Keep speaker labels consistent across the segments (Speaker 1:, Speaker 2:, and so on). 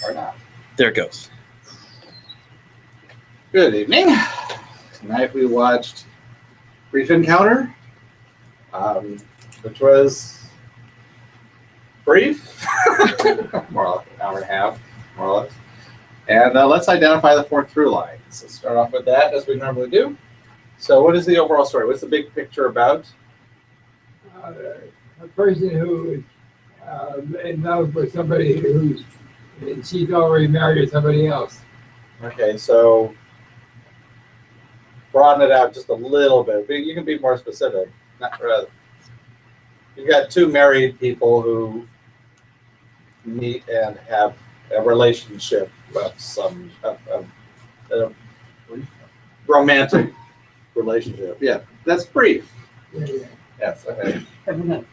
Speaker 1: or not.
Speaker 2: There it goes.
Speaker 1: Good evening. Tonight we watched Brief Encounter, which was brief, more like an hour and a half, more or less. And let's identify the fourth through line. So start off with that as we normally do. So what is the overall story? What's the big picture about?
Speaker 3: A person who is in love with somebody who's, she's already married to somebody else.
Speaker 1: Okay, so broaden it out just a little bit. You can be more specific. You've got two married people who meet and have a relationship of some romantic relationship. Yeah, that's brief.
Speaker 3: Yeah.
Speaker 1: Yes, okay. Two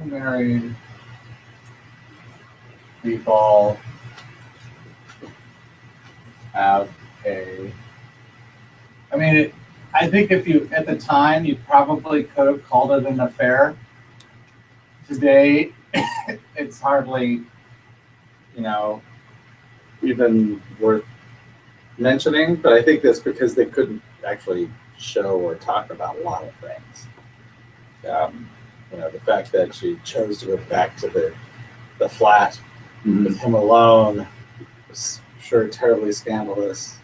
Speaker 1: married people have I think if you, at the time, you probably could have called it an affair. Today, it's hardly, even worth mentioning, but I think that's because they couldn't actually show or talk about a lot of things. The fact that she chose to go back to the flat with him alone was sure terribly scandalous.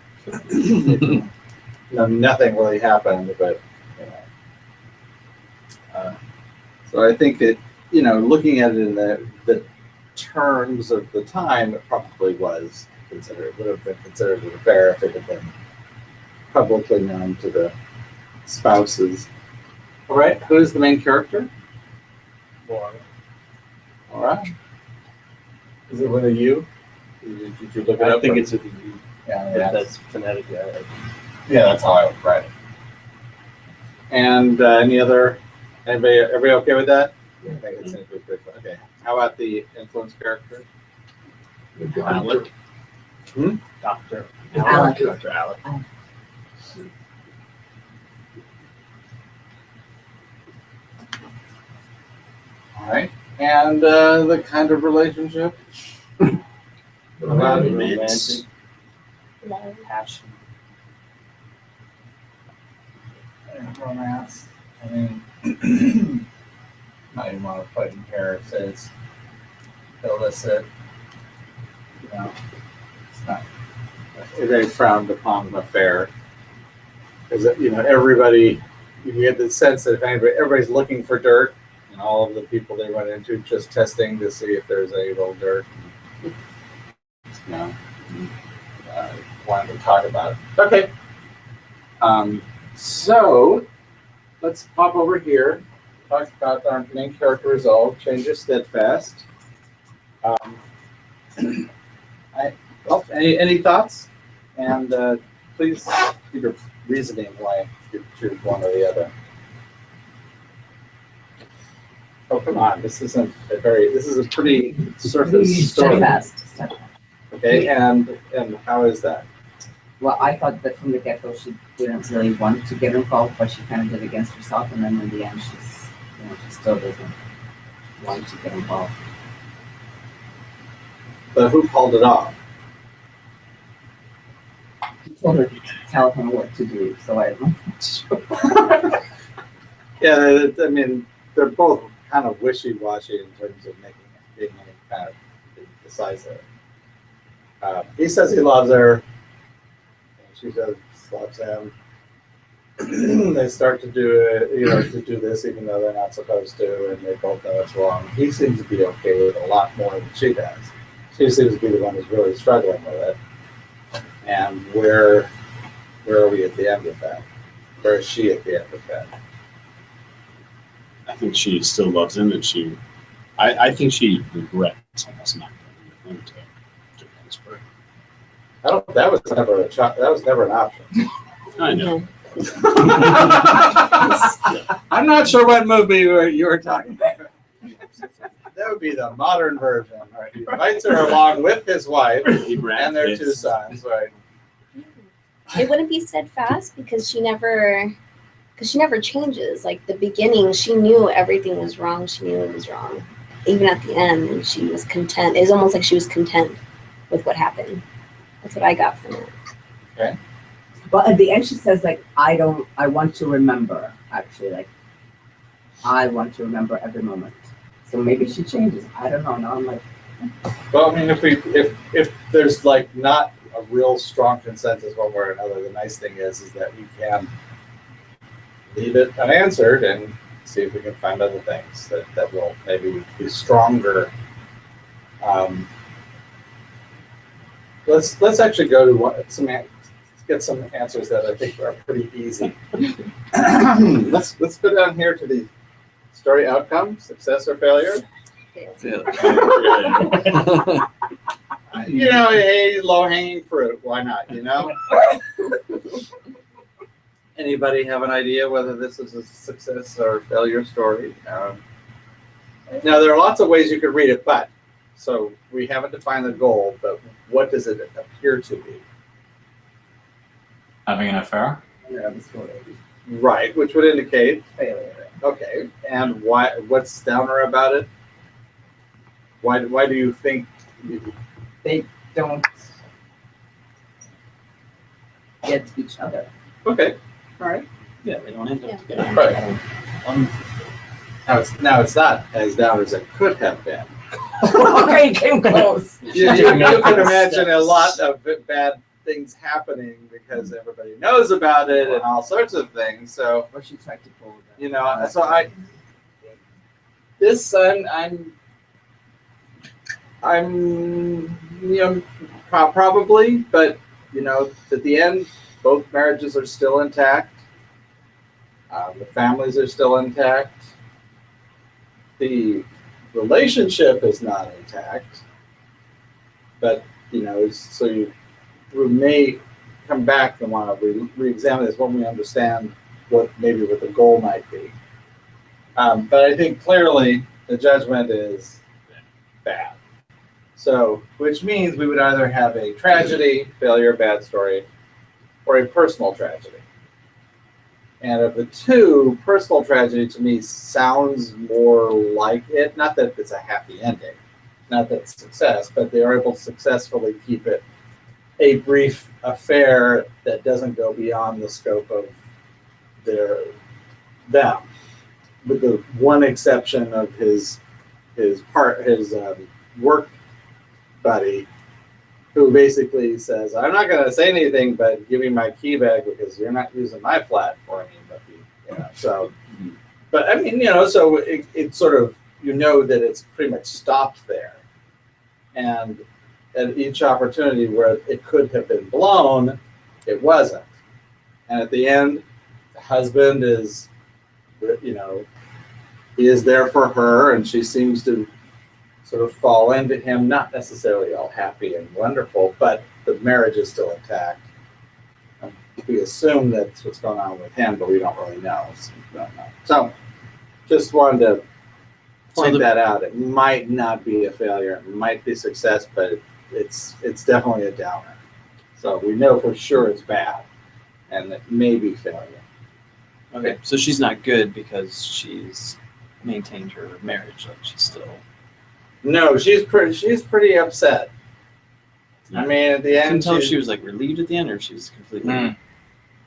Speaker 1: Nothing really happened, but so I think that looking at it in the terms of the time, it probably was considered, would have been considered an affair if it had been publicly known to the spouses. All right, who is the main character? Laura. All right. Is it with a U? Did you look it up?
Speaker 2: I think it's with a U.
Speaker 1: Yeah,
Speaker 2: That's phonetic.
Speaker 1: Yeah, that's how I would write it. And everybody okay with that? I think it's in good. Okay. How about the influence character?
Speaker 2: Alec.
Speaker 1: Doctor.
Speaker 4: Alec.
Speaker 2: Dr. Alec.
Speaker 1: All right. And the kind of relationship?
Speaker 2: Romance.
Speaker 4: Love.
Speaker 2: Passion.
Speaker 1: Romance. Not even want to put in here. It says illicit. It's not a very frowned upon affair. Because everybody, you get the sense that if everybody's looking for dirt, and all of the people they run into just testing to see if there's any little dirt. Wanted to talk about it. Okay. So let's pop over here. Talk about our main character resolve. Changes steadfast. Any thoughts? And please give your reasoning why you choose one or the other. Oh, come on! This is a pretty surface story.
Speaker 4: Steadfast.
Speaker 1: Okay, and how is that?
Speaker 4: Well, I thought that from the get-go she didn't really want to get involved, but she kind of did against herself, and then in the end she's, she still doesn't want to get involved.
Speaker 1: But who called it off?
Speaker 4: She told her to tell him what to do, so I'm not sure.
Speaker 1: Yeah, they're both kind of wishy-washy in terms of being any kind of decisive. He says he loves her. She says loves him. They start to do it, to do this even though they're not supposed to, and they both know it's wrong. He seems to be okay with it a lot more than she does. She seems to be the one who's really struggling with it. And where are we at the end of that? Where is she at the end of that?
Speaker 2: I think she still loves him, and I think she regrets almost not going with him to Pittsburgh.
Speaker 1: That was never an option.
Speaker 2: I know.
Speaker 1: I'm not sure what movie you were talking about. That would be the modern version. Right? He invites her along with his wife and their two sons. Right.
Speaker 5: It wouldn't be steadfast because she never changes. Like the beginning, she knew everything was wrong. She knew it was wrong. even at the end, and she was content. It was almost like she was content with what happened. That's what I got from it.
Speaker 1: Okay.
Speaker 4: But at the end, she says, like, I want to remember, actually, like, I want to remember every moment. So maybe she changes. I don't know. Now I'm like,
Speaker 1: Well, I mean, if there's like not a real strong consensus one way or another, the nice thing is that we can leave it unanswered and see if we can find other things that will maybe be stronger. Let's actually go to let's get some answers that I think are pretty easy. Let's go down here to the story outcome, success or failure. You know, hey, low hanging fruit. Why not? You know. Anybody have an idea whether this is a success or failure story? Now there are lots of ways you could read it, but so we haven't defined the goal. But what does it appear to be?
Speaker 6: Having an affair?
Speaker 4: yeah, this story.
Speaker 1: Right, which would indicate
Speaker 4: Failure.
Speaker 1: okay. And why? What's downer about it? Why do you think?
Speaker 4: They don't get each other.
Speaker 1: Okay, all right.
Speaker 2: Yeah, they don't end up
Speaker 5: Yeah.
Speaker 2: together.
Speaker 1: Right. Now it's not as down as it could have been.
Speaker 4: Okay, you came close.
Speaker 1: You can imagine a lot of bad things happening because everybody knows about it and all sorts of things. So
Speaker 4: Or she tried to pull that.
Speaker 1: you know, so I'm you know probably, but you know at the end both marriages are still intact. The families are still intact. The relationship is not intact, but you know, so we may come back and want to re-examine this when we understand what the goal might be. But I think clearly the judgment is bad. So, which means we would either have a tragedy, failure, bad story, or a personal tragedy. And of the two, personal tragedy to me sounds more like it. Not that it's a happy ending, not that it's success, but they are able to successfully keep it a brief affair that doesn't go beyond the scope of them. With the one exception of his work buddy, who basically says, "I'm not going to say anything, but give me my key bag because you're not using my flat for me." But you know, so, but I mean, you know, so it sort of that it's pretty much stopped there, and at each opportunity where it could have been blown, it wasn't. And at the end, the husband is, you know, he is there for her, and she seems to sort of fall into him, not necessarily all happy and wonderful, but the marriage is still intact. We assume that's what's going on with him, but we don't really know. So just wanted to point that out. It might not be a failure, it might be success, but it's definitely a downer. So we know for sure it's bad, and it may be failure.
Speaker 7: Okay, so she's not good because she's maintained her marriage, like she's still.
Speaker 1: No, she's pretty upset. I mean, at the
Speaker 7: I can
Speaker 1: end,
Speaker 7: tell if she was like relieved at the end, or she's completely.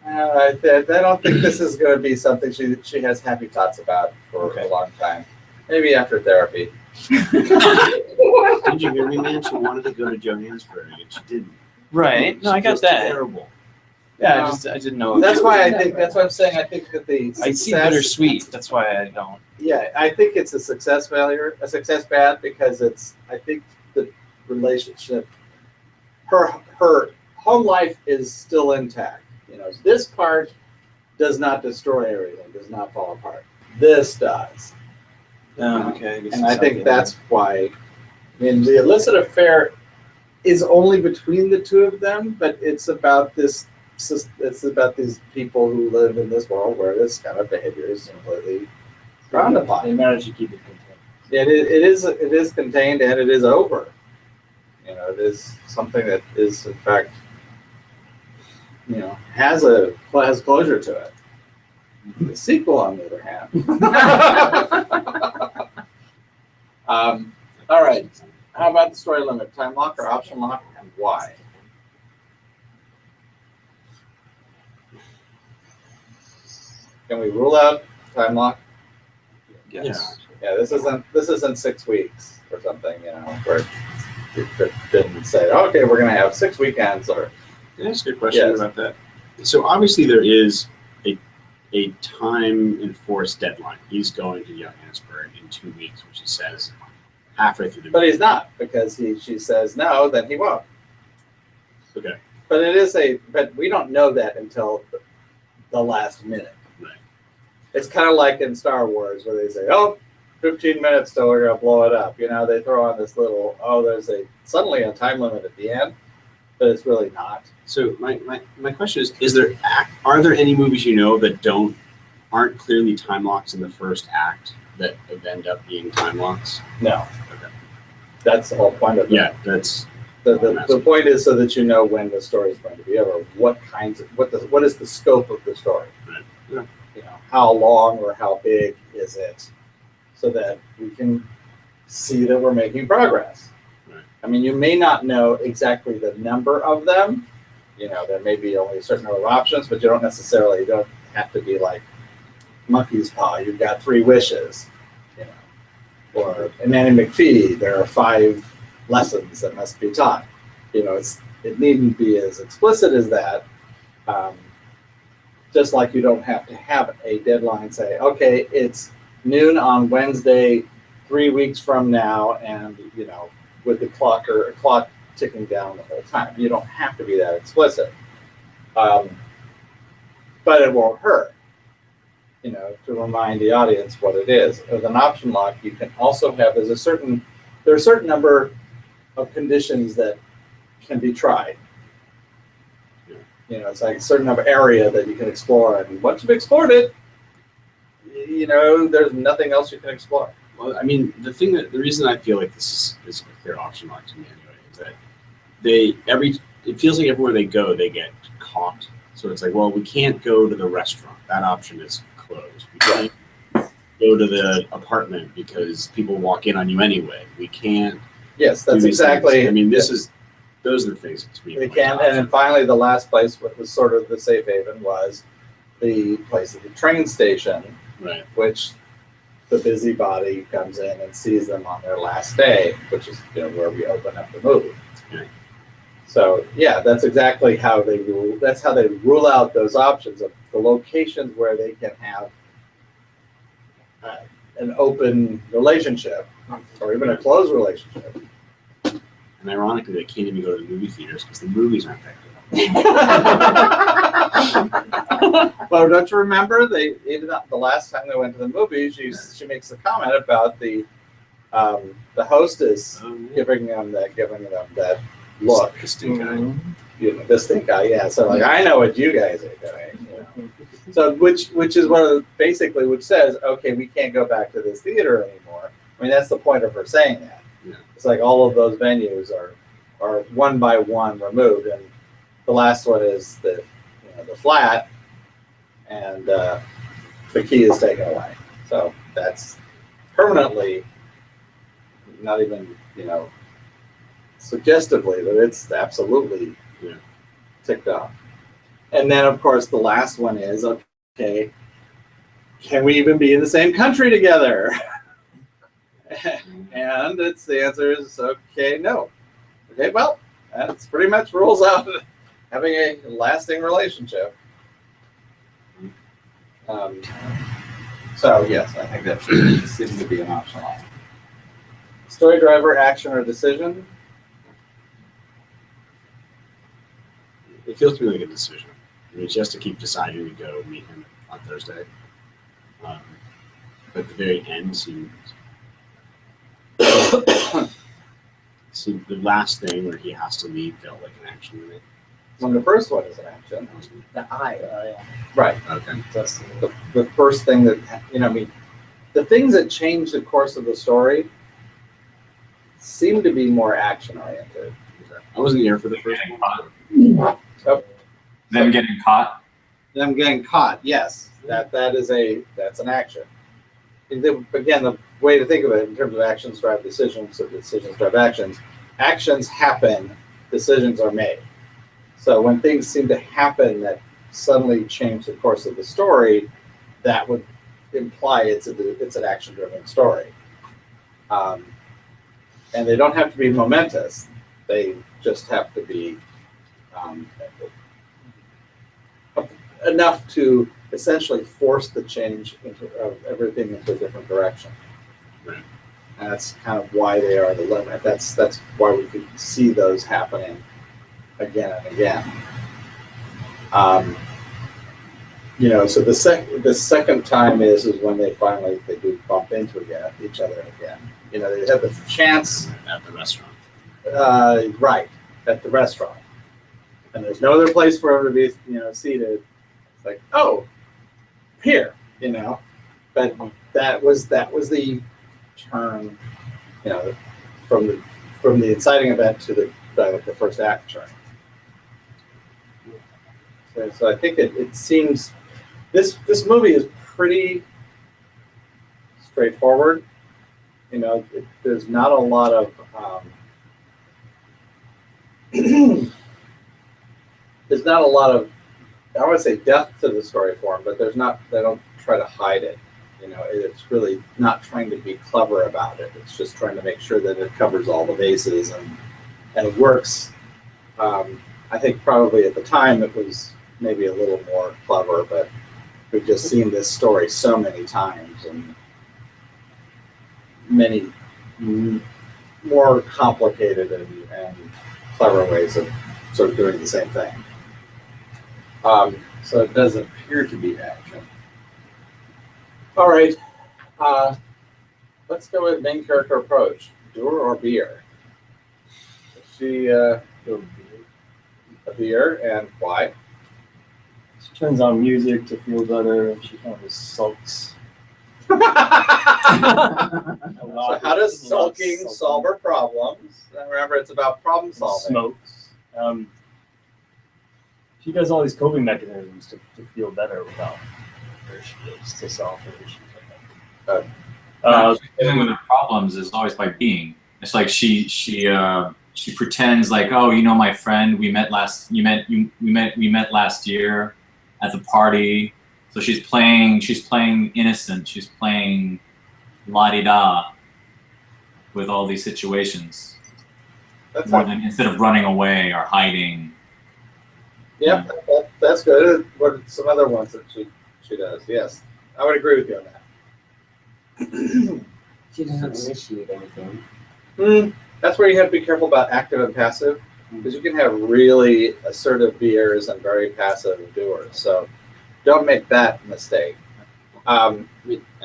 Speaker 1: I don't think this is going to be something she has happy thoughts about for a long time. Maybe after therapy.
Speaker 2: Did you hear me, man? She wanted to go to Johannesburg and she didn't.
Speaker 7: Right. No, I got
Speaker 2: Just
Speaker 7: that.
Speaker 2: Terrible.
Speaker 7: Yeah, I didn't know.
Speaker 1: That's why I think. That's what I'm saying. I think that the
Speaker 7: I see bittersweet. That's why I don't.
Speaker 1: Yeah, I think it's a success failure, a success bad, because I think the relationship, her home life is still intact. You know, this part does not destroy everything, does not fall apart. This does.
Speaker 7: Okay.
Speaker 1: And I think that's why. I mean, the illicit affair is only between the two of them, but it's about this. It's about these people who live in this world where this kind of behavior is completely frowned upon.
Speaker 6: They managed to keep it contained.
Speaker 1: It is contained and it is over. You know, it is something that is in fact, you know, has closure to it. The sequel, on the other hand, All right. How about the story limit? Time lock or option lock, and why? Can we rule out time lock?
Speaker 7: Yes.
Speaker 1: Yeah, this isn't 6 weeks or something, where you didn't say, okay, we're gonna have 6 weekends or
Speaker 2: Can I ask you a question
Speaker 1: Yes.
Speaker 2: about that? So obviously there is a time enforced deadline. He's going to Johannesburg in 2 weeks, which he says halfway through the
Speaker 1: but he's not, because she says no, then he won't.
Speaker 2: Okay.
Speaker 1: But we don't know that until the last minute.
Speaker 2: Right.
Speaker 1: It's kind of like in Star Wars where they say, 15 minutes till we're gonna blow it up. They throw on this little, there's suddenly a time limit at the end, but it's really not.
Speaker 2: So my question is are there any movies that aren't clearly time locks in the first act that end up being time locks?
Speaker 1: No.
Speaker 2: Okay.
Speaker 1: That's the whole point of it.
Speaker 2: Yeah, that's
Speaker 1: The point is so that you know when the story is going to be over, what is the scope of the story?
Speaker 2: Right. Yeah.
Speaker 1: How long or how big is it, so that we can see that we're making progress.
Speaker 2: Right.
Speaker 1: I mean, you may not know exactly the number of them. There may be only a certain number of options, but you don't have to be like monkey's paw. You've got 3 wishes. Or in Nanny McPhee, there are 5 lessons that must be taught. It needn't be as explicit as that. Just like you don't have to have a deadline, say, okay, it's noon on Wednesday, 3 weeks from now, and with the clock ticking down the whole time. You don't have to be that explicit. But it won't hurt, to remind the audience what it is. With an option lock, you can also have, there are a certain number of conditions that can be tried. It's like a certain number of area that you can explore, and once you've explored it, there's nothing else you can explore.
Speaker 2: Well, I mean, the reason I feel like this is a clear option lock to me anyway is that it feels like everywhere they go, they get caught. So it's like, well, we can't go to the restaurant. That option is closed. We can't go to the apartment because people walk in on you anyway. We can't.
Speaker 1: Yes, that's
Speaker 2: do these
Speaker 1: exactly.
Speaker 2: things. I mean, those are the things to me.
Speaker 1: They can, and then finally, the last place, what was sort of the safe haven, was the place at the train station,
Speaker 2: Right.
Speaker 1: which the busybody comes in and sees them on their last day, which is where we open up the movie.
Speaker 2: Right.
Speaker 1: So yeah, that's exactly how they rule. That's how they rule out those options of the locations where they can have an open relationship or even a closed relationship.
Speaker 2: And ironically, they can't even go to the movie theaters because the movies aren't that good.
Speaker 1: Well, don't you remember even the last time they went to the movies, she makes a comment about the hostess giving them that look.
Speaker 2: The stink eye.
Speaker 1: The stink eye, yeah. So like, I know what you guys are doing. So which is basically which says, okay, we can't go back to this theater anymore. I mean, that's the point of her saying that.
Speaker 2: Yeah.
Speaker 1: It's like all of those venues are one by one removed, and the last one is the flat, and the key is taken away. So that's permanently, not even suggestively, but it's absolutely ticked off. And then of course the last one is, okay, can we even be in the same country together? And the answer is okay, no. Okay, well, that's pretty much rules out having a lasting relationship. So yes, I think that seems to be an option. Story driver, action or decision?
Speaker 2: It feels to me like a decision. I mean, she has to keep deciding to go meet him on Thursday. But the very end seemed the last thing where he has to leave felt like an action in it.
Speaker 1: When the first one is an action.
Speaker 6: The eye.
Speaker 1: Right.
Speaker 2: Okay.
Speaker 1: That's the first thing that, I mean, the things that change the course of the story seem to be more action oriented.
Speaker 2: I wasn't here for the first one.
Speaker 6: Them getting caught.
Speaker 1: Them getting caught, yes, that's an action. Again, way to think of it in terms of actions drive decisions, or decisions drive actions. Actions happen, decisions are made. So when things seem to happen that suddenly change the course of the story, that would imply it's an action-driven story. And they don't have to be momentous. They just have to be enough to essentially force the change of everything into a different direction.
Speaker 2: Right.
Speaker 1: And that's kind of why they are the limit. That's why we could see those happening again and again. So the second time is when they do bump into each other again. They have the chance
Speaker 2: At the restaurant.
Speaker 1: right at the restaurant, and there's no other place for them to be seated. It's like, oh, here, but that was the turn, from the inciting event to the first act turn. So I think it seems this movie is pretty straightforward. There's not a lot of there's not a lot of, I would say, depth to the story form, but they don't try to hide it. It's really not trying to be clever about it. It's just trying to make sure that it covers all the bases and it works. I think probably at the time it was maybe a little more clever, but we've just seen this story so many times and many more complicated and clever ways of sort of doing the same thing. So it does appear to be action. All right, let's go with main character approach. Doer or beer? Is she a beer, and why?
Speaker 8: She turns on music to feel better, and she kind of just sulks.
Speaker 1: So how does sulking solve her problems? And remember, it's about problem solving.
Speaker 8: Smokes. She does all these coping mechanisms to feel better without where she is, to solve her issues, I think.
Speaker 6: Dealing with her problems is always by being. It's like she pretends like, oh, my friend, we met last year at the party. So she's playing innocent. She's playing la-di-da with all these situations. Instead of running away or hiding.
Speaker 1: Yep, that's good. What are some other ones that she does? Yes, I would agree with you on that.
Speaker 4: She doesn't initiate anything.
Speaker 1: That's where you have to be careful about active and passive, because you can have really assertive beers and very passive doers. So don't make that mistake.
Speaker 2: I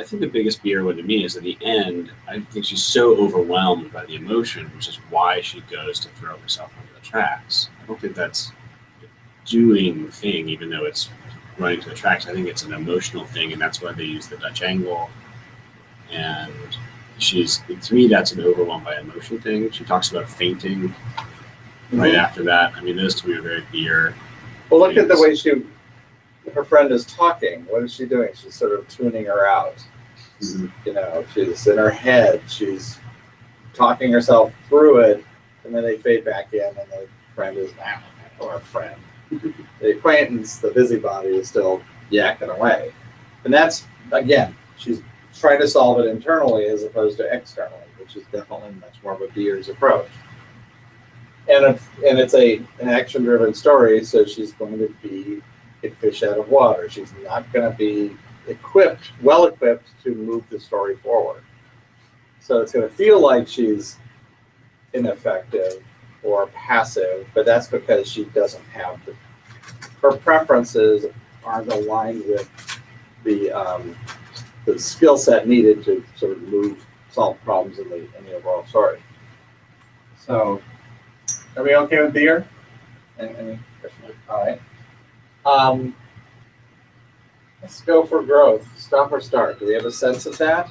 Speaker 2: think the biggest beer one to me is at the end. I think she's so overwhelmed by the emotion, which is why she goes to throw herself onto the tracks. I don't think that's doing the thing, even though it's running to the tracks. I think it's an emotional thing, and that's why they use the Dutch angle. And to me, that's an overwhelmed by emotion thing. She talks about fainting right after that. I mean, those two are very beer.
Speaker 1: Well, look at the way her friend is talking. What is she doing? She's sort of tuning her out. Mm-hmm. She's in her head. She's talking herself through it, and then they fade back in, and the friend is now, or a friend. The acquaintance, the busybody, is still yakking away. And that's, again, she's trying to solve it internally as opposed to externally, which is definitely much more of a beer's approach. And it's an action-driven story, so she's going to be a fish out of water. She's not going to be well equipped to move the story forward. So it's going to feel like she's ineffective or passive, but that's because she doesn't have her preferences aren't aligned with the skill set needed to sort of solve problems in the overall story. So, are we okay with beer? Any questions? All right. Let's go for growth. Stop or start. Do we have a sense of that?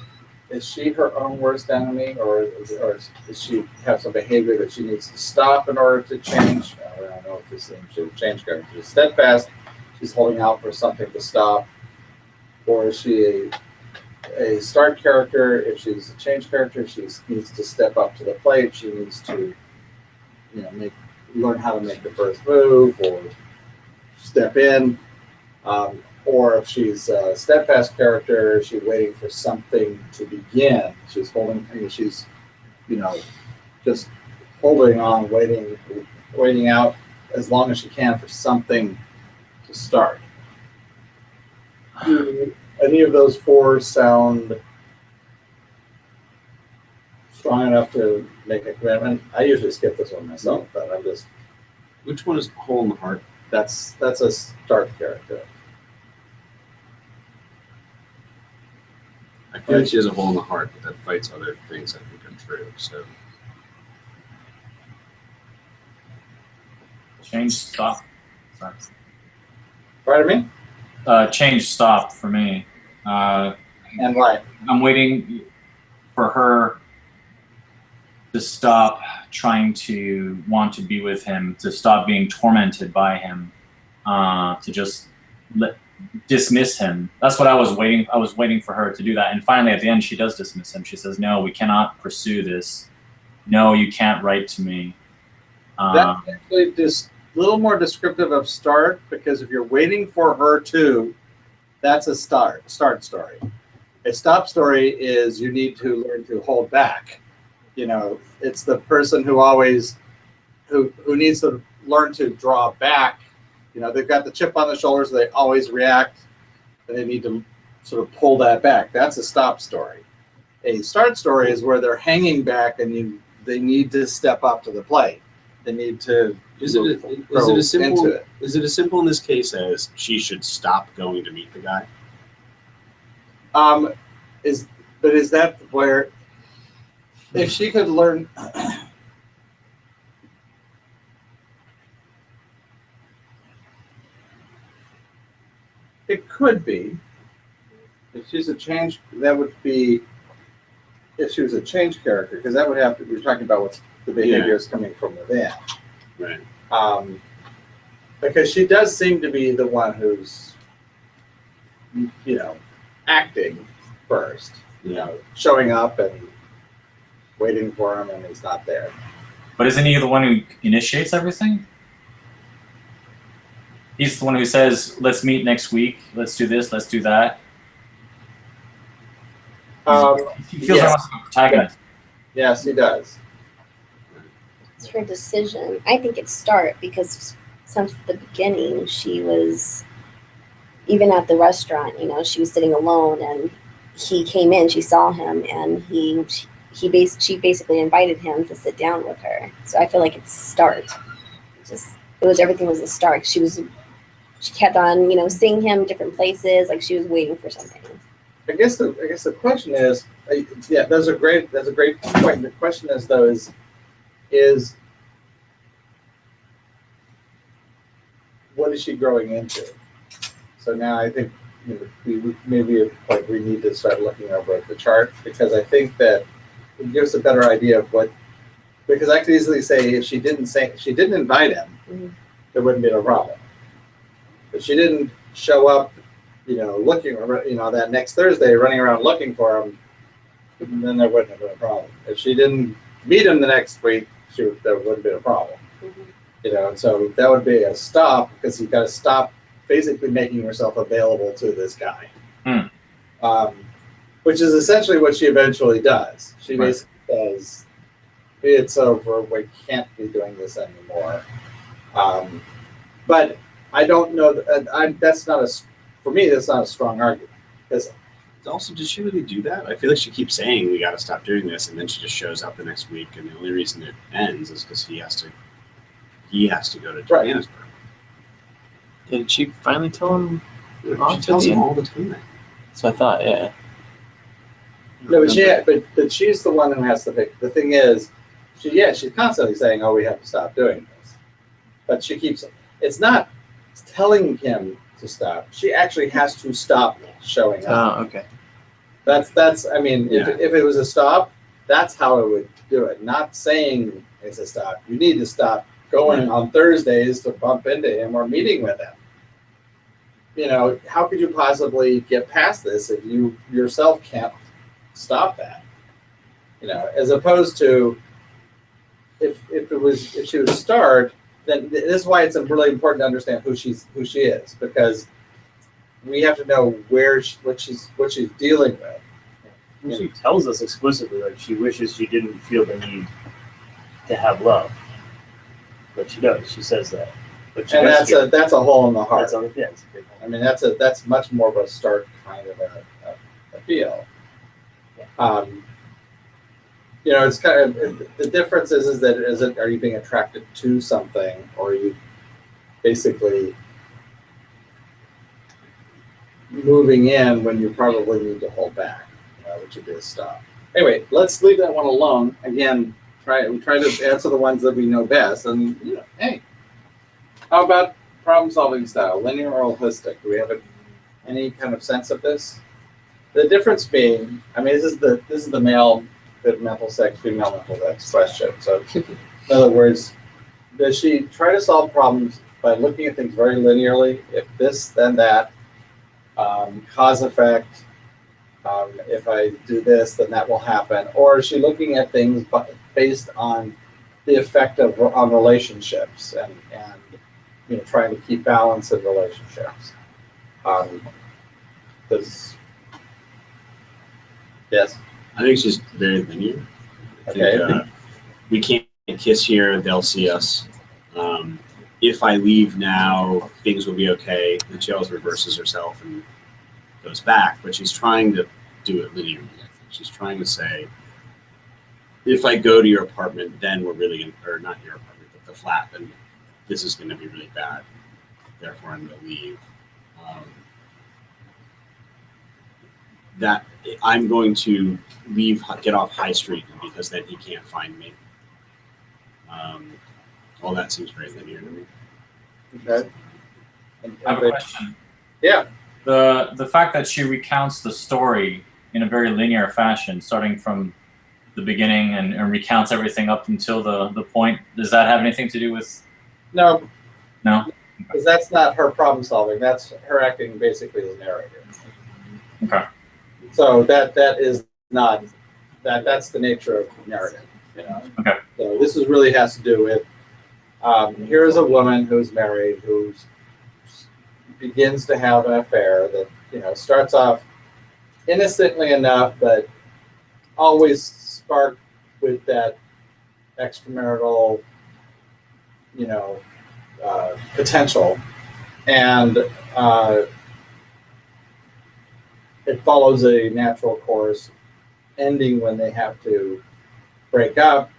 Speaker 1: Is she her own worst enemy, or does she have some behavior that she needs to stop in order to change? I don't know if this thing should change. She's steadfast. She's holding out for something to stop, or is she a start character, if she's a change character, she needs to step up to the plate. She needs to, learn how to make the first move or step in. Or if she's a steadfast character, she's waiting for something to begin. She's holding, she's, just holding on, waiting out as long as she can for something to start. Do any of those four sound strong enough to make a commitment? I usually skip this one myself, but I'm just.
Speaker 2: Which one is hole in the heart?
Speaker 1: That's a start character.
Speaker 2: I feel like she has a hole in the heart, but that fights other things I think are true. So
Speaker 6: Change stop. Sorry.
Speaker 1: Pardon me?
Speaker 6: Change stop for me.
Speaker 1: And why?
Speaker 6: I'm waiting for her to stop trying to want to be with him, to stop being tormented by him, to just dismiss him. That's what I was waiting. I was waiting for her to do that. And finally, at the end, she does dismiss him. She says, "No, we cannot pursue this. No, you can't write to me."
Speaker 1: That's actually just a little more descriptive of start, because if you're waiting for her to, that's a start story. A stop story is you need to learn to hold back. It's the person who always, who needs to learn to draw back. They've got the chip on their shoulders, they always react, and they need to sort of pull that back. That's a stop story. A start story is where they're hanging back and they need to step up to the plate. They need to.
Speaker 2: Is it as simple in this case as she should stop going to meet the guy?
Speaker 1: Is that where, if she could learn, it could be. If she's a change, that would be, if she was a change character, because that would have to, we're talking about what's the behavior is coming from within.
Speaker 2: Right.
Speaker 1: Because she does seem to be the one who's, acting first, showing up and waiting for him, and he's not there.
Speaker 6: But isn't he the one who initiates everything? He's the one who says, "Let's meet next week. Let's do this. Let's do that." He feels like a protagonist.
Speaker 1: Yes, he does.
Speaker 5: It's her decision. I think it's start, because since the beginning she was, even at the restaurant, she was sitting alone, and he came in, she saw him, and she basically invited him to sit down with her. So I feel like it's start. Everything was a start. She kept on, seeing him different places, like she was waiting for something.
Speaker 1: I guess the question is, that's a great point. The question is though is what is she growing into? So now I think we need to start looking over the chart, because I think that it gives a better idea of what, because I could easily say if she didn't invite him, there wouldn't be a problem. If she didn't show up, looking, that next Thursday running around looking for him, then there wouldn't have been a problem. If she didn't meet him the next week, there wouldn't be a problem. And so that would be a stop, because you've got to stop basically making yourself available to this guy. Which is essentially what she eventually does. She basically says, "It's over, we can't be doing this anymore." But I don't know, for me, that's not a strong argument. Because
Speaker 2: also, does she really do that? I feel like she keeps saying we got to stop doing this, and then she just shows up the next week, and the only reason it ends is because he has to go to Johannesburg.
Speaker 7: Did she finally tell him?
Speaker 2: She tells him all the time.
Speaker 7: So I thought, yeah.
Speaker 1: No, but she's the one who has to pick. The thing is, she's constantly saying, "Oh, we have to stop doing this," but she keeps. It's not telling him to stop. She actually has to stop showing up.
Speaker 7: Oh, okay.
Speaker 1: That's. I mean, if it was a stop, that's how it would do it. Not saying it's a stop. You need to stop going on Thursdays to bump into him or meeting with him. you know, how could you possibly get past this if you yourself can't stop that? You know, as opposed to if she was starved, then this is why it's really important to understand who she is, because we have to know what she's dealing with.
Speaker 8: And she tells us explicitly, like, she wishes she didn't feel the need to have love, but she does. She says that. But she
Speaker 1: And
Speaker 8: does
Speaker 1: that's a hole in the heart.
Speaker 8: it's a big
Speaker 1: I mean, that's much more of a stark kind of a feel. You know, it's kind of the difference is that are you being attracted to something, or are you basically moving in when you probably need to hold back, which would be a stop. Anyway, let's leave that one alone. Again, we try to answer the ones that we know best, and you know, hey, how about problem-solving style, linear or holistic? Do we have any kind of sense of this? The difference being, I mean, this is the male mental sex, female mental sex question. So, in other words, does she try to solve problems by looking at things very linearly? If this, then that, cause effect. If I do this, then that will happen. Or is she looking at things based on the effect on relationships and you know, trying to keep balance in relationships? Yes.
Speaker 2: I think she's very linear. I think,
Speaker 1: Okay.
Speaker 2: We can't kiss here; they'll see us. If I leave now, things will be okay. And she always reverses herself and goes back, but she's trying to do it linearly. I think she's trying to say, if I go to your apartment, then we're really going to, or not your apartment, but the flat, then this is going to be really bad. Therefore, I'm going to leave. That I'm going to leave, get off High Street because then he can't find me. All that seems very linear to me.
Speaker 1: Okay.
Speaker 6: I have a question.
Speaker 1: Yeah.
Speaker 6: The fact that she recounts the story in a very linear fashion, starting from the beginning and recounts everything up until the point, does that have anything to do with?
Speaker 1: No.
Speaker 6: No.
Speaker 1: Because that's not her problem solving. That's her acting basically as narrator.
Speaker 6: Okay.
Speaker 1: So that is not that's the nature of narrative. You know.
Speaker 6: Okay.
Speaker 1: So this really has to do with here is a woman who's married who begins to have an affair that, you know, starts off innocently enough, but always sparked with that extramarital, you know, potential, and it follows a natural course, ending when they have to break up,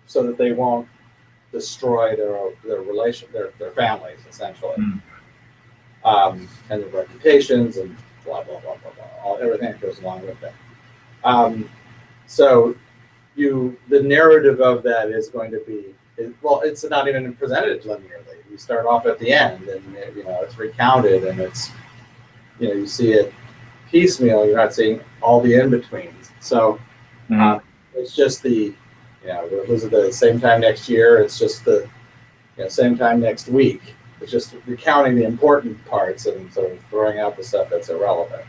Speaker 1: so that they won't destroy their relation, their families, essentially, and their reputations, and blah blah blah blah blah, everything that goes along with that. So the narrative of that is going to be, well, it's not even presented linearly. You start off at the end, and you know, it's recounted, and it's, you know, you see it piecemeal. You're not seeing all the in-betweens. So it's just the, you know, was it the same time next year? It's just the, you know, same time next week. It's just recounting the important parts and sort of throwing out the stuff that's irrelevant.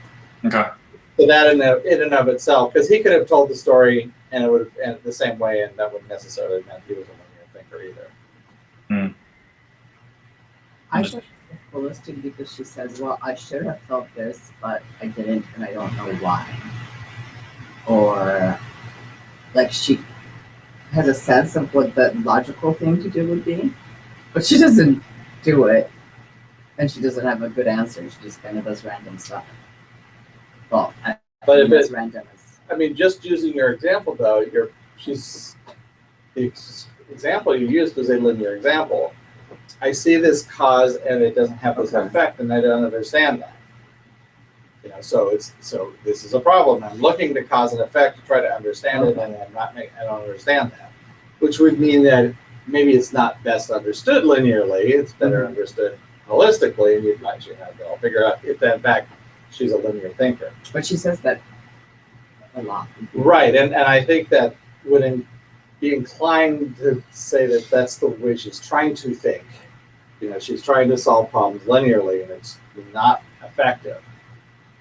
Speaker 6: Okay.
Speaker 1: So that in and of itself, because he could have told the story and it would have ended the same way, and that wouldn't necessarily meant he was a linear thinker either.
Speaker 4: I think it's holistic because she says, well, I should have felt this, but I didn't, and I don't know why. Or, like, she has a sense of what the logical thing to do would be, but she doesn't do it, and she doesn't have a good answer. She just kind of does random stuff. Well,
Speaker 1: But if
Speaker 4: it's
Speaker 1: it,
Speaker 4: random.
Speaker 1: I mean, just using your example though, the example you used was a linear example. I see this cause and it doesn't have this effect, and I don't understand that. You know, so this is a problem. I'm looking to cause and effect to try to understand it, and I don't understand that. Which would mean that maybe it's not best understood linearly, it's better understood holistically, and you'd actually have to figure out if in fact she's a linear thinker.
Speaker 4: But she says that a lot.
Speaker 1: Right, and I think that would be inclined to say that that's the way she's trying to think, she's trying to solve problems linearly, and it's not effective.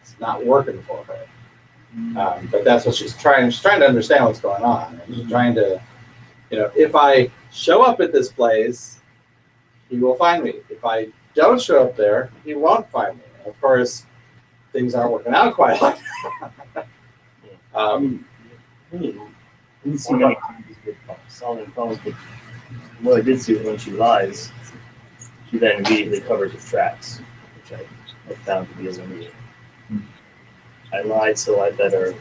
Speaker 1: It's not working for her. But that's what she's trying. She's trying to understand what's going on, and she's trying to, if I show up at this place, he will find me. If I don't show up there, he won't find me. And of course, things aren't working out quite like that.
Speaker 8: Really didn't see many times with solving problems, but what I did see was when she lies, she then immediately covers her tracks, which I found to be as unusual. I lied, so I better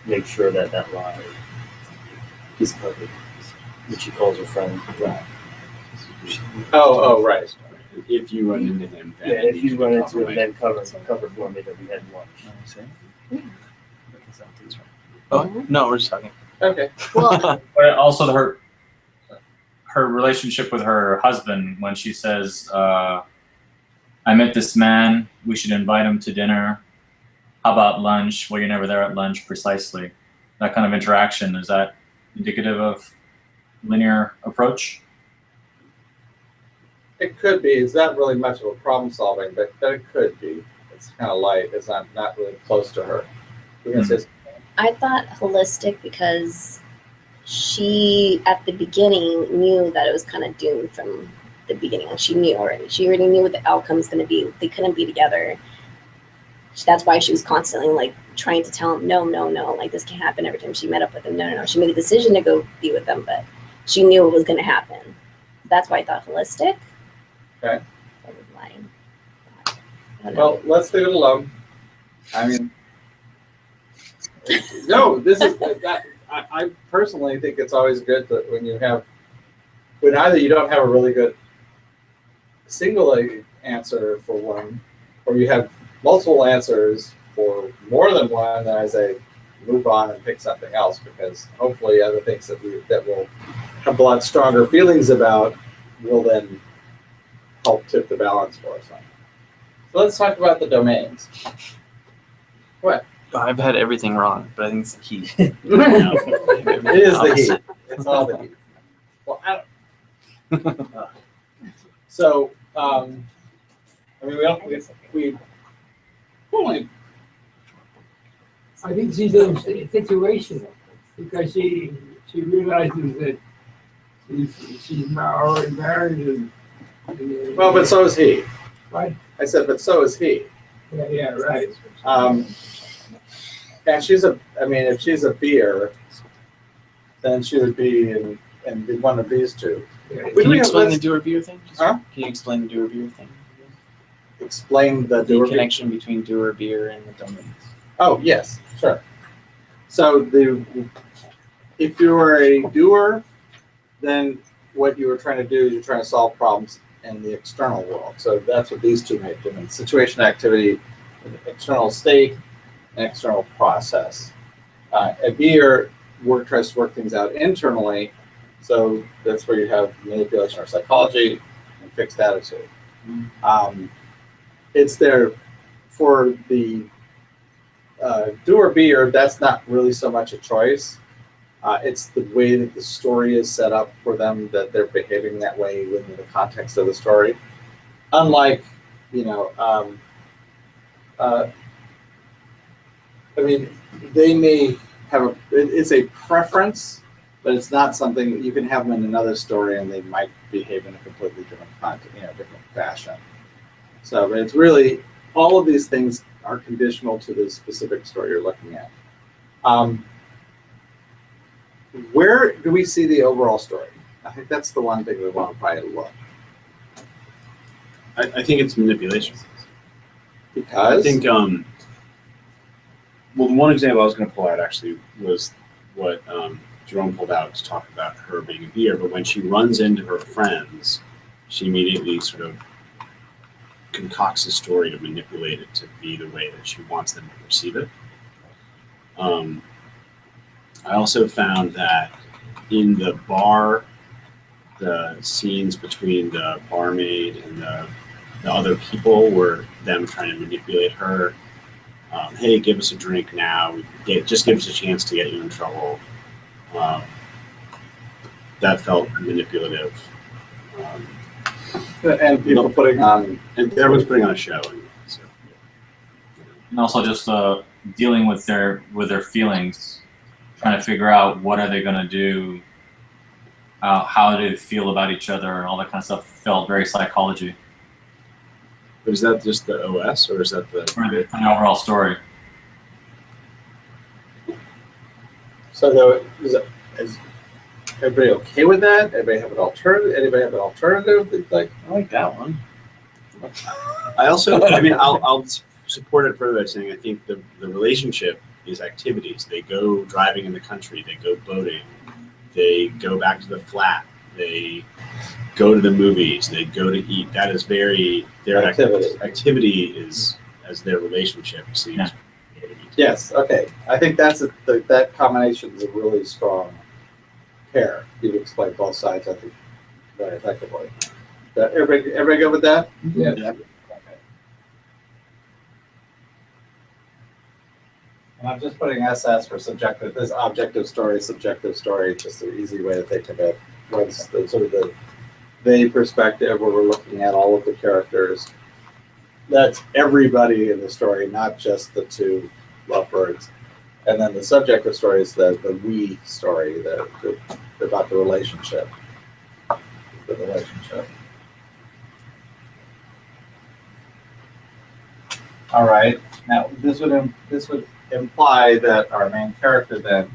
Speaker 8: make sure that lie is covered, which she calls her friend Brad.
Speaker 1: Oh, right.
Speaker 2: If you run into him, then
Speaker 8: Yeah, if you run into him, then cover for me that we had lunch.
Speaker 7: Oh, no, we're just talking.
Speaker 1: Okay.
Speaker 5: Well,
Speaker 6: But also her relationship with her husband when she says, "I met this man. We should invite him to dinner. How about lunch?" Well, you're never there at lunch precisely. That kind of interaction, is that indicative of linear approach?
Speaker 1: It could be. It's not really much of a problem solving, but it could be. It's kind of light. It's not really close to her. You're gonna say
Speaker 5: I thought holistic because she, at the beginning, knew that it was kind of doomed from the beginning. Like she knew already. She already knew what the outcome was going to be. They couldn't be together. That's why she was constantly like trying to tell him, no, like this can't happen. Every time she met up with him, no. She made a decision to go be with them, but she knew it was going to happen. That's why I thought holistic.
Speaker 1: Okay.
Speaker 5: I was lying. I don't know.
Speaker 1: Well, let's leave it alone. I mean, no, this is that. I personally think it's always good that when either you don't have a really good single answer for one, or you have multiple answers for more than one, then I say move on and pick something else, because hopefully other things that we'll have a lot stronger feelings about will then help tip the balance for us. So let's talk about the domains. What?
Speaker 7: I've had everything wrong, but I think it's the heat.
Speaker 1: It is the heat. It's all the heat. Well, so, I mean, we only.
Speaker 3: I think she's in a situation because she realizes that she's already married and
Speaker 1: Well, but so is he.
Speaker 3: right?
Speaker 1: I said, but so is he.
Speaker 3: Yeah, right.
Speaker 1: And if she's a beer, then she would be in one of these two.
Speaker 3: Yeah.
Speaker 7: Can you explain the doer beer thing?
Speaker 1: Huh?
Speaker 7: Can you explain the doer beer thing?
Speaker 1: Explain the
Speaker 7: The connection between doer beer and the domains.
Speaker 1: Oh, yes, sure. So if you were a doer, then what you were trying to do is you're trying to solve problems in the external world. So that's what these two make them. Situation, activity, external state, and external process. A beer tries to work things out internally. So that's where you have manipulation or psychology and fixed attitude. It's there for the doer beer. That's not really so much a choice. It's the way that the story is set up for them that they're behaving that way within the context of the story. Unlike, they may have it's a preference, but it's not something that you can have them in another story and they might behave in a completely different different fashion. So but it's really, all of these things are conditional to the specific story you're looking at. Where do we see the overall story? I think that's the one thing we want to probably look.
Speaker 2: I think it's manipulation.
Speaker 1: Because?
Speaker 2: I think, well, the one example I was going to pull out actually was what Jerome pulled out to talk about her being a beer, but when she runs into her friends, she immediately sort of concocts a story to manipulate it to be the way that she wants them to perceive it. I also found that in the bar, the scenes between the barmaid and the other people were them trying to manipulate her. Hey, give us a drink now. Just give us a chance to get you in trouble. That felt manipulative.
Speaker 1: And people putting on,
Speaker 2: and everyone's putting on a show. And so,
Speaker 6: And also just dealing with their feelings, trying to figure out what are they going to do, how do they feel about each other, all that kind of stuff. Felt very psychology.
Speaker 2: but is that just the OS or is that the?
Speaker 6: For the overall story.
Speaker 1: so though, is everybody okay with that? Anybody have an alternative? Anybody have an alternative? Like,
Speaker 7: I like that one.
Speaker 2: I also, I mean, I'll support it further by saying I think the relationship is activities. They go driving in the country. They go boating. They go back to the flat. They go to the movies. They go to eat. That is very their
Speaker 1: Activity.
Speaker 2: Activity is as their relationship seems.
Speaker 6: Yeah.
Speaker 1: yes, okay. I think that combination is a really strong pair. You explain both sides, I think, very effectively. Everybody good with that?
Speaker 3: Yeah.
Speaker 1: Okay. And I'm just putting SS for subjective. This objective story, subjective story, just an easy way to think of it. What's the sort of the they perspective where we're looking at all of the characters. That's everybody in the story, not just the two lovebirds. And then the subjective story is the we story, about the relationship. The relationship. All right. Now this would imply that our main character then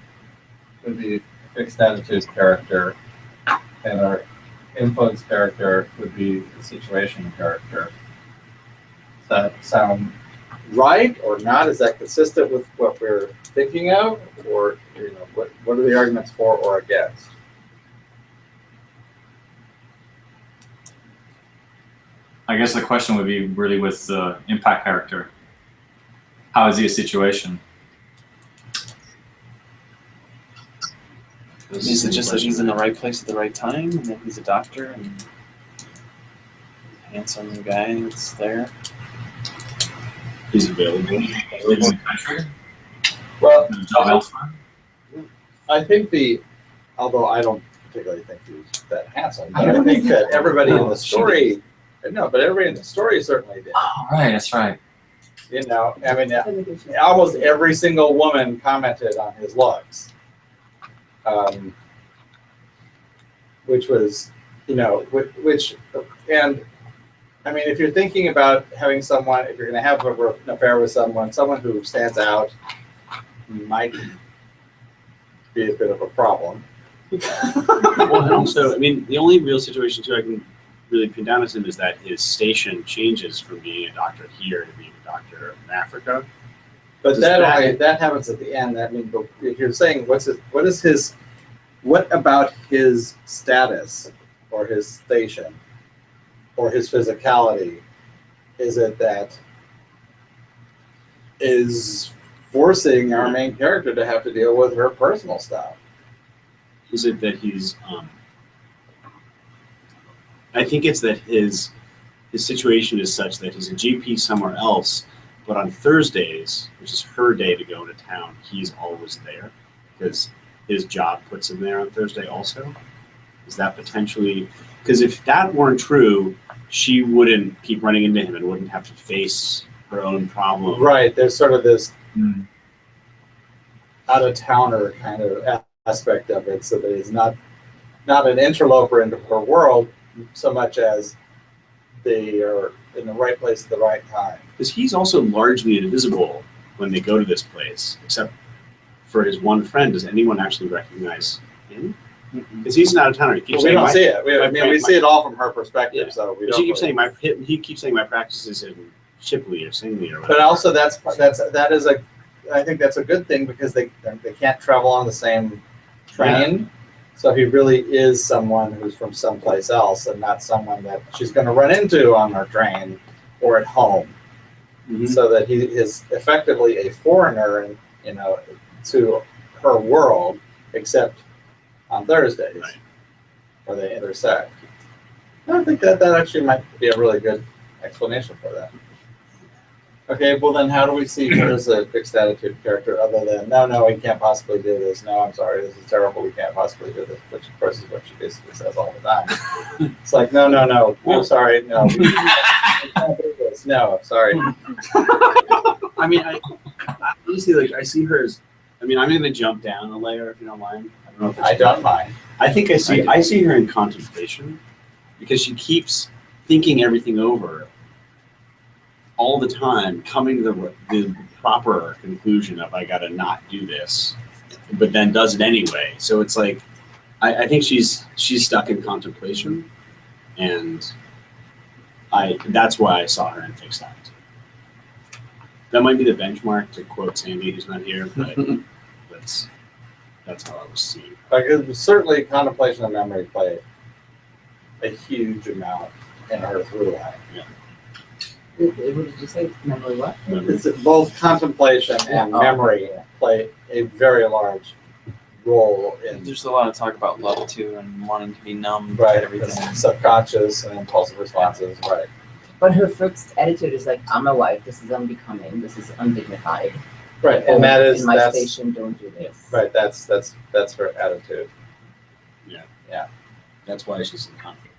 Speaker 1: would be a fixed attitude character, and our influence character would be the situation character. Does that sound right or not? Is that consistent with what we're thinking of, or what are the arguments for or against?
Speaker 6: I guess the question would be really with the impact character. How is he a situation?
Speaker 7: Is it just that he's in the right place at the right time, and that he's a doctor and handsome guy that's there?
Speaker 2: He's available.
Speaker 6: Lives in the country?
Speaker 1: Well,
Speaker 6: Does a job elsewhere?
Speaker 1: I think although I don't particularly think he's that handsome, but I think that everybody in the story, but everybody in the story certainly did.
Speaker 6: Oh, right, that's right.
Speaker 1: I mean, almost every single woman commented on his looks, which was, and I mean, if you're thinking about having someone, if you're going to have an affair with someone who stands out might be a bit of a problem.
Speaker 2: Well, and also, I mean, the only real situation too I can really pin down as him is that his station changes from being a doctor here to being a doctor in Africa.
Speaker 1: But that happens at the end. That means, if you're saying what about his status or his station or his physicality is it that is forcing our main character to have to deal with her personal stuff?
Speaker 2: Is it that he's I think it's that his situation is such that he's a GP somewhere else, but on Thursdays, which is her day to go to town, he's always there because his job puts him there on Thursday also. Is that potentially, because if that weren't true, she wouldn't keep running into him and wouldn't have to face her own problem.
Speaker 1: Right. There's sort of this out-of-towner kind of aspect of it, so that he's not an interloper into her world so much as they are in the right place at the right time.
Speaker 2: Because he's also largely invisible when they go to this place, except for his one friend. Does anyone actually recognize him? Because he's an out-of-towner. He keeps
Speaker 1: we
Speaker 2: saying
Speaker 1: don't see it. We see it all from her perspective.
Speaker 2: Yeah.
Speaker 1: So
Speaker 2: he keeps saying he keeps saying my practice is in Shipley or Singley or whatever.
Speaker 1: But also I think that's a good thing because they can't travel on the same train. Yeah. So he really is someone who's from someplace else and not someone that she's going to run into on her train or at home. Mm-hmm. So that he is effectively a foreigner, to her world, except on Thursdays, right, where they intersect. I think that actually might be a really good explanation for that. Okay, well then how do we see her as a fixed attitude character other than, no, we can't possibly do this. No, I'm sorry, this is terrible. We can't possibly do this, which of course is what she basically says all the time. It's like, no, I'm sorry, no, we can't do this. No, sorry.
Speaker 2: I mean, I honestly, like, I see her as, I mean, I'm going to jump down a layer if you don't mind. I don't know if that's
Speaker 1: I don't mind.
Speaker 2: I think I see her in contemplation because she keeps thinking everything over all the time, coming to the proper conclusion of I got to not do this, but then does it anyway. So it's like I think she's stuck in contemplation, and that's why I saw her in fixed attitude. That might be the benchmark, to quote Sandy, who's not here, but that's how I was seeing.
Speaker 1: Like, certainly contemplation and memory play a huge amount in her through line.
Speaker 2: Yeah.
Speaker 4: What did you say? Memory what?
Speaker 1: It's both contemplation and memory play a very large role in
Speaker 7: There's a lot of talk about level 2 and wanting to be numb to
Speaker 1: right
Speaker 7: everything.
Speaker 1: subconscious and impulsive responses. Right.
Speaker 4: But her fixed attitude is like, I'm a wife, this is unbecoming, this is undignified.
Speaker 1: Right, and that is
Speaker 4: in my station, don't do this.
Speaker 1: Right, that's her attitude.
Speaker 2: Yeah. That's why she's in conflict.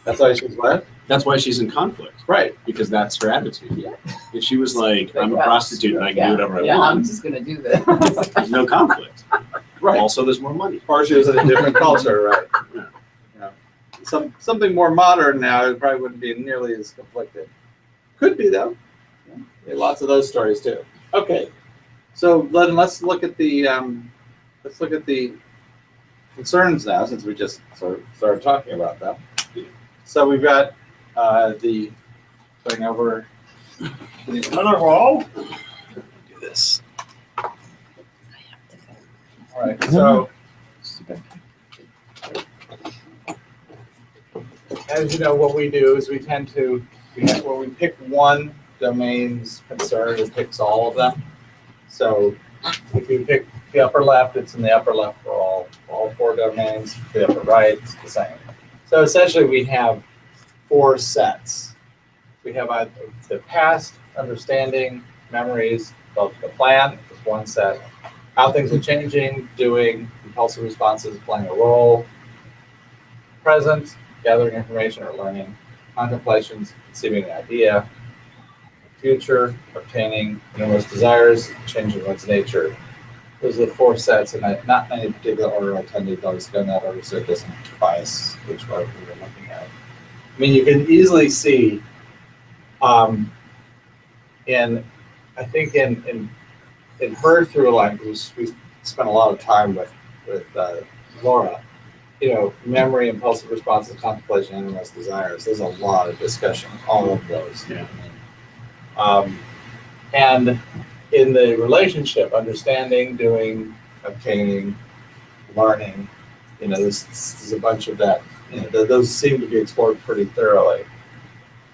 Speaker 1: That's why she's what?
Speaker 2: That's why she's in conflict.
Speaker 1: Right.
Speaker 2: Because that's her attitude.
Speaker 4: Yeah.
Speaker 2: If she was like, I'm a prostitute and I can do whatever I
Speaker 4: I'm
Speaker 2: want,
Speaker 4: just gonna do this.
Speaker 2: there's no conflict.
Speaker 1: Right.
Speaker 2: Also, there's more money.
Speaker 1: Or she was in a different culture, right?
Speaker 2: Yeah.
Speaker 1: Yeah. Something more modern now, it probably wouldn't be nearly as conflicted. Could be though. Yeah, lots of those stories too. Okay. So then let's look at the concerns now, since we just sort of started talking about them. So we've got the going over the other wall.
Speaker 7: Do this.
Speaker 1: All right. So as you know, what we do is we pick one domain's concern, it picks all of them. So if you pick the upper left, it's in the upper left for all 4 domains. The upper right, it's the same. So essentially we have 4 sets. We have the past, understanding, memories, the plan is one set. How things are changing, doing, impulsive responses, playing a role. Present, gathering information or learning. Contemplations, conceiving an idea. Future, obtaining numerous desires, changing one's nature. Those are the 4 sets, and not in any particular order. I tend to always go in that order so it doesn't bias which one we were looking at. I mean, you can easily see in her through line, because we spent a lot of time with Laura, memory, impulsive responses, contemplation, and numerous desires. There's a lot of discussion, all of those.
Speaker 2: Yeah.
Speaker 1: And in the relationship, understanding, doing, obtaining, learning, there's a bunch of that. Those seem to be explored pretty thoroughly.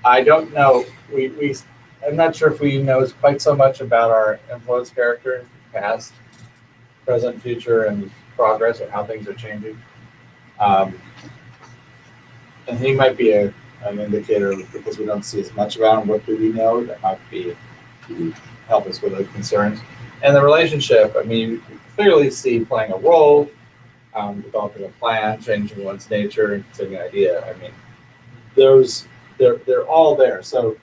Speaker 1: I don't know. I'm not sure if we know quite so much about our influence character, past, present, future, and progress, or how things are changing. And he might be an indicator, because we don't see as much about him. What do we know that might be help us with the concerns? And the relationship, I mean, you clearly see playing a role, developing a plan, changing one's nature, and considering an idea. I mean, they're all there. So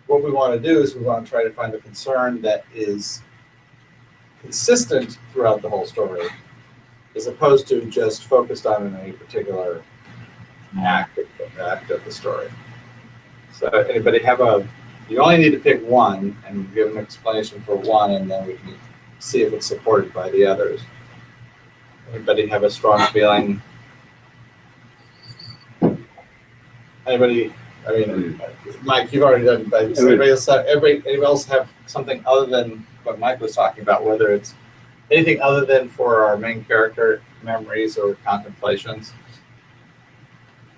Speaker 1: what we want to do is we want to try to find a concern that is consistent throughout the whole story, as opposed to just focused on any particular act of the story. So anybody you only need to pick one and give an explanation for one, and then we can see if it's supported by the others. Anybody have a strong feeling? Anybody? I mean, Mike, you've already done. But does anybody else have something other than what Mike was talking about? Whether it's anything other than for our main character, memories or contemplations.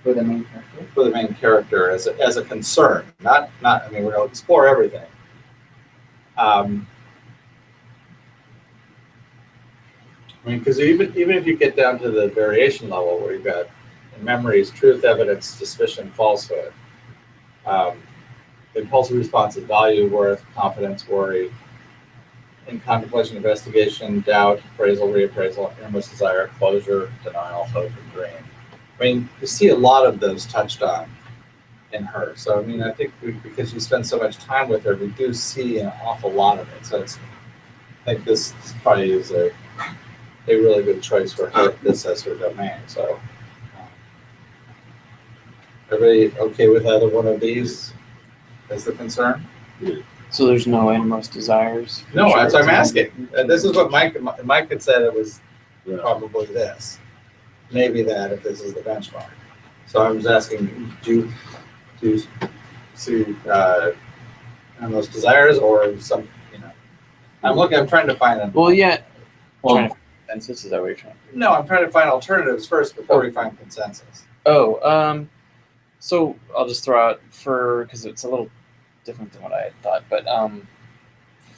Speaker 4: For the main character?
Speaker 1: For the main character as a concern, not. I mean, we're going to explore everything. I mean, because even if you get down to the variation level, where you've got memories, truth, evidence, suspicion, falsehood, impulsive responses: value, worth, confidence, worry, in contemplation, investigation, doubt, appraisal, reappraisal, innermost desire, closure, denial, hope, and dream. I mean, you see a lot of those touched on in her. So, I mean, I think because you spend so much time with her, we do see an awful lot of it. So I think this probably is a really good choice for her, this as her domain. So, everybody okay with either one of these as the concern?
Speaker 7: So there's no innermost desires?
Speaker 1: No, that's what I'm asking. And this is what Mike had said it was probably this. Maybe that if this is the benchmark. So I was asking, do you see those desires or some, I'm trying to find them.
Speaker 7: Well, yeah.
Speaker 6: Well,
Speaker 7: Trying to find consensus, is that what you're trying to do?
Speaker 1: No, I'm trying to find alternatives first before we find consensus.
Speaker 7: Oh, so I'll just throw out because it's a little different than what I had thought, but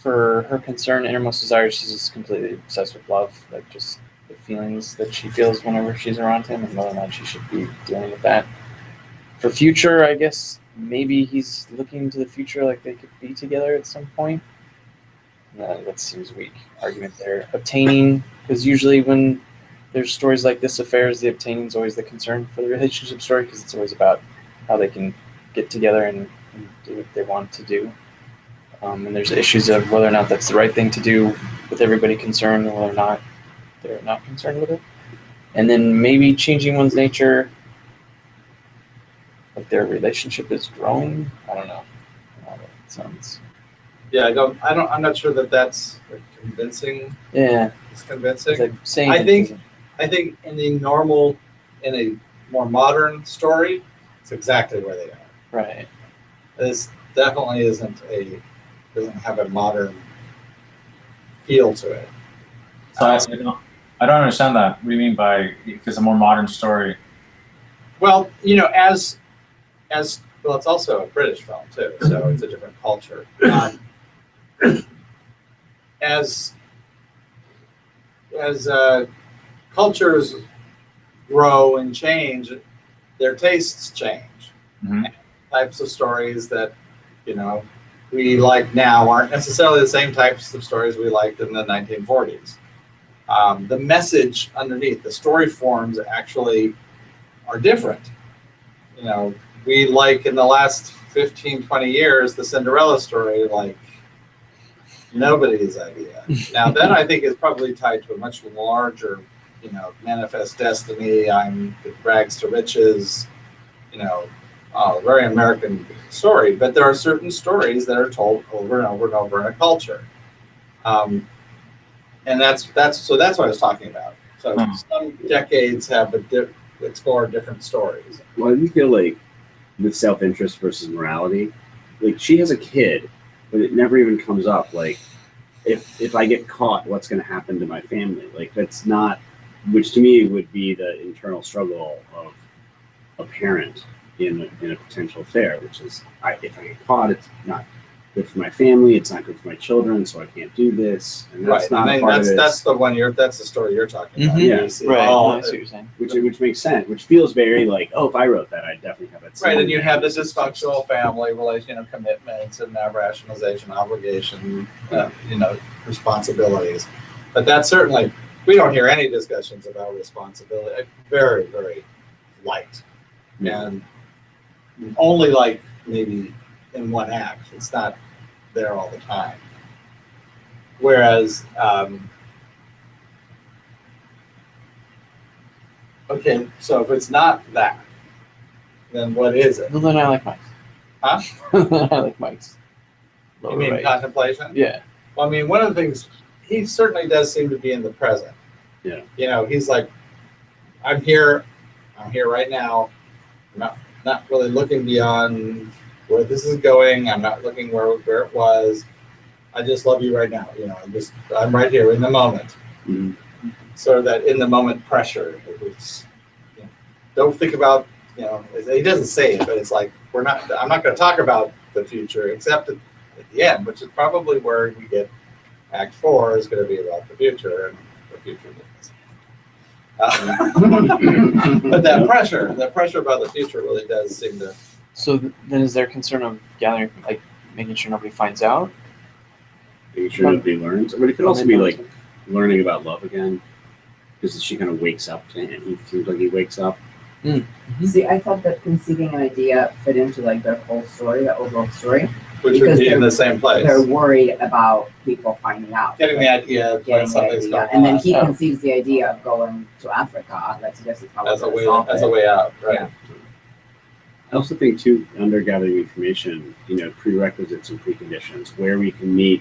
Speaker 7: for her concern, innermost desire, she's just completely obsessed with love, like just the feelings that she feels whenever she's around him and whether or not she should be dealing with that. For future, I guess maybe he's looking into the future like they could be together at some point. That seems weak argument there. Obtaining, because usually when there's stories like this, affairs, the obtaining is always the concern for the relationship story because it's always about how they can get together and do what they want to do. And there's issues of whether or not that's the right thing to do with everybody concerned, and whether or not they're not concerned with it. And then maybe changing one's nature, like their relationship is growing. I don't know. That sounds.
Speaker 1: Yeah, I'm not sure that that's convincing.
Speaker 7: Yeah.
Speaker 1: It's convincing.
Speaker 7: Like saying
Speaker 1: I think in a more modern story, it's exactly where they are.
Speaker 7: Right.
Speaker 1: This definitely doesn't have a modern feel to it.
Speaker 6: So I don't understand that. What do you mean by it's a more modern story?
Speaker 1: Well, as well, it's also a British film too, so it's a different culture. As cultures grow and change, their tastes change.
Speaker 6: Mm-hmm.
Speaker 1: Types of stories that we like now aren't necessarily the same types of stories we liked in the 1940s. The message underneath, the story forms actually are different. We like in the last 15, 20 years, the Cinderella story, like nobody's idea. Now that I think is probably tied to a much larger, manifest destiny, I'm rags to riches, very American story, but there are certain stories that are told over and over and over in a culture. And that's what I was talking about. So some decades have explored different stories.
Speaker 9: Well, I do feel like with self-interest versus morality, like she has a kid, but it never even comes up. Like if I get caught, what's going to happen to my family? Like that's not, which to me would be the internal struggle of a parent in a potential affair, which is if I get caught, it's not good for my family, it's not good for my children, so I can't do this. And that's not part of it.
Speaker 1: That's the story you're talking about.
Speaker 7: Mm-hmm.
Speaker 1: Yeah.
Speaker 7: I see what you're saying.
Speaker 9: Which makes sense, which feels very like, if I wrote that, I'd definitely have that.
Speaker 1: Right, and you have this dysfunctional family relation, commitments and rationalization, obligation, responsibilities. But that's certainly, we don't hear any discussions about responsibility. Very, very light. And only like maybe in one act. It's not there all the time. Whereas, okay, so if it's not that, then what is it?
Speaker 7: Well, then I like Mike's.
Speaker 1: Huh?
Speaker 7: I like Mike's.
Speaker 1: You mean contemplation?
Speaker 7: Yeah.
Speaker 1: Well, I mean, one of the things, he certainly does seem to be in the present.
Speaker 9: Yeah.
Speaker 1: He's like, I'm here right now. I'm not really looking beyond where this is going. I'm not looking where it was. I just love you right now. I'm right here in the moment.
Speaker 9: Mm-hmm.
Speaker 1: Sort of that in the moment pressure. Don't think about, he doesn't say it, but it's like, I'm not going to talk about the future except at the end, which is probably where we get Act 4 is going to be about the future and the future is. But that pressure about the future really does seem to
Speaker 7: So then, is there concern of gathering, like making sure nobody finds out?
Speaker 9: Making sure nobody learns. But it could also be like learning about love again, because she kind of wakes up to him. He seems like he wakes up.
Speaker 4: See, I thought that conceiving an idea fit into like their whole story, the overall story.
Speaker 1: Which would be in the same place.
Speaker 4: They're worried about people finding out.
Speaker 1: Getting the idea of when something's going on.
Speaker 4: And then he conceives the idea of going to Africa. That's just how
Speaker 1: as a way out, right?
Speaker 4: Yeah.
Speaker 9: I also think too, under gathering information, prerequisites and preconditions, where we can meet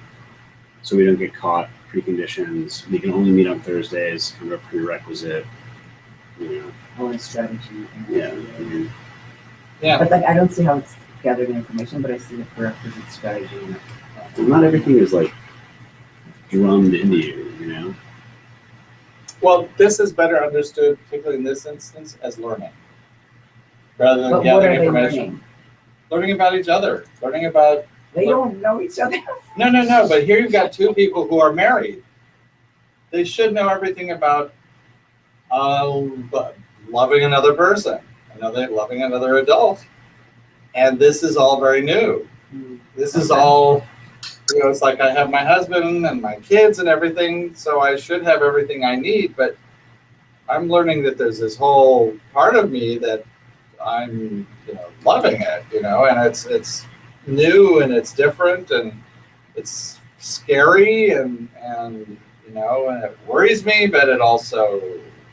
Speaker 9: so we don't get caught, preconditions. We can only meet on Thursdays, kind of a prerequisite,
Speaker 4: Only strategy.
Speaker 9: Yeah.
Speaker 1: Yeah.
Speaker 4: But like, I don't see how it's gathering information, but I see the prerequisite strategy.
Speaker 9: Well, not everything is like drummed into you,
Speaker 1: Well, this is better understood, particularly in this instance, as learning. Rather than
Speaker 4: But what
Speaker 1: gathering
Speaker 4: are they
Speaker 1: information.
Speaker 4: learning?
Speaker 1: Learning about each other. Learning about
Speaker 4: They don't know each other.
Speaker 1: No, but here you've got two people who are married. They should know everything about loving another person, loving another adult. And this is all very new. This is all, it's like I have my husband and my kids and everything, so I should have everything I need, but I'm learning that there's this whole part of me that I'm, loving it, and it's new and it's different and it's scary and and it worries me, but it also,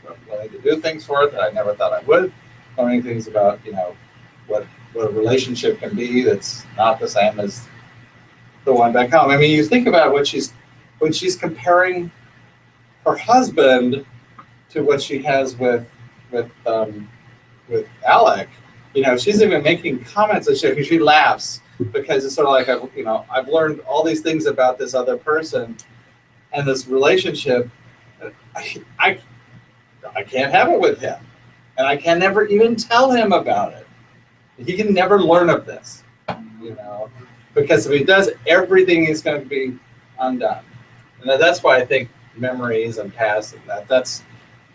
Speaker 1: I'm willing to do things for it that I never thought I would. Learning things about, what a relationship can be that's not the same as the one back home. I mean, you think about when she's comparing her husband to what she has with Alec. She's even making comments and she laughs because it's sort of like I've learned all these things about this other person and this relationship. I can't have it with him, and I can never even tell him about it. He can never learn of this, because if he does, everything is going to be undone. And that's why I think memories and past and that's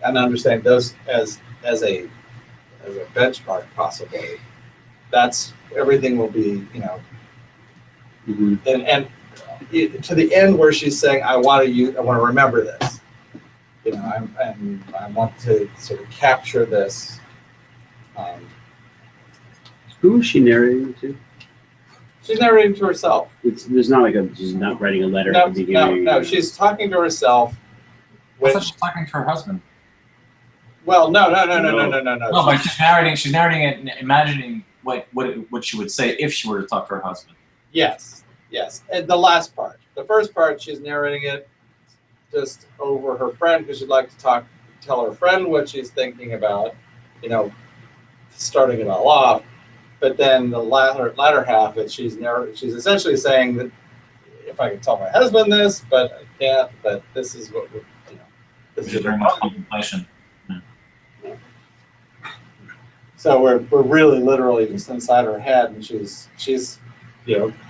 Speaker 1: understanding those as a benchmark possibly. That's everything will be, and to the end where she's saying, I want to remember this, I want to sort of capture this.
Speaker 9: Who is she narrating to?
Speaker 1: She's narrating to herself.
Speaker 9: There's not she's not writing a letter at the beginning.
Speaker 1: No, she's talking to herself.
Speaker 6: I thought she's talking to her husband.
Speaker 1: Well, no.
Speaker 6: No, but she's narrating it, imagining what she would say if she were to talk to her husband.
Speaker 1: Yes. And the last part. The first part, she's narrating it just over her friend because she'd like to tell her friend what she's thinking about, starting it all off. But then the latter half, she's essentially saying that if I could tell my husband this, but I can't. But this is what this is
Speaker 6: very much contemplation.
Speaker 1: So we're really literally just inside her head, and she's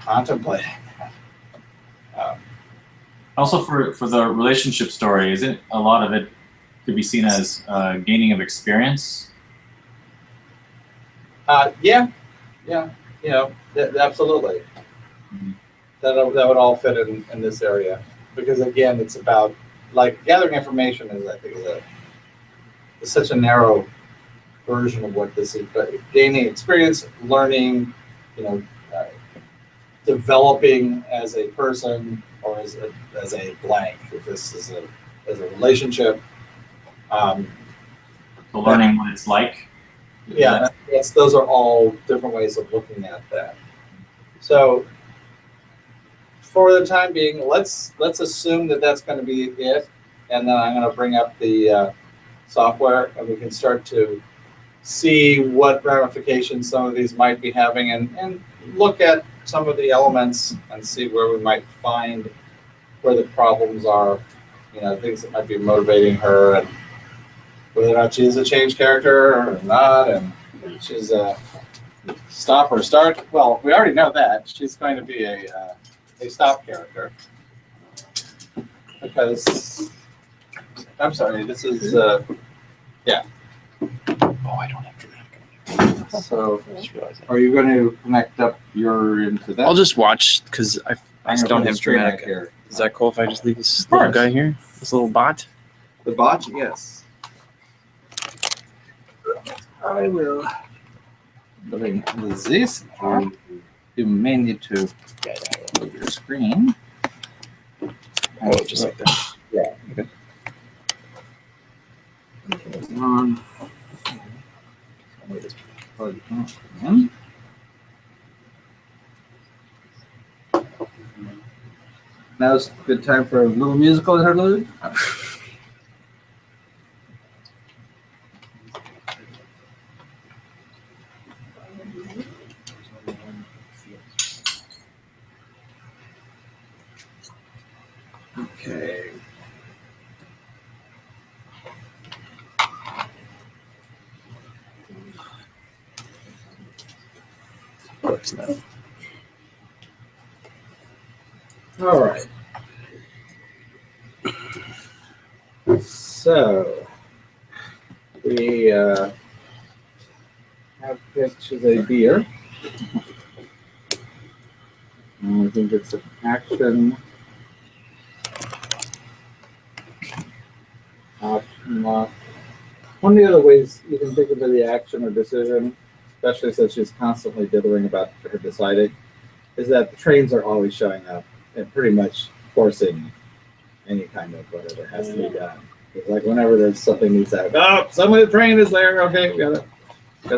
Speaker 1: contemplating.
Speaker 6: Also, for the relationship story, isn't a lot of it could be seen as gaining of experience?
Speaker 1: Yeah, absolutely.
Speaker 6: Mm-hmm.
Speaker 1: That would all fit in this area because again, it's about gathering information is I think is such a narrow version of what this is, but gaining experience, learning, developing as a person or as a blank. If this is as a relationship,
Speaker 6: So learning what it's like.
Speaker 1: Yeah, those are all different ways of looking at that. So for the time being, let's assume that that's going to be it, and then I'm going to bring up the software, and we can start to see what ramifications some of these might be having, and look at some of the elements and see where we might find where the problems are, things that might be motivating her, and whether or not she is a change character or not, and she's a stop or start. Well, we already know that she's going to be a stop character because I'm sorry. This is yeah.
Speaker 2: Oh, I don't have Dramatica.
Speaker 1: So,
Speaker 7: Just realized that.
Speaker 1: are you going to connect up your into that?
Speaker 7: I'll just watch because I
Speaker 1: I'm
Speaker 7: just
Speaker 1: gonna
Speaker 7: don't
Speaker 1: put a
Speaker 7: have
Speaker 1: screen out
Speaker 7: Dramatica.
Speaker 1: here.
Speaker 7: Is that cool if I just leave this
Speaker 1: Of course.
Speaker 7: little guy here? This little bot?
Speaker 1: The bot? Yes. I will. Bring this. You may need to move your screen.
Speaker 7: Oh, just like that.
Speaker 1: Yeah.
Speaker 7: Okay.
Speaker 1: On. Plug in. Now's a good time for a little musical interlude. Okay.
Speaker 7: Works now.
Speaker 1: All right. So we have pictures a beer. And I think it's an action. Option. One of the other ways you can think of the action or decision, especially since she's constantly dithering about her deciding, is that the trains are always showing up and pretty much forcing any kind of whatever has to be done. It's like whenever there's something needs to happen, oh, somebody, the train is there. Okay, we gotta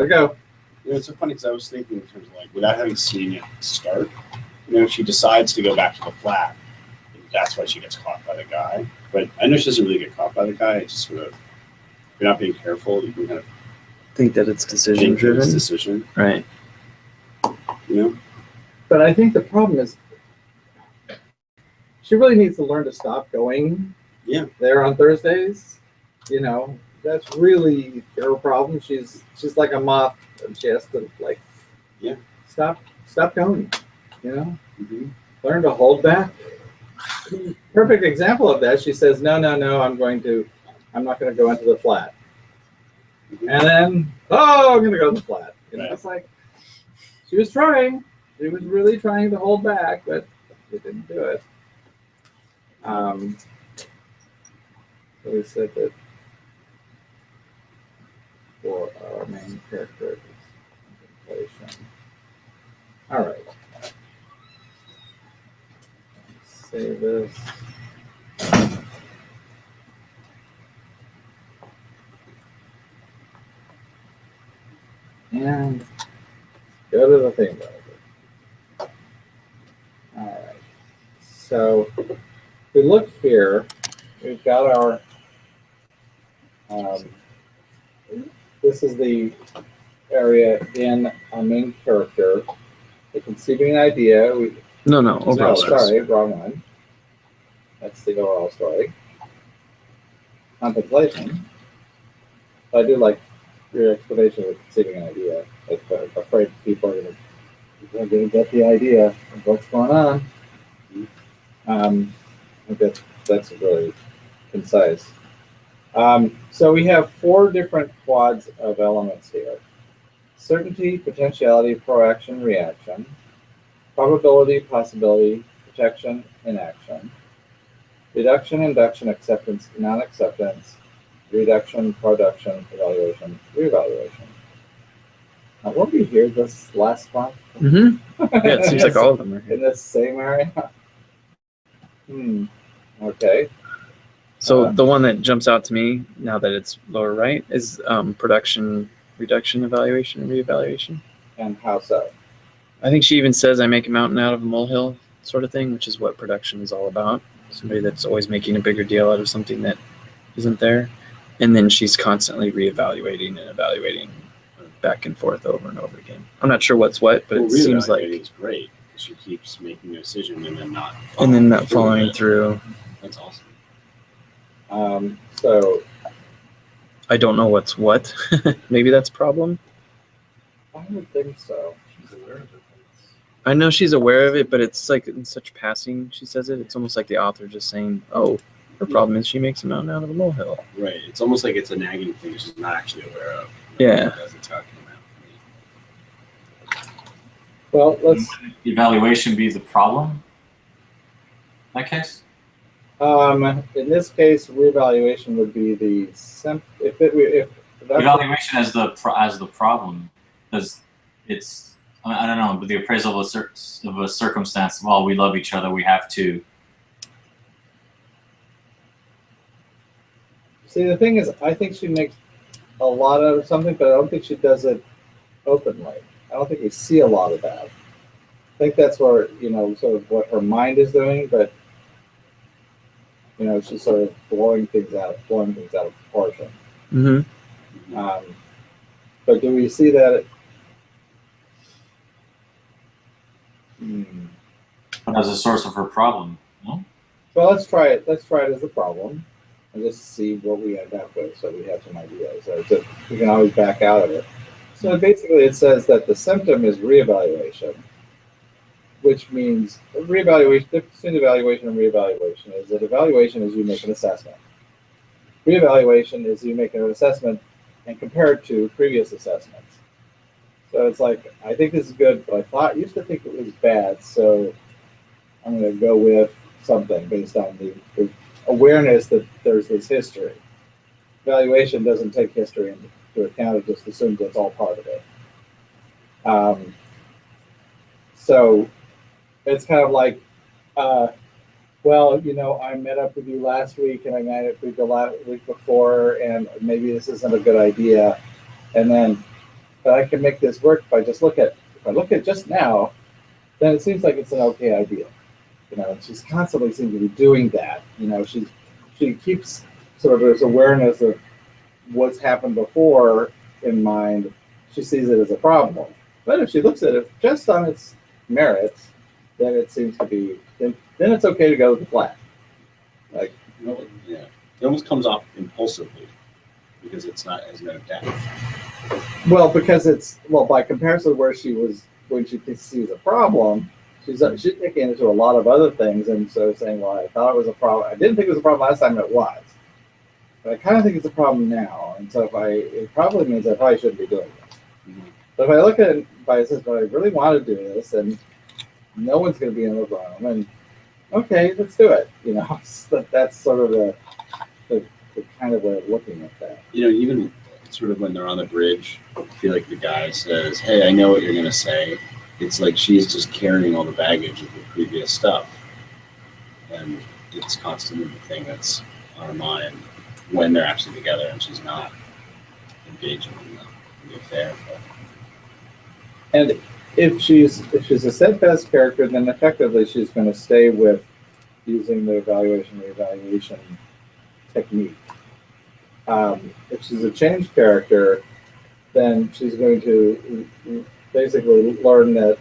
Speaker 1: go.
Speaker 2: You know, it's so funny because I was thinking in terms of like, without having seen it start, you know, she decides to go back to the flat. And that's why she gets caught by the guy. But I know she doesn't really get caught by the guy. It's just sort of, if you're not being careful, you can kind of
Speaker 7: Think that it's decision
Speaker 2: think that it's
Speaker 7: driven.
Speaker 2: decision,
Speaker 7: Right.
Speaker 2: you know?
Speaker 1: But I think the problem is she really needs to learn to stop going there on Thursdays. You know, that's really her problem. She's like a moth and she has to like stop going, you know?
Speaker 2: Mm-hmm.
Speaker 1: Learn to hold back. Perfect example of that. She says, no, I'm not going to go into the flat. And then, I'm going to go to the flat. You know, it's like, she was trying. She was really trying to hold back, but she didn't do it. So we said that for our main character is inflation. All right. Save this. And go to the thing browser. All right. So if we look here, we've got our, this is the area in our main character. The conceiving an idea.
Speaker 7: No, overall.
Speaker 1: Sorry, wrong one. That's the overall story. Contemplation. I do like your explanation of conceiving an idea. Like, I'm afraid people are going to get the idea of what's going on. I guess that's really concise. So we have 4 different quads of elements here. Certainty, potentiality, proaction, reaction. Probability, possibility, protection, inaction. Reduction, induction, acceptance, non-acceptance. Reduction, production, evaluation, reevaluation. Now, will we hear this last one?
Speaker 7: Mm-hmm. Yeah, it seems like all of them are
Speaker 1: in
Speaker 7: here.
Speaker 1: this same area. Okay.
Speaker 7: So the one that jumps out to me now that it's lower right is production, reduction, evaluation, and reevaluation.
Speaker 1: And how so?
Speaker 7: I think she even says I make a mountain out of a molehill sort of thing, which is what production is all about. Somebody that's always making a bigger deal out of something that isn't there. And then she's constantly reevaluating and evaluating back and forth over and over again. I'm not sure what's what, but it seems like
Speaker 2: it's great. She keeps making a decision and then not
Speaker 7: following through.
Speaker 2: That's awesome.
Speaker 1: So
Speaker 7: I don't know what's what. Maybe that's a problem.
Speaker 1: I don't think so.
Speaker 7: I know she's aware of it, but it's like in such passing she says it. It's almost like the author just saying, oh, her problem is she makes a mountain out of a molehill.
Speaker 2: Right. It's almost like it's a nagging thing she's not actually aware of.
Speaker 7: Yeah.
Speaker 2: That's talking about.
Speaker 1: Well, let's.
Speaker 6: Evaluation be the problem? In that case?
Speaker 1: In this case, reevaluation would be the if that's
Speaker 6: Evaluation as the problem, because it's I don't know, but the appraisal of a circumstance. Well, we love each other. We have to.
Speaker 1: See, the thing is, I think she makes a lot out of something, but I don't think she does it openly. I don't think we see a lot of that. I think that's where, sort of what her mind is doing, but, she's sort of blowing things out of proportion.
Speaker 7: Mm-hmm.
Speaker 1: But do we see that?
Speaker 6: As a source of her problem, no?
Speaker 1: Well, let's try it. Let's try it as a problem, and just see what we end up with, so we have some ideas. So we can always back out of it. So basically, it says that the symptom is reevaluation, which means reevaluation. The difference between evaluation and reevaluation is that evaluation is you make an assessment. Reevaluation is you make an assessment and compare it to previous assessments. So it's like, I think this is good, but I used to think it was bad, so I'm going to go with something based on the awareness that there's this history. Evaluation doesn't take history into account, it just assumes it's all part of it. So it's kind of like, well, I met up with you last week and I met up with you the week before, and maybe this isn't a good idea. And then, but I can make this work if I look at just now, then it seems like it's an okay idea. She's constantly seems to be doing that. She keeps sort of this awareness of what's happened before in mind. She sees it as a problem. But if she looks at it just on its merits, then it seems to be, then it's okay to go with the flat. Like,
Speaker 2: yeah, it almost comes off impulsively because it's not as no depth.
Speaker 1: Well, because by comparison where she was when she sees a problem, she's taking into a lot of other things, and so saying, well, I thought it was a problem. I didn't think it was a problem last time, it was. But I kind of think it's a problem now, and so it probably means I probably shouldn't be doing this. Mm-hmm. But if I look at it by says, but I really want to do this, and no one's going to be in the room, and okay, let's do it. That's sort of the kind of way of looking at that.
Speaker 2: Even sort of when they're on the bridge, I feel like the guy says, "Hey, I know what you're going to say." It's like she's just carrying all the baggage of the previous stuff, and it's constantly the thing that's on her mind when they're actually together, and she's not engaging in the affair.
Speaker 1: And if she's a steadfast character, then effectively she's going to stay with using the reevaluation technique. If she's a changed character, then she's going to basically learn that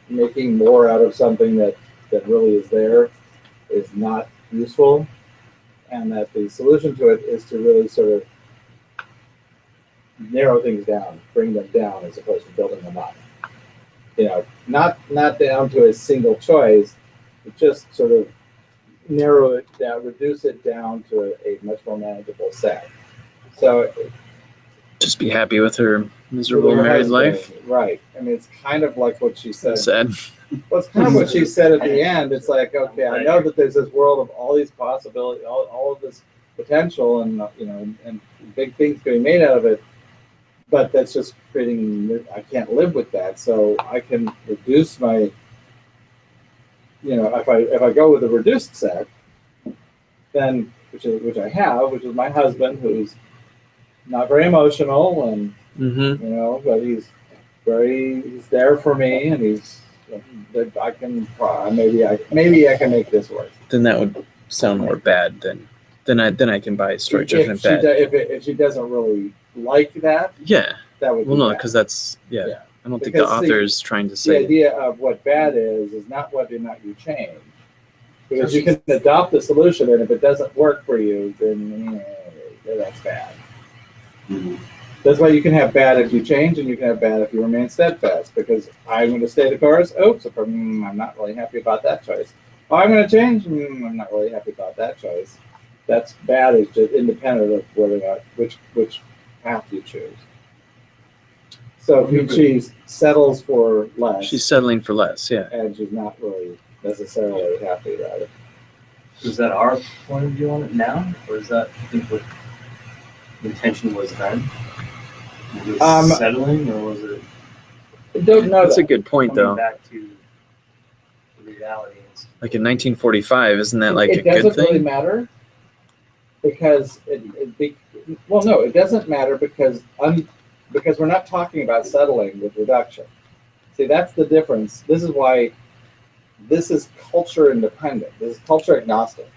Speaker 1: making more out of something that really is there is not useful, and that the solution to it is to really sort of narrow things down, bring them down as opposed to building them up. Not down to a single choice, but just sort of narrow it down, reduce it down to a much more manageable set. So
Speaker 7: just be happy with her miserable married life.
Speaker 1: Right. I mean, it's kind of like what she said.
Speaker 7: Sad.
Speaker 1: Well, it's kind of what she said at the end. It's like, okay, I know that there's this world of all these possibilities, all of this potential, and and big things getting made out of it. But that's just creating. I can't live with that, so I can reduce my. If I go with a reduced set, then which I have, which is my husband, who's not very emotional, and but he's there for me, and I can maybe I can make this work.
Speaker 7: Then that would sound more bad than I can buy straight judgment bad.
Speaker 1: If she doesn't really like that, that would. Well,
Speaker 7: no, because that's I don't think the author is trying to say
Speaker 1: the idea of what bad is not whether or not you change, because you can adopt the solution, and if it doesn't work for you, then that's bad. Mm-hmm. That's why you can have bad if you change, and you can have bad if you remain steadfast. Because I'm going to stay the course. Oops, I'm not really happy about that choice. Oh, I'm going to change. I'm not really happy about that choice. That's bad is just independent of whether or not which path you choose. So if she settles for less,
Speaker 7: She's settling for less. Yeah.
Speaker 1: and she's not really necessarily happy about it.
Speaker 8: Is that our point of view on it now, or is that I think what the intention was then? Was it settling, or was it
Speaker 1: I don't know.
Speaker 7: That's a good point,
Speaker 8: coming
Speaker 7: though.
Speaker 8: back to the reality?
Speaker 7: Like in 1945, isn't that like a
Speaker 1: it
Speaker 7: good
Speaker 1: doesn't really
Speaker 7: thing?
Speaker 1: matter because well, no, it doesn't matter because we're not talking about settling with reduction. See, that's the difference. This is why this is culture independent. This is culture agnostic,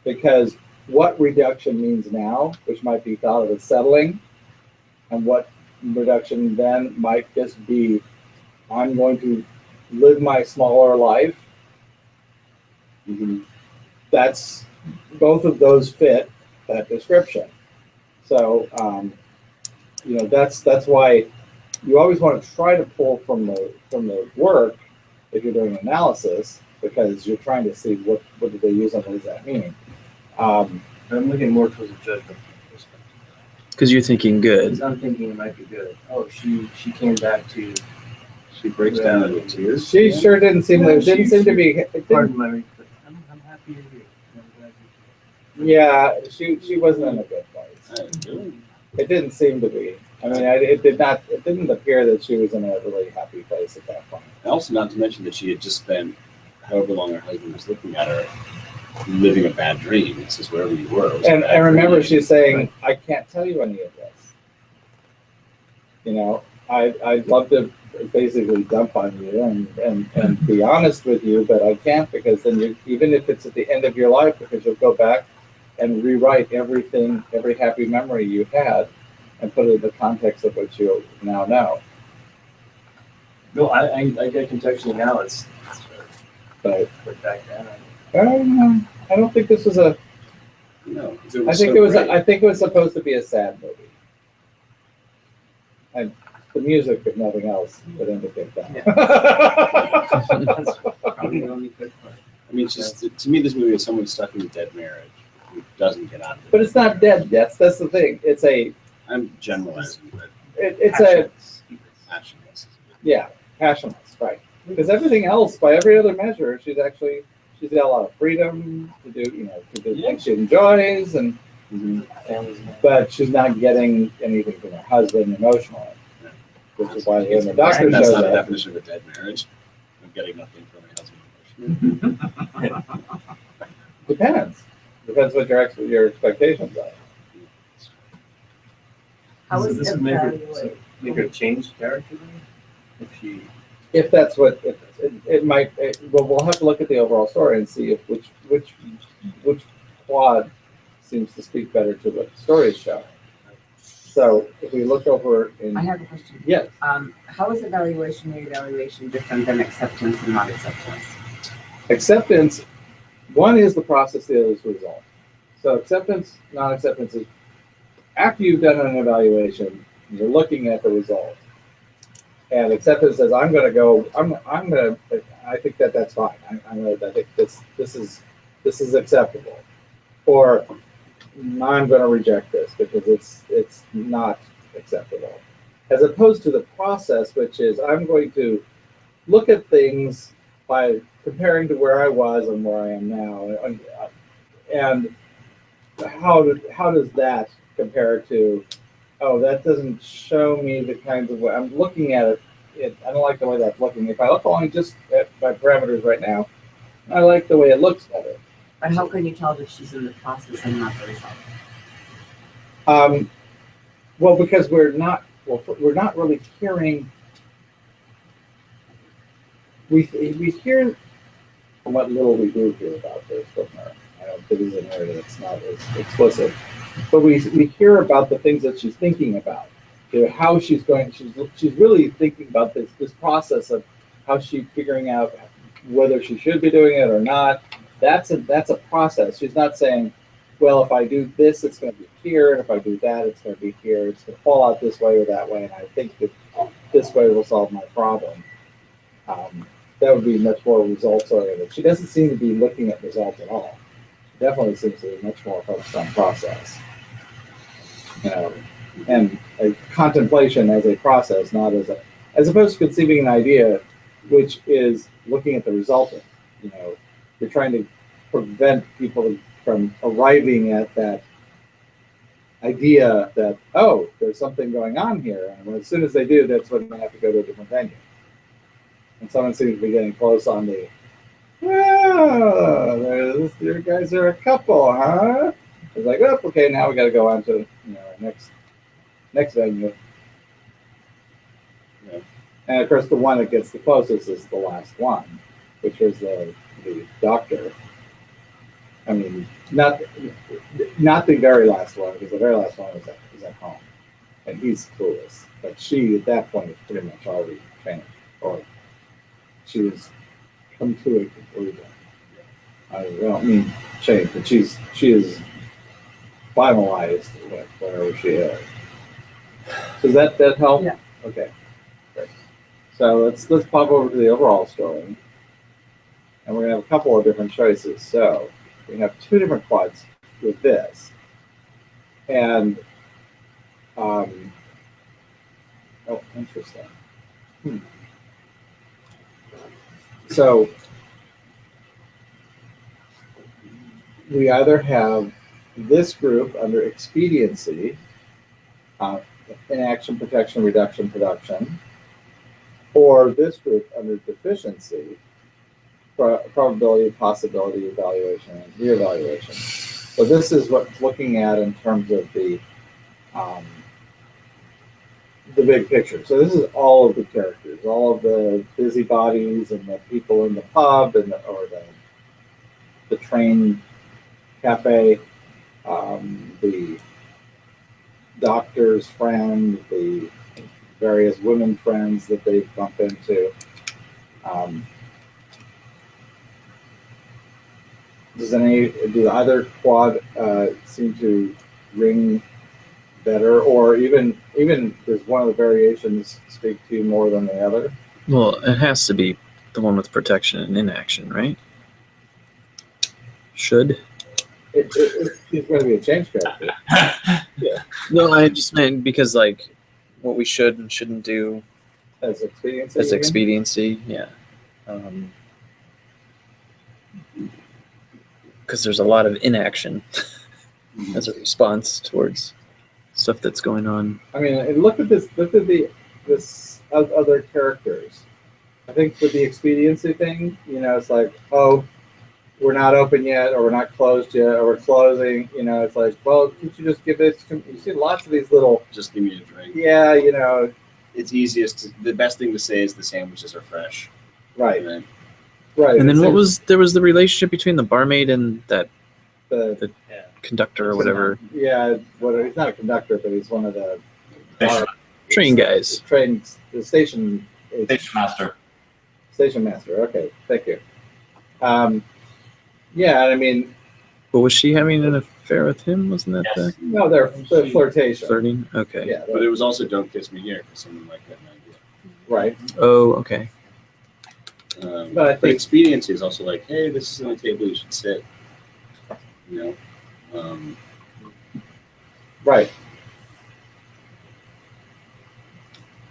Speaker 1: because what reduction means now, which might be thought of as settling, and what reduction then might just be, I'm going to live my smaller life. That's both of those fit that description. So that's why you always want to try to pull from the work if you're doing analysis, because you're trying to see what did they use and what does that mean.
Speaker 8: I'm looking more towards a judgment perspective.
Speaker 7: Because you're thinking good.
Speaker 8: Because I'm thinking it might be good. Oh, she came back to.
Speaker 2: She breaks down into tears.
Speaker 1: She sure didn't seem to be.
Speaker 8: Pardon my. I'm happy you're here. I'm glad you're here.
Speaker 1: Yeah, she wasn't in a good place. It didn't seem to be. I mean, it didn't appear that she was in a really happy place at that point.
Speaker 2: Also, not to mention that she had just spent however long her husband was looking at her, living a bad dream. It says wherever you were.
Speaker 1: And I remember she's saying, "I can't tell you any of this. You know, I'd love to basically dump on you and be honest with you, but I can't, because then even if it's at the end of your life, because you'll go back and rewrite everything, every happy memory you had, and put it in the context of what you now know."
Speaker 8: No, I get contextually now. It's
Speaker 1: But
Speaker 8: back then.
Speaker 1: I don't think this was a.
Speaker 2: No,
Speaker 1: I think it was supposed to be a sad movie, and the music, if nothing else, would indicate that.
Speaker 8: That's probably the only good part.
Speaker 2: I mean, to me, this movie is someone stuck in a dead marriage who doesn't get out of it.
Speaker 1: But it's not dead yet. That's the thing.
Speaker 2: I'm generalizing, but
Speaker 1: It's a
Speaker 2: passionless.
Speaker 1: yeah, passionless, right? Because everything else, by every other measure, she's got a lot of freedom to do, things she enjoys,
Speaker 8: Families.
Speaker 1: but she's not getting anything from her husband emotionally, which is why when the doctor
Speaker 2: That's
Speaker 1: shows
Speaker 2: not a
Speaker 1: up,
Speaker 2: definition of a dead marriage. I'm getting nothing from my husband emotionally.
Speaker 1: depends what your expectations are.
Speaker 4: How
Speaker 8: So
Speaker 4: is
Speaker 8: this
Speaker 4: it
Speaker 8: would make her
Speaker 4: evaluated?
Speaker 8: change character then? If she.
Speaker 1: If that's what it might, well, we'll have to look at the overall story and see if which quad seems to speak better to what the story is showing. So if we look over in,
Speaker 4: I have a question.
Speaker 1: yes,
Speaker 4: How is evaluation and evaluation different than acceptance and non-acceptance?
Speaker 1: acceptance, one is the process, the other is the result. So acceptance, non-acceptance is after you've done an evaluation, you're looking at the result. And acceptance says, I think that's fine. I think this is acceptable. Or I'm going to reject this because it's not acceptable. As opposed to the process, which is I'm going to look at things by comparing to where I was and where I am now, and how does that compare to? Oh, that doesn't show me the kinds of way I'm looking at it. I don't like the way that's looking. If I look only just at my parameters right now, I like the way it looks better.
Speaker 4: But how can you tell that she's in the process and not the result?
Speaker 1: Well, because we're not really hearing. We hear what little we do hear about this from her. I don't think it's an area that's not as explicit, but we hear about the things that she's thinking about. How she's really thinking about this process of how she's figuring out whether she should be doing it or not. That's a process. She's not saying, well, if I do this, it's going to be here, and if I do that, it's going to be here. It's going to fall out this way or that way, and I think that this way will solve my problem. That would be much more results oriented. She doesn't seem to be looking at results at all. She definitely seems to be much more focused on process. and a contemplation as a process, not as opposed to conceiving an idea, which is looking at the resultant. You know, you're trying to prevent people from arriving at that idea that, oh, there's something going on here, and as soon as they do, that's when they have to go to a different venue. And someone seems to be getting close on the, oh, you guys are a couple, huh? It's like, oh, okay, now we got to go on to our next venue. Yeah. And of course, the one that gets the closest is the last one, which was the doctor. I mean, not the very last one, because the very last one is at home, and he's clueless. But she, at that point, is pretty much already changed, or she was come to a conclusion. I don't mean change, but she is finalized with wherever she is. Does that help?
Speaker 4: Yeah.
Speaker 1: Okay. Great. So let's pop over to the overall story, and we're gonna have a couple of different choices. So we have two different quads with this, and oh, interesting. So we either have this group under expediency, inaction, protection, reduction, production, or this group under deficiency, probability, possibility, evaluation, and reevaluation. So this is what it's looking at in terms of the big picture. So this is all of the characters, all of the busybodies and the people in the pub and or the train cafe, the doctor's friend, the various women friends that they bump into. Do either quad seem to ring better, or even does one of the variations speak to you more than the other?
Speaker 7: Well, it has to be the one with protection and inaction, right? Should.
Speaker 1: It's going to be a change character.
Speaker 7: Yeah. No, I just meant because like what we should and shouldn't do
Speaker 1: As expediency.
Speaker 7: as expediency, yeah. Because there's a lot of inaction as a response towards stuff that's going on.
Speaker 1: I mean, and look at this. Look at this other characters. I think with the expediency thing, it's like, oh, we're not open yet, or we're not closed yet, or we're closing. It's like, well, can't you just give this to me? You see lots of these little.
Speaker 2: Just give me a drink.
Speaker 1: Yeah,
Speaker 2: It's easiest. The best thing to say is the sandwiches are fresh.
Speaker 1: right,
Speaker 2: Right.
Speaker 1: right.
Speaker 7: And then
Speaker 1: It's
Speaker 7: there was the relationship between the barmaid and that
Speaker 1: the
Speaker 7: conductor or whatever.
Speaker 1: yeah? He's not a conductor, but he's one of the
Speaker 7: Train guys.
Speaker 1: The station
Speaker 6: Master.
Speaker 1: Station master. Okay, thank you. Yeah, I mean,
Speaker 7: But was she having an affair with him? Wasn't that
Speaker 6: Yes.
Speaker 1: no, they're flirtation.
Speaker 7: flirting? Okay.
Speaker 1: Yeah,
Speaker 2: But it was also "Don't kiss me here" because someone might get an idea.
Speaker 1: right.
Speaker 7: Oh, okay.
Speaker 1: But I
Speaker 2: But
Speaker 1: think
Speaker 2: expediency is also like, hey, this is on the table, you should sit.
Speaker 1: right.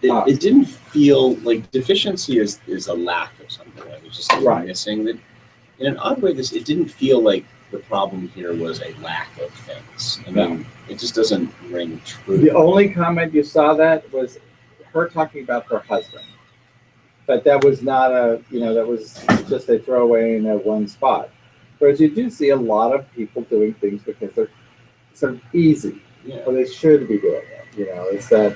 Speaker 2: It didn't feel like deficiency is a lack of something. Like it's just something
Speaker 1: Right.
Speaker 2: missing. That in an odd way, it didn't feel like the problem here was a lack of things. I mean, it just doesn't ring true.
Speaker 1: The only comment you saw that was her talking about her husband, but that was not that was just a throwaway in that one spot. Whereas you do see a lot of people doing things because they're sort of easy,
Speaker 2: Yeah.
Speaker 1: or they should be doing it. It's that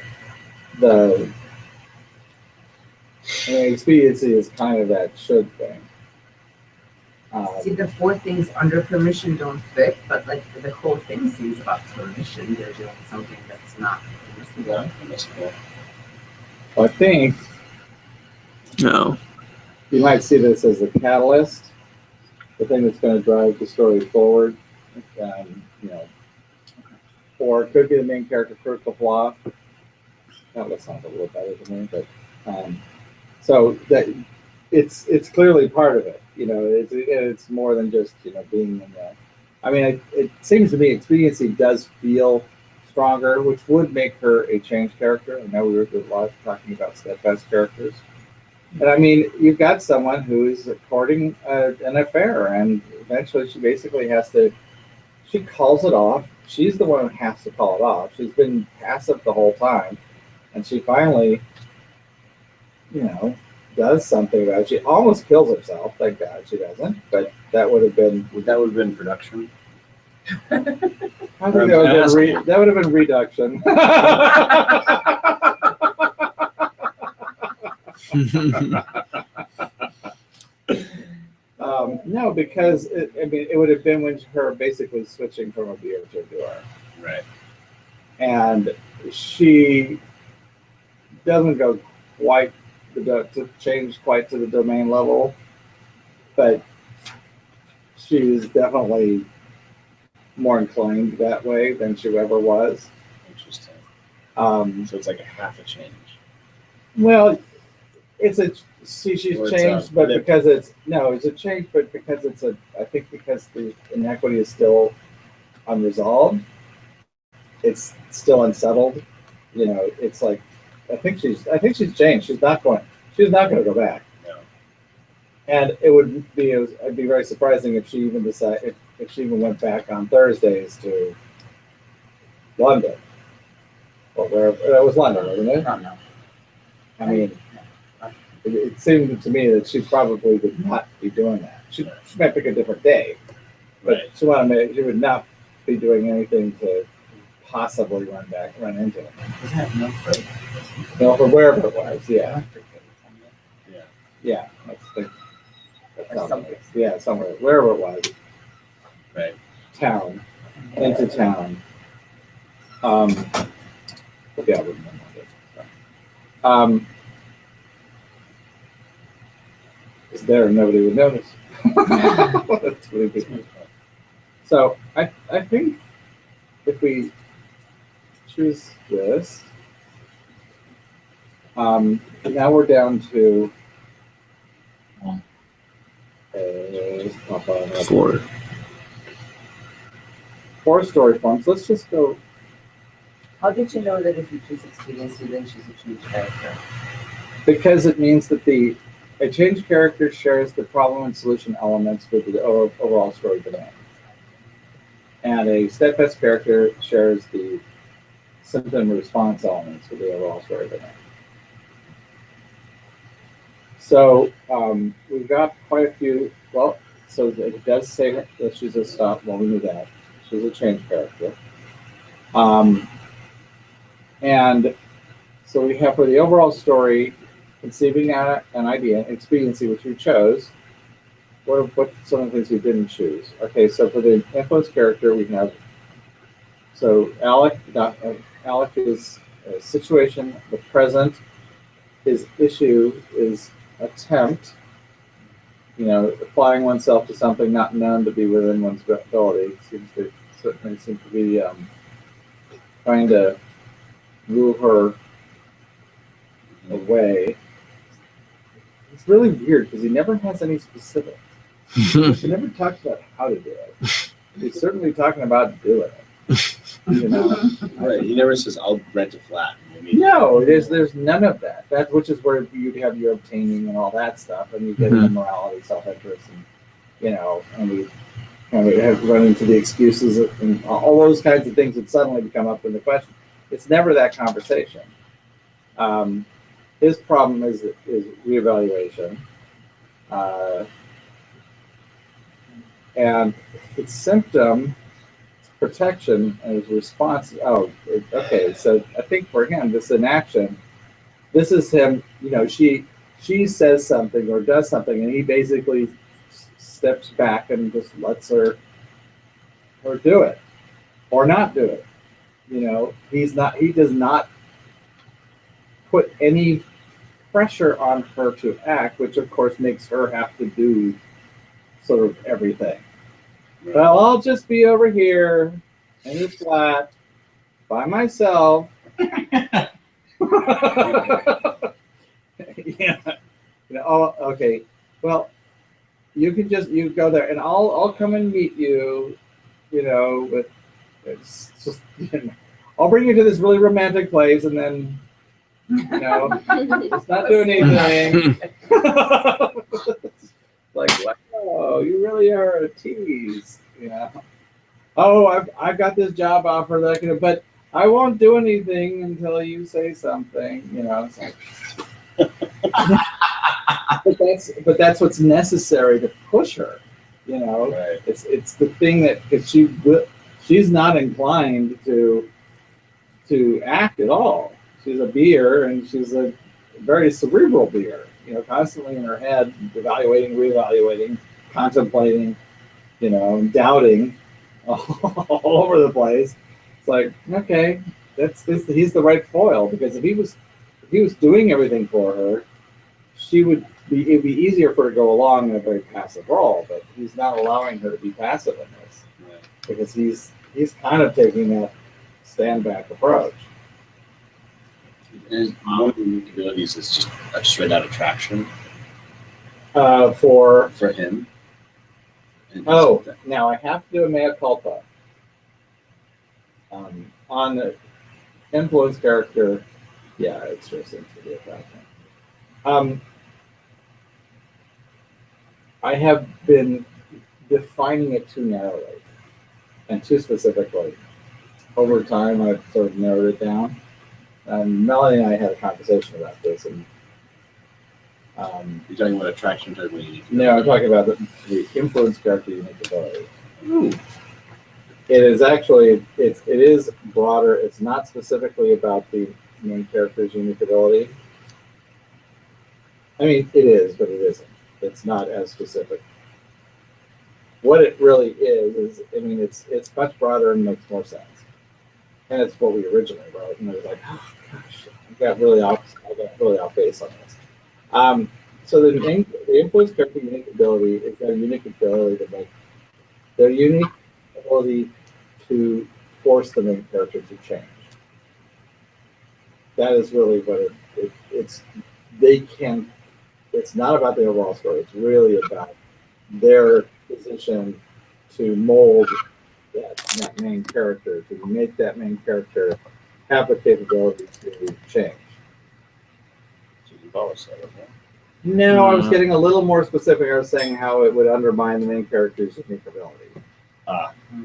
Speaker 1: expediency is kind of that should thing.
Speaker 4: See, the four things under permission don't fit, but like the whole thing seems about permission. They're doing something that's not permissible.
Speaker 2: Yeah, that's cool.
Speaker 1: I think
Speaker 7: No.
Speaker 1: you might see this as the catalyst, the thing that's going to drive the story forward. Or it could be the main character critical flaw. That sounds a little better to me, but so that it's clearly part of it. It's more than just being in the. I mean, it seems to me expediency does feel stronger, which would make her a changed character. I know we were a lot talking about steadfast characters. And I mean, you've got someone who's courting an affair, and eventually she basically has to, she calls it off. She's the one who has to call it off. She's been passive the whole time. And she finally, you know, does something about it. She almost kills herself. Thank God she doesn't. But that would have been
Speaker 2: production.
Speaker 1: I think that would have been reduction. No, because it would have been when her basically switching from a beer to a door.
Speaker 2: Right.
Speaker 1: And she doesn't go quite to change quite to the domain level, but she's definitely more inclined that way than she ever was.
Speaker 2: Interesting. So it's like a half a change.
Speaker 1: Well, she's
Speaker 2: Or
Speaker 1: changed, but because it's a change, but because I think because the inequity is still unresolved, it's still unsettled. You know, it's like I think she's changed. She's not going to go back.
Speaker 2: No.
Speaker 1: And it'd be very surprising if she even if she even went back on Thursdays to London. Or wherever it was London, wasn't it?
Speaker 2: No.
Speaker 1: I mean, it seemed to me that she probably would not be doing that. She might pick a different day, but
Speaker 2: Right.
Speaker 1: she would not be doing anything to possibly run into it.
Speaker 8: Was that enough, right?
Speaker 1: No, for wherever it was, yeah.
Speaker 2: Yeah.
Speaker 1: Yeah, that's
Speaker 4: Or somewhere.
Speaker 1: yeah, somewhere, wherever it was,
Speaker 2: Right.
Speaker 1: town, into town. Yeah, I wouldn't know it. It's there and nobody would notice. That's really good. So I think if we choose this, now we're down to four story forms. Let's just go.
Speaker 4: How did you know that if you choose expediency, then she's a changed character?
Speaker 1: Because it means that a changed character shares the problem and solution elements with the overall story domain. And a steadfast character shares the symptom response elements with the overall story domain. So we've got quite a few, so it does say that she's a stop, well, we knew that. She's a changed character. And so we have for the overall story, conceiving an idea, expediency, which we chose. What some of the things we didn't choose? Okay, so for the influence character, we have, so Alec is a situation, the present, his issue is attempt, applying oneself to something not known to be within one's ability. Certainly seems to be trying to lure her away. It's really weird because he never has any specifics. He never talks about how to do it. He's certainly talking about doing it.
Speaker 2: Right. He never says, "I'll rent a flat."
Speaker 1: No, there's none of that. Which is where you'd have your obtaining and all that stuff, and you get into morality, self-interest, and we kind of have run into the excuses and all those kinds of things that suddenly become up in the question. It's never that conversation. His problem is reevaluation, and its symptom, protection, and his response. Okay. So I think for him, this inaction, this is him. She says something or does something, and he basically steps back and just lets her do it or not do it. He does not put any pressure on her to act, which of course makes her have to do sort of everything. Well, I'll just be over here in the flat by myself. Yeah. Okay. Well, you go there, and I'll come and meet you. With it's just I'll bring you to this really romantic place, and then, it's not doing anything. Like, wow, you really are a tease, Oh, I've got this job offer that I can, but I won't do anything until you say something, It's like, but that's what's necessary to push her,
Speaker 2: Right.
Speaker 1: It's the thing that because she's not inclined to act at all. She's a beer, and she's a very cerebral beer, constantly in her head, evaluating, reevaluating, contemplating, doubting all over the place. It's like, okay, he's the right foil, because if he was doing everything for her, it'd be easier for her to go along in a very passive role, but he's not allowing her to be passive in this, because he's kind of taking that stand back approach.
Speaker 2: And one of the unique abilities is just a straight out attraction
Speaker 1: For
Speaker 2: him.
Speaker 1: now I have to do a mea culpa. On the influence character, yeah, it sure seems to be attraction. I have been defining it too narrowly and too specifically. Over time, I've sort of narrowed it down. Melanie and I had a conversation about this, and
Speaker 2: You're talking about attraction, talking about unique.
Speaker 1: no, I'm talking about the influence character unique ability. It is actually it is broader. It's not specifically about the main character's unique ability. I mean, it is, but it isn't. It's not as specific. What it really is I mean, it's much broader and makes more sense. And it's what we originally wrote, and it was like, oh gosh, I got really off base on this. So the influence character unique ability is their unique ability to force the main character to change. That is really what it's. They can. It's not about the overall story. It's really about their position to mold that main character, to make that main character have the capability to change.
Speaker 2: So you've always said, okay.
Speaker 1: No, I was getting a little more specific. I was saying how it would undermine the main character's unique ability.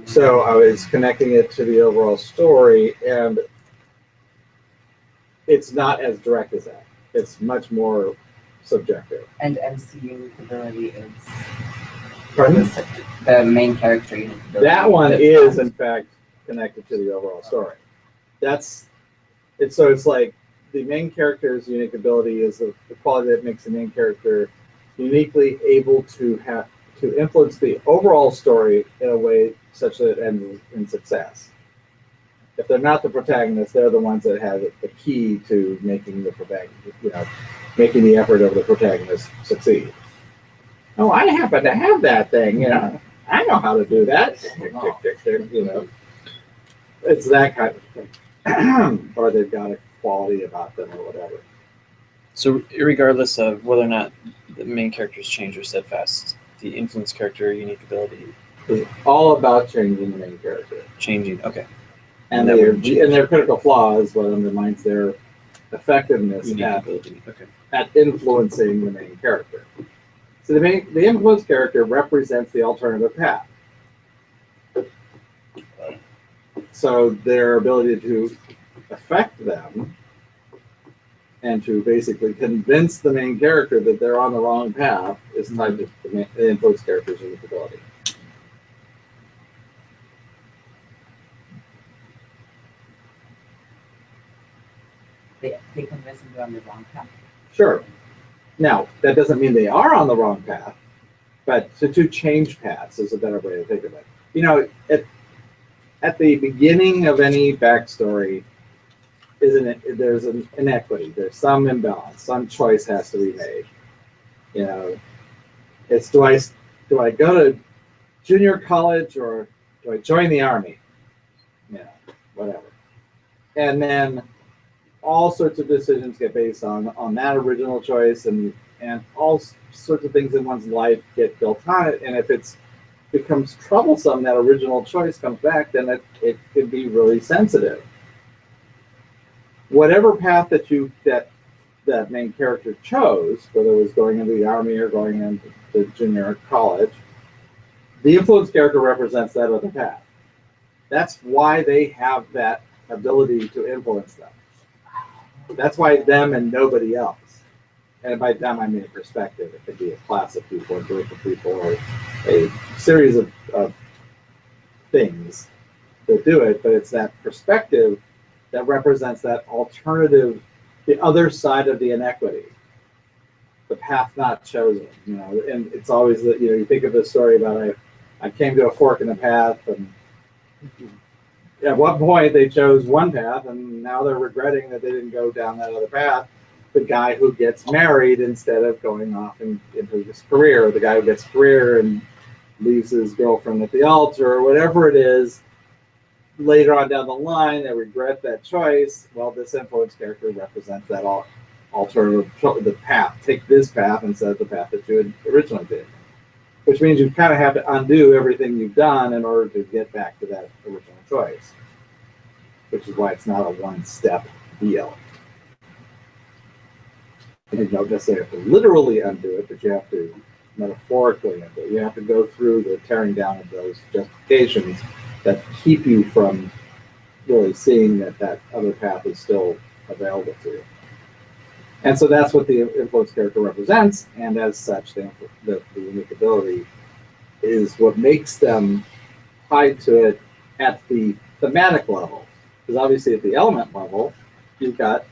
Speaker 1: So I was connecting it to the overall story, and it's not as direct as that. It's much more subjective.
Speaker 4: And MC unique ability is
Speaker 1: Pardon?
Speaker 4: the main character unique ability.
Speaker 1: That one is, in fact, connected to the overall story. It's like the main character's unique ability is the quality that makes the main character uniquely able to influence the overall story in a way such that it ends in success. If they're not the protagonist, they're the ones that have the key to making the protagonist, making the effort of the protagonist succeed. Oh, I happen to have that thing, I know how to do that. It's that kind of thing. Or they've got a quality about them or whatever.
Speaker 7: So regardless of whether or not the main characters change or steadfast, the influence character unique ability
Speaker 1: It's all about changing the main character.
Speaker 7: changing. Okay.
Speaker 1: And
Speaker 7: That wouldn't change.
Speaker 1: their critical flaw is what undermines their effectiveness
Speaker 7: Unique
Speaker 1: at
Speaker 7: ability. Okay.
Speaker 1: influencing the main character. So the influence character represents the alternative path. So their ability to affect them and to basically convince the main character that they're on the wrong path is tied to the influence character's unique ability.
Speaker 4: They convince them they're on the wrong path.
Speaker 1: Sure. Now, that doesn't mean they are on the wrong path, but to change paths is a better way to think of it. At the beginning of any backstory, there's an inequity. There's some imbalance. Some choice has to be made. It's do I go to junior college or do I join the army? Whatever. And then all sorts of decisions get based on that original choice, and all sorts of things in one's life get built on it. And if it becomes troublesome, that original choice comes back, then it could be really sensitive. whatever path that main character chose, whether it was going into the army or going into the junior college, the influence character represents that other path. That's why they have that ability to influence them. That's why them and nobody else. And by them, I mean a perspective. It could be a class of people, a group of people, or a series of things that do it. But it's that perspective that represents that alternative, the other side of the inequity, the path not chosen. You know, and it's always that, you know, you think of the story about I came to a fork in the path, and at one point they chose one path, and now they're regretting that they didn't go down that other path. The guy who gets married instead of going off into his career, the guy who gets career and leaves his girlfriend at the altar, or whatever it is, later on down the line, they regret that choice. Well, this influence character represents that alternative, the path. Take this path instead of the path that you had originally did. Which means you kind of have to undo everything you've done in order to get back to that original choice. Which is why it's not a one-step deal. You don't necessarily have to literally undo it, but you have to metaphorically undo it. You have to go through the tearing down of those justifications that keep you from really seeing that other path is still available to you. And so that's what the influence character represents, and as such, the unique ability is what makes them tied to it at the thematic level. Because obviously at the element level, you've got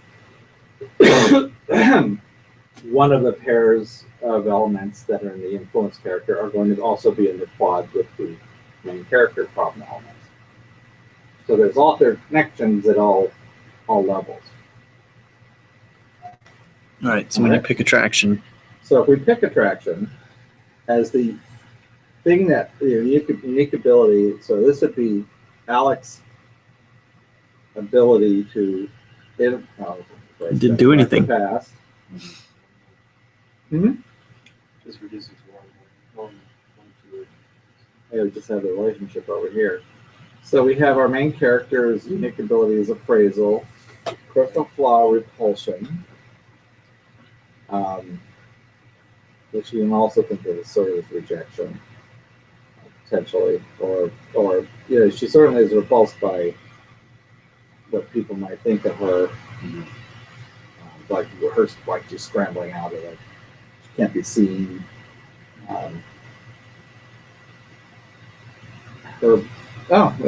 Speaker 1: one of the pairs of elements that are in the influence character are going to also be in the quad with the main character problem elements. So there are connections at all levels.
Speaker 7: All right, so when you pick attraction.
Speaker 1: So if we pick attraction as the thing that the unique ability, so this would be Alex's ability to
Speaker 7: Didn't do anything.
Speaker 1: Past.
Speaker 8: Just reduce it to one fluid.
Speaker 1: Yeah, we just have the relationship over here. So we have our main character's unique ability is appraisal, critical flaw repulsion, which you can also think of as sort of rejection, potentially, or you know, she certainly is repulsed by what people might think of her, like her, like just scrambling out of it. She can't be seen. The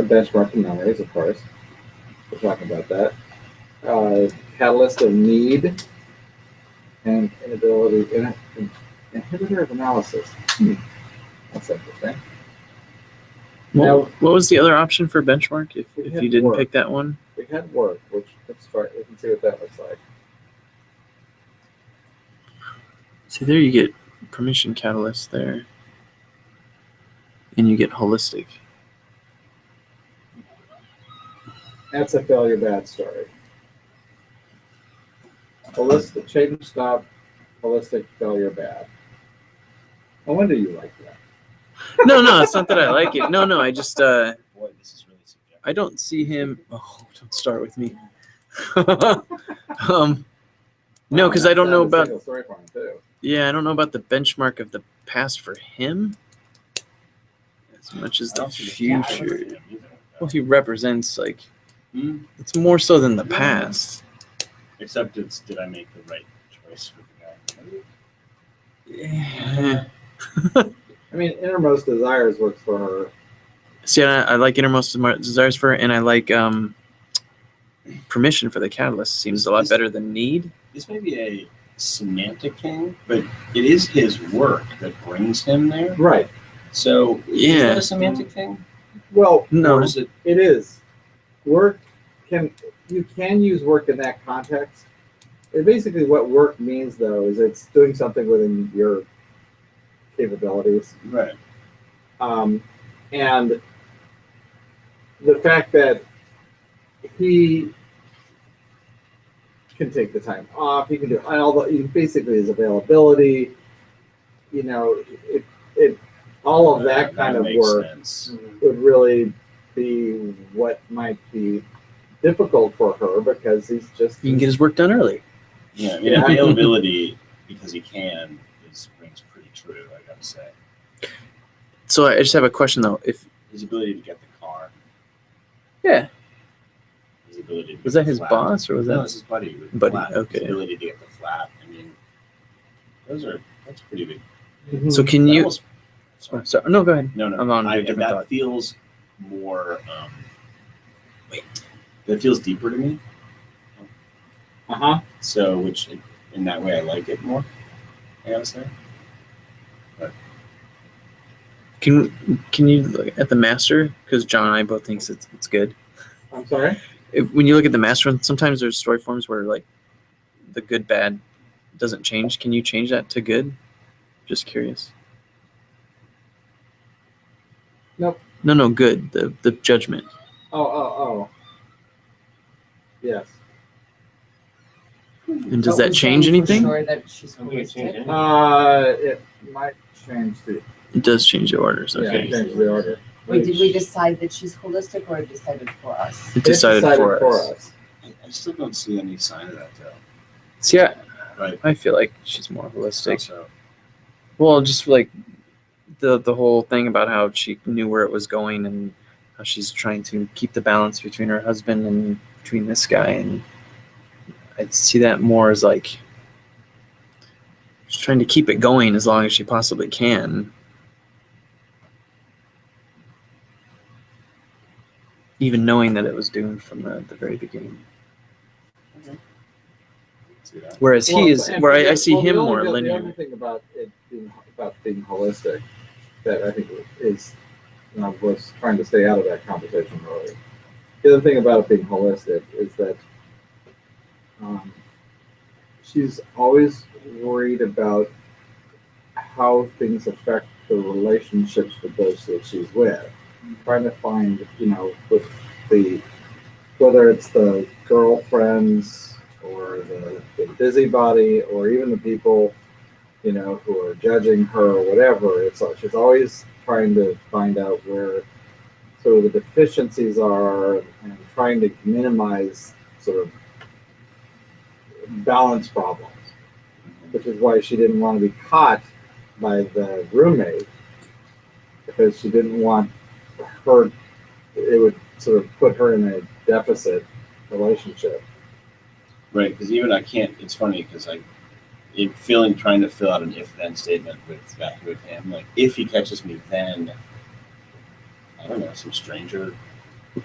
Speaker 1: benchmark in memories, of course. We're talking about that. Catalyst of need and inability, inhibitor of analysis. That's interesting.
Speaker 7: Well, what was the other option for benchmark if you didn't
Speaker 1: work.
Speaker 7: pick that one?
Speaker 1: We had work, which let's try. We can see what that looks like.
Speaker 7: See, there you get permission catalyst there, and you get holistic.
Speaker 1: That's a failure bad story. Holistic change stop, holistic failure bad. No wonder you like that.
Speaker 7: No, it's not that I like it. No, I just
Speaker 2: Boy, this is really subjective.
Speaker 7: I don't see him. Oh, don't start with me. No, because I don't know about.
Speaker 1: Story for him too.
Speaker 7: Yeah, I don't know about the benchmark of the past for him as much as
Speaker 2: I
Speaker 7: the
Speaker 2: don't see the catalyst
Speaker 7: future.
Speaker 2: in him either.
Speaker 7: Well, he represents like it's more so than the past.
Speaker 2: Except it's, did I make the right choice for the guy?
Speaker 7: Yeah.
Speaker 1: I mean, innermost desires works for her.
Speaker 7: See, I like innermost desires for her, and I like permission for the catalyst. Seems a lot better than need.
Speaker 2: This may be a semantic thing, but it is his work that brings him there.
Speaker 1: Right.
Speaker 2: So is
Speaker 7: Yeah.
Speaker 2: that a semantic thing?
Speaker 1: Well,
Speaker 7: No,
Speaker 2: Or is it?
Speaker 1: it is. Work you can use work in that context. Basically, what work means, though, is it's doing something within your capabilities.
Speaker 2: Right.
Speaker 1: And the fact that he can take the time off, he can do basically his availability, you know, it all of that kind of
Speaker 2: makes
Speaker 1: work
Speaker 2: sense.
Speaker 1: would really be what might be difficult for her because he's just
Speaker 7: He can get his work done early.
Speaker 2: Yeah, I mean, availability because he can rings pretty true. I gotta say,
Speaker 7: So I just have a question though. If
Speaker 2: his ability to get the car,
Speaker 7: yeah,
Speaker 2: his ability to
Speaker 7: was
Speaker 2: get
Speaker 7: that
Speaker 2: the
Speaker 7: his
Speaker 2: flat.
Speaker 7: boss or was
Speaker 2: No,
Speaker 7: that
Speaker 2: it's his buddy. With the
Speaker 7: buddy?
Speaker 2: flat.
Speaker 7: Okay.
Speaker 2: His ability to get the flat. I mean, that's pretty big.
Speaker 7: So can
Speaker 2: That
Speaker 7: you?
Speaker 2: almost-
Speaker 7: Oh, sorry. No, go ahead.
Speaker 2: No,
Speaker 7: I'm on a
Speaker 2: that
Speaker 7: different thought.
Speaker 2: feels more. That feels deeper to me. So, which in that way, I like it more. I gotta say.
Speaker 7: Can you look at the master? Because John and I both think it's good.
Speaker 1: I'm sorry.
Speaker 7: When you look at the master, sometimes there's story forms where like the good bad doesn't change. Can you change that to good? Just curious.
Speaker 1: Nope.
Speaker 7: No, good. The judgment.
Speaker 1: Oh. Yes.
Speaker 7: And does
Speaker 4: But
Speaker 7: that
Speaker 4: we're
Speaker 7: change
Speaker 4: saying for
Speaker 7: anything?
Speaker 4: Sure that she's
Speaker 8: I'm gonna change it.
Speaker 1: It might change the
Speaker 7: It does change the orders.
Speaker 1: yeah,
Speaker 7: Okay.
Speaker 1: change the order.
Speaker 4: Wait, did we decide that she's holistic or decided for us?
Speaker 7: It decided for us.
Speaker 2: I still don't see any sign of that though.
Speaker 7: See,
Speaker 2: Right.
Speaker 7: I feel like she's more holistic.
Speaker 2: So,
Speaker 7: Well, just like the whole thing about how she knew where it was going and how she's trying to keep the balance between her husband and between this guy, and I see that more as like she's trying to keep it going as long as she possibly can, even knowing that it was doomed from the very beginning.
Speaker 2: see that.
Speaker 7: Whereas he is,
Speaker 1: and
Speaker 7: where I see him
Speaker 1: the
Speaker 7: more
Speaker 1: only, The
Speaker 7: linear.
Speaker 1: other thing about it being holistic that I think is, and I was trying to stay out of that conversation earlier. The other thing about it being holistic is that she's always worried about how things affect the relationships with those that she's with. Trying to find, with whether it's the girlfriends or the busybody or even the people, who are judging her or whatever. It's like she's always trying to find out where sort of the deficiencies are and trying to minimize sort of balance problems, which is why she didn't want to be caught by the roommate, because she didn't want it would sort of put her in a deficit relationship.
Speaker 2: Right, because even it's funny because trying to fill out an if-then statement with him, like, if he catches me, then, I don't know, some stranger.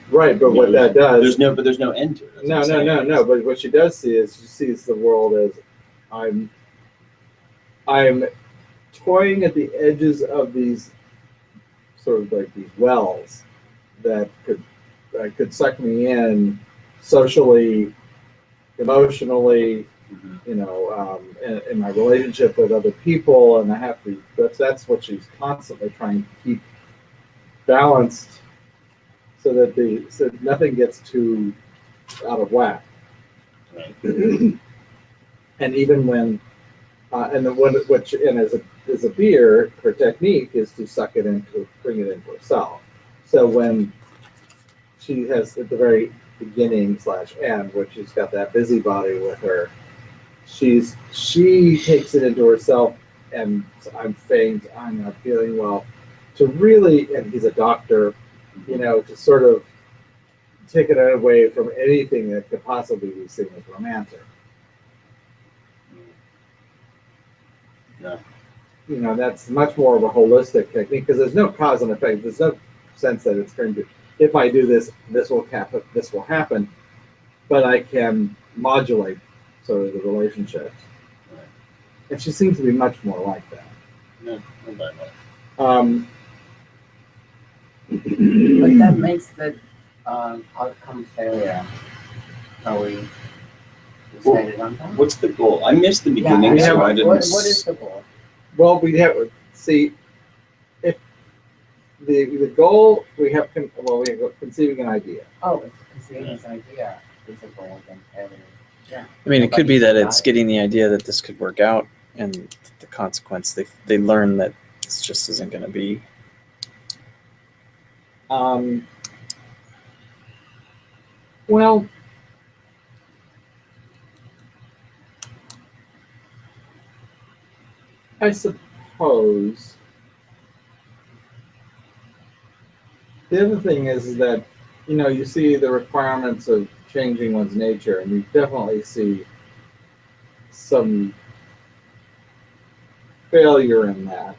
Speaker 1: Right, but what that does...
Speaker 2: There's no end to it.
Speaker 1: No. But what she does see is she sees the world as I'm toying at the edges of these sort of like these wells that could suck me in socially, emotionally, in my relationship with other people, and I have to. That's what she's constantly trying to keep balanced, so that nothing gets too out of whack.
Speaker 2: Right.
Speaker 1: And even when, as a beer, her technique is to suck it into, bring it into herself. So when she has at the very beginning / end, when she's got that busybody with her, she takes it into herself, and I'm faint, I'm not feeling well, to really, and he's a doctor, to sort of take it away from anything that could possibly be seen as romantic.
Speaker 2: Yeah.
Speaker 1: That's much more of a holistic technique, because there's no cause and effect. There's no sense that it's going to, if I do this, this will happen, but I can modulate sort of the relationship.
Speaker 2: Right.
Speaker 1: And she seems to be much more like that.
Speaker 2: No, not by much.
Speaker 4: But that makes the outcome failure. Are we decided on that?
Speaker 2: What's the goal? I missed the beginning, so I didn't.
Speaker 4: What is the goal?
Speaker 1: Well, we have see if the goal we have conceiving an idea.
Speaker 4: Oh, if conceiving an idea is a goal, then failure. Yeah.
Speaker 7: I mean, it could be that
Speaker 4: Nobody's
Speaker 7: it's
Speaker 4: got it.
Speaker 7: getting the idea that this could work out, and the consequence they learn that this just isn't going to be.
Speaker 1: Well, I suppose the other thing is that, you see the requirements of changing one's nature, and you definitely see some failure in that.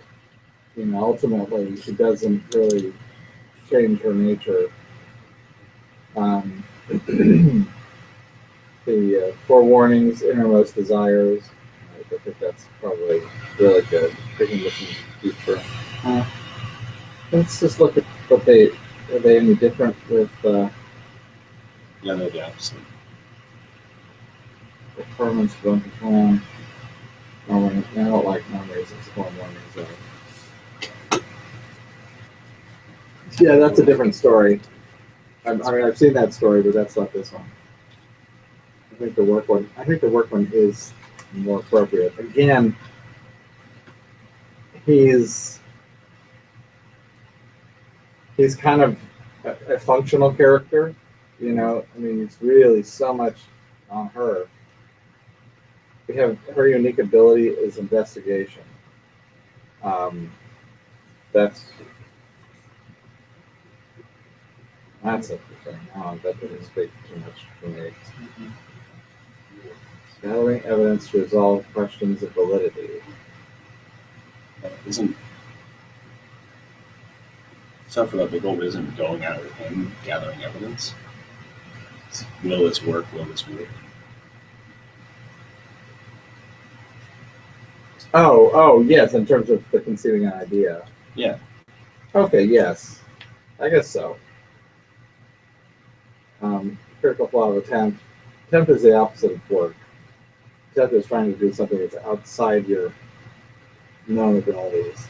Speaker 1: Ultimately, she doesn't really change her nature. The forewarnings, innermost desires. I think that's probably really good. Taking this in deeper. Let's just look at what are they any different with
Speaker 2: Yeah, no doubt.
Speaker 1: performance going to plan. I don't like memories and forewarnings. Yeah, that's a different story. I've seen that story, but that's not this one. I think the work one is more appropriate. Again, he's kind of a functional character, it's really so much on her. We have her unique ability is investigation. That's interesting. That didn't speak too much for me. Gathering evidence to resolve questions of validity.
Speaker 2: Isn't stuff for that big goal isn't going out with him gathering evidence? Will this work? Will this work?
Speaker 1: Oh, yes, in terms of the conceiving an idea.
Speaker 2: Yeah.
Speaker 1: Okay, yes. I guess so. Critical flaw of attempt. Attempt is the opposite of work. Attempt is trying to do something that's outside your known abilities.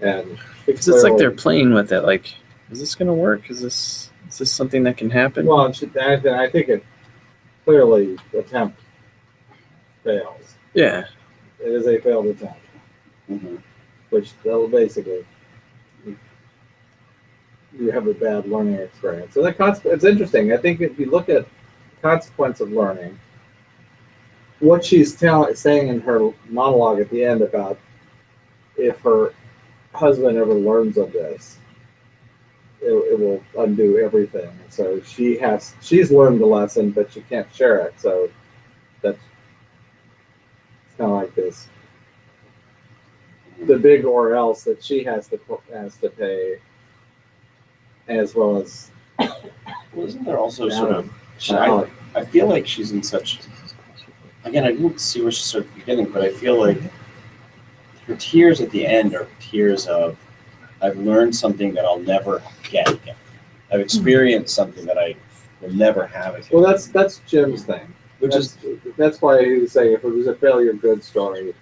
Speaker 1: And
Speaker 7: Because it's like they're playing with it. Like, is this going to work? Is this something that can happen?
Speaker 1: Well, I think it clearly attempt fails.
Speaker 7: Yeah.
Speaker 1: It is a failed attempt.
Speaker 2: Mm-hmm.
Speaker 1: Which they'll basically you have a bad learning experience. So it's interesting. I think if you look at the consequence of learning, what she's saying in her monologue at the end about if her husband ever learns of this, it will undo everything. So she's learned the lesson, but she can't share it. So that's kind of like this. The big or else that she has to pay, as well as.
Speaker 2: Well, isn't there also sort of? I feel like she's in such. Again, I didn't see where she started at the beginning, but I feel like her tears at the end are tears of, I've learned something that I'll never get again. I've experienced something that I will never have again.
Speaker 1: Well, that's Jim's thing. That's why he was saying if it was a failure good story.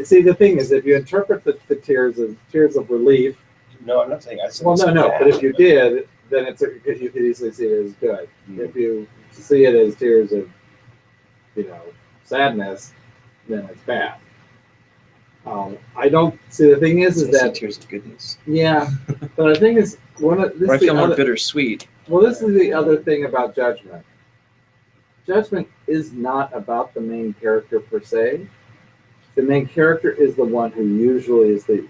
Speaker 1: See, the thing is, if you interpret the tears of relief.
Speaker 2: No, I'm not saying I said.
Speaker 1: Well, no. But if you did, then because you could easily see it as good. Mm-hmm. If you see it as tears of, sadness, then it's bad. I don't see. The thing is that
Speaker 7: tears of goodness.
Speaker 1: Yeah, but the thing is,
Speaker 7: I feel more bittersweet.
Speaker 1: Well, this is the other thing about judgment. Judgment is not about the main character per se. The main character is the one who usually is the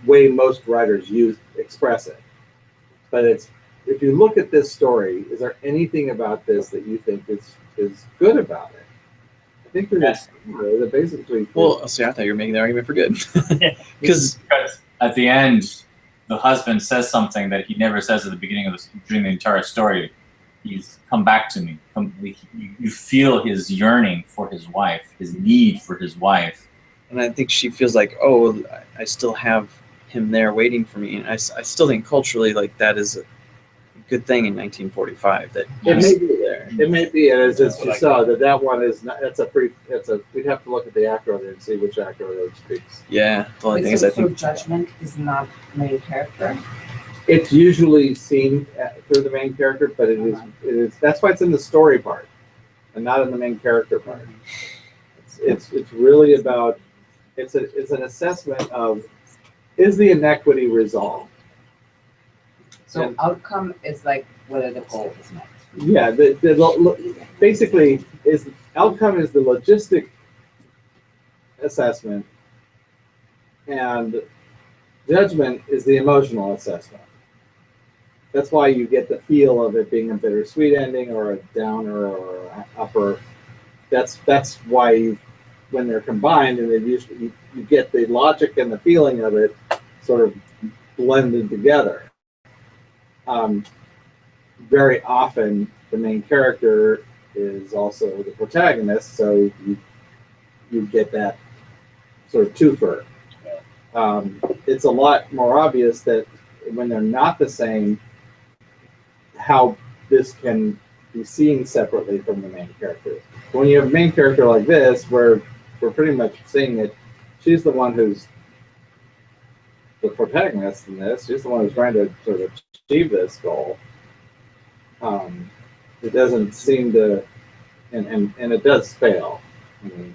Speaker 1: way most writers express it. But if you look at this story, is there anything about this that you think is good about it? I think they're basically.
Speaker 7: Well, see, I thought you were making the argument for good. Because
Speaker 6: at the end, the husband says something that he never says at the beginning during the entire story. He's come back to me. You feel his yearning for his wife, his need for his wife.
Speaker 7: And I think she feels like, oh, I still have him there waiting for me. And I still think culturally, like, that is a good thing in 1945 that
Speaker 1: it may be there. It may be, and as you saw, that one is not. We'd have to look at the actor there and see which actor really speaks.
Speaker 7: Yeah, the only thing is, I think
Speaker 4: judgment is not the main character.
Speaker 1: It's usually seen through the main character, but it is. That's why it's in the story part, and not in the main character part. It's really about. It's an assessment of, is the inequity resolved?
Speaker 4: So
Speaker 1: And-
Speaker 4: outcome is like whether the goal is met.
Speaker 1: Yeah, basically outcome is the logistic assessment, and judgment is the emotional assessment. That's why you get the feel of it being a bittersweet ending or a downer or a upper. That's why when they're combined and you get the logic and the feeling of it sort of blended together. Very often the main character is also the protagonist, so you get that sort of twofer. It's a lot more obvious that when they're not the same, how this can be seen separately from the main character. When you have a main character like this, where we're pretty much seeing it, she's the one who's the protagonist in this. She's the one who's trying to sort of achieve this goal. It doesn't seem to, and it does fail. I mean,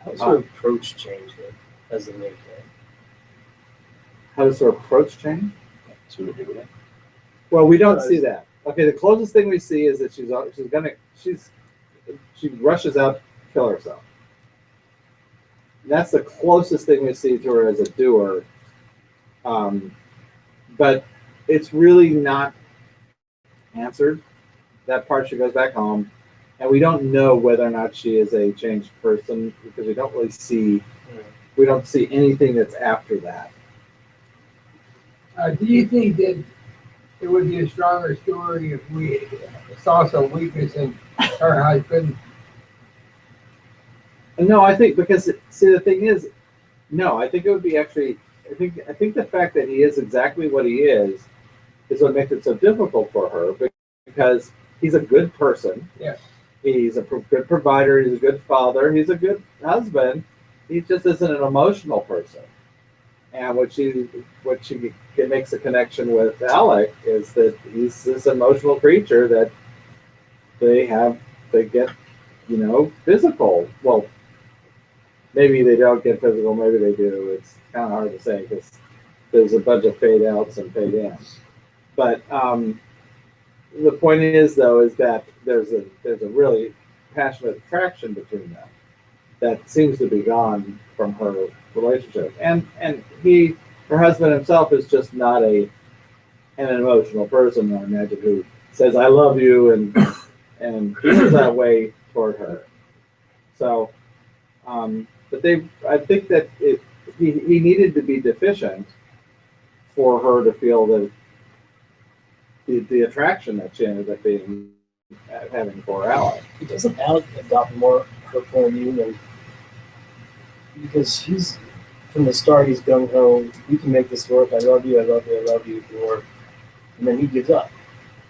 Speaker 8: How's her approach change then, as the main character?
Speaker 1: how does her approach change?
Speaker 2: So we do it.
Speaker 1: Well, we don't see that. Okay, the closest thing we see is that she rushes out to kill herself. That's the closest thing we see to her as a doer. But it's really not answered. That part, she goes back home, and we don't know whether or not she is a changed person because we don't really see. We don't see anything that's after that.
Speaker 3: Do you think that it would be a stronger story if we saw some weakness in her husband?
Speaker 1: No, I think because the thing is, no, I think it would be actually. I think the fact that he is exactly what he is what makes it so difficult for her because he's a good person.
Speaker 3: Yeah.
Speaker 1: He's a good provider. He's a good father. He's a good husband. He just isn't an emotional person. And what she makes a connection with Alec is that he's this emotional creature that they get, physical. Well, maybe they don't get physical. Maybe they do. It's kind of hard to say because there's a bunch of fade outs and fade ins. But the point is, though, is that there's a really passionate attraction between them that seems to be gone from her relationship, and her husband himself is just not an emotional person. I imagine who says "I love you" and feels that way toward her. So, but I think that he needed to be deficient for her to feel that the attraction that she ended up having for Alec.
Speaker 8: Doesn't Alec adopt more her point of view than, because he's from the start he's gung ho, we can make this work, I love you, I love you, I love you, or and then he gives up.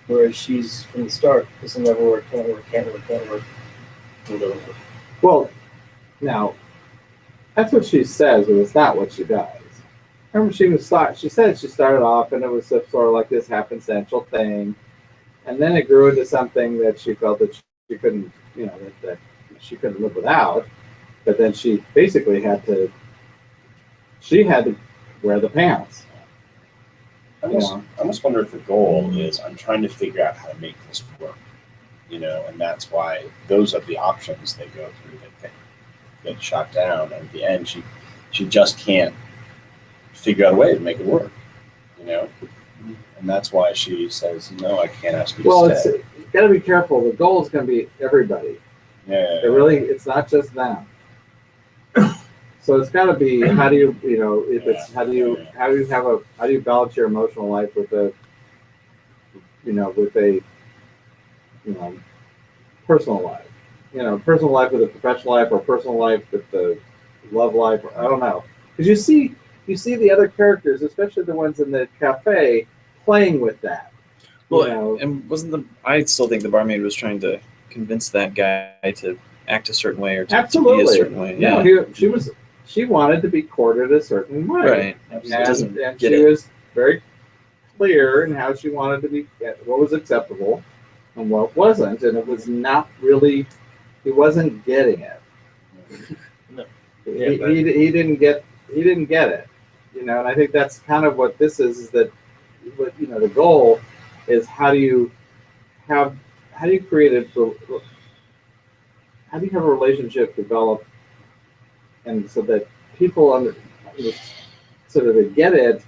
Speaker 8: Whereas she's from the start, this will never work, can't work, and doesn't work.
Speaker 1: Well, now that's what she says, but it's not what she does. Remember, she said she started off and it was sort of like this happenstential thing, and then it grew into something that she felt that she couldn't, that she couldn't live without. But then she basically had to wear the pants.
Speaker 2: I almost wonder if the goal is I'm trying to figure out how to make this work, and that's why those are the options they go through that get shot down. And at the end, she just can't figure out a way to make it work, and that's why she says, no, I can't ask you to stay.
Speaker 1: You got to be careful. The goal is going to be everybody.
Speaker 2: Yeah.
Speaker 1: It's not just them. So it's got to be how do you how do you balance your emotional life with a personal life, personal life with a professional life, or personal life with the love life, or I don't know, because you see the other characters, especially the ones in the cafe, playing with that.
Speaker 7: Well, and I still think the barmaid was trying to convince that guy to act a certain way or to be a certain way. Yeah.
Speaker 1: No, she wanted to be courted a certain way.
Speaker 7: Right.
Speaker 1: And she was very clear in how she wanted to be, what was acceptable and what wasn't, and it was not really, he wasn't getting it.
Speaker 8: No.
Speaker 1: He didn't get it. And I think that's kind of what this is that but the goal is how do you create how do you have a relationship develop, and so that people so that they get it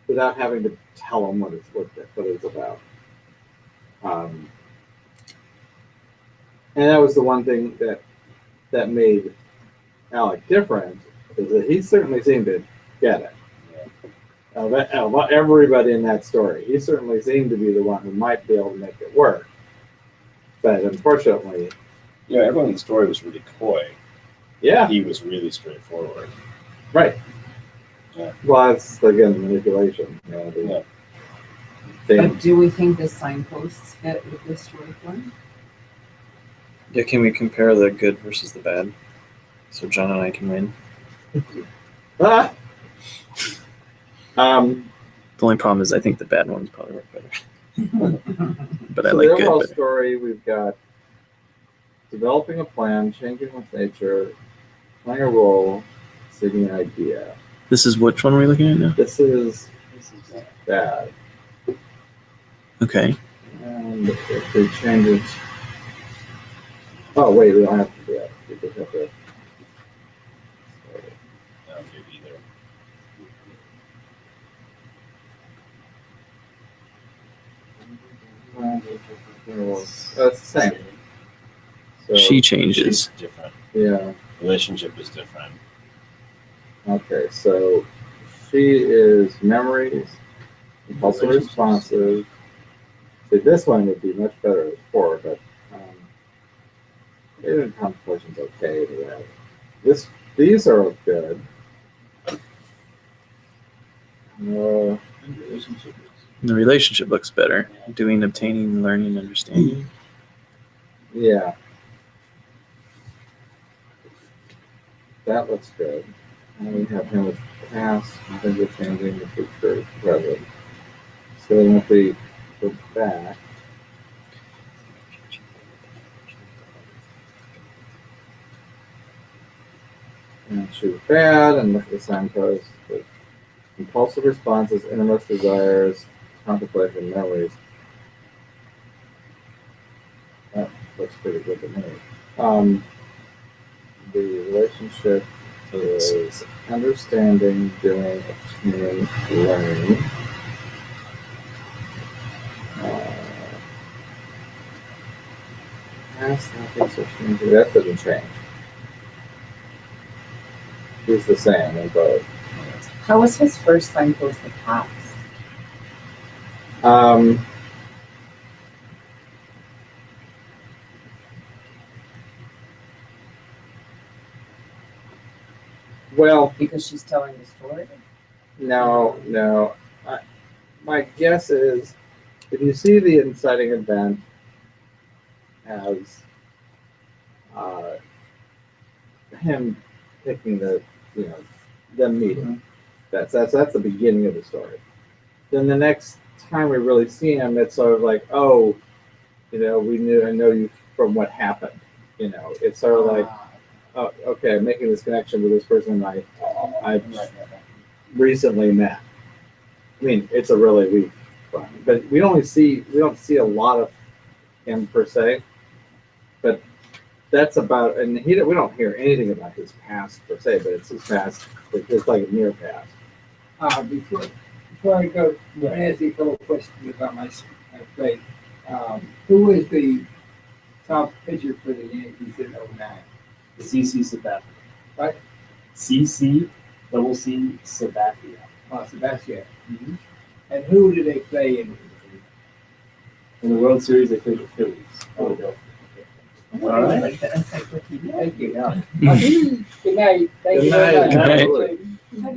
Speaker 1: without having to tell them what it's about. And that was the one thing that made Alec different, is that he certainly seemed to get it. Everybody in that story, he certainly seemed to be the one who might be able to make it work. But unfortunately,
Speaker 2: everyone in the story was really coy.
Speaker 1: Yeah,
Speaker 2: he was really straightforward.
Speaker 1: Right.
Speaker 2: Yeah.
Speaker 1: Well, it's again manipulation.
Speaker 4: But do we think the signposts fit with this story form?
Speaker 7: Yeah, can we compare the good versus the bad? So John and I can win.
Speaker 1: Ah!
Speaker 7: The only problem is I think the bad ones probably work better. But I
Speaker 1: So
Speaker 7: like
Speaker 1: the
Speaker 7: good
Speaker 1: overall
Speaker 7: better.
Speaker 1: story, we've got developing a plan, changing with nature, playing a role, seeking an idea.
Speaker 7: This is which one are we looking at now?
Speaker 1: This is bad.
Speaker 7: Okay.
Speaker 1: And if we change it, oh wait, we don't have to do that. We just have to. It's the same. So,
Speaker 7: She changes.
Speaker 2: She's different.
Speaker 1: Yeah.
Speaker 2: Relationship is different.
Speaker 1: Okay, so she is memories, impulsive responsive. See, this one would be much better as 4, but even contemplation's okay to that. These are good.
Speaker 7: The relationship looks better. Doing, obtaining, learning, understanding.
Speaker 1: Yeah. That looks good. And we have him with past, things are changing, the future, present. So then if we go back, and choose bad, and look at the signpost. Impulsive responses, innermost desires, contemplation, memories. That looks pretty good to me. The relationship is understanding, doing, obtaining, learning. Past, nothing, so changing. That doesn't change. He's the same in both.
Speaker 4: How was his first signpost the past?
Speaker 1: Well,
Speaker 4: because she's telling the story?
Speaker 1: No. My guess is if you see the inciting event as him picking them meeting, that's the beginning of the story. Then the next time we really see him, it's sort of like, oh, I know you from what happened. It's sort of like, oh, okay, I'm making this connection with this person I recently met. I mean, it's a really weak one, but we don't see a lot of him per se. But that's about, and we don't hear anything about his past per se, but it's his past. It's like a near past.
Speaker 3: Before I go, I ask you a couple questions about my play. Who is the top pitcher for the Yankees in 09?
Speaker 8: CC Sabathia.
Speaker 3: What?
Speaker 8: CC Sabathia.
Speaker 3: Oh, Sebastian. Mm-hmm. And who do they play in?
Speaker 8: In the World Series, they played the Phillies. Philadelphia.
Speaker 4: All right. Like the encyclopedia.
Speaker 3: Thank you.
Speaker 8: Yeah.
Speaker 3: Good night. Thank you
Speaker 1: Good
Speaker 3: very
Speaker 1: night.
Speaker 3: much.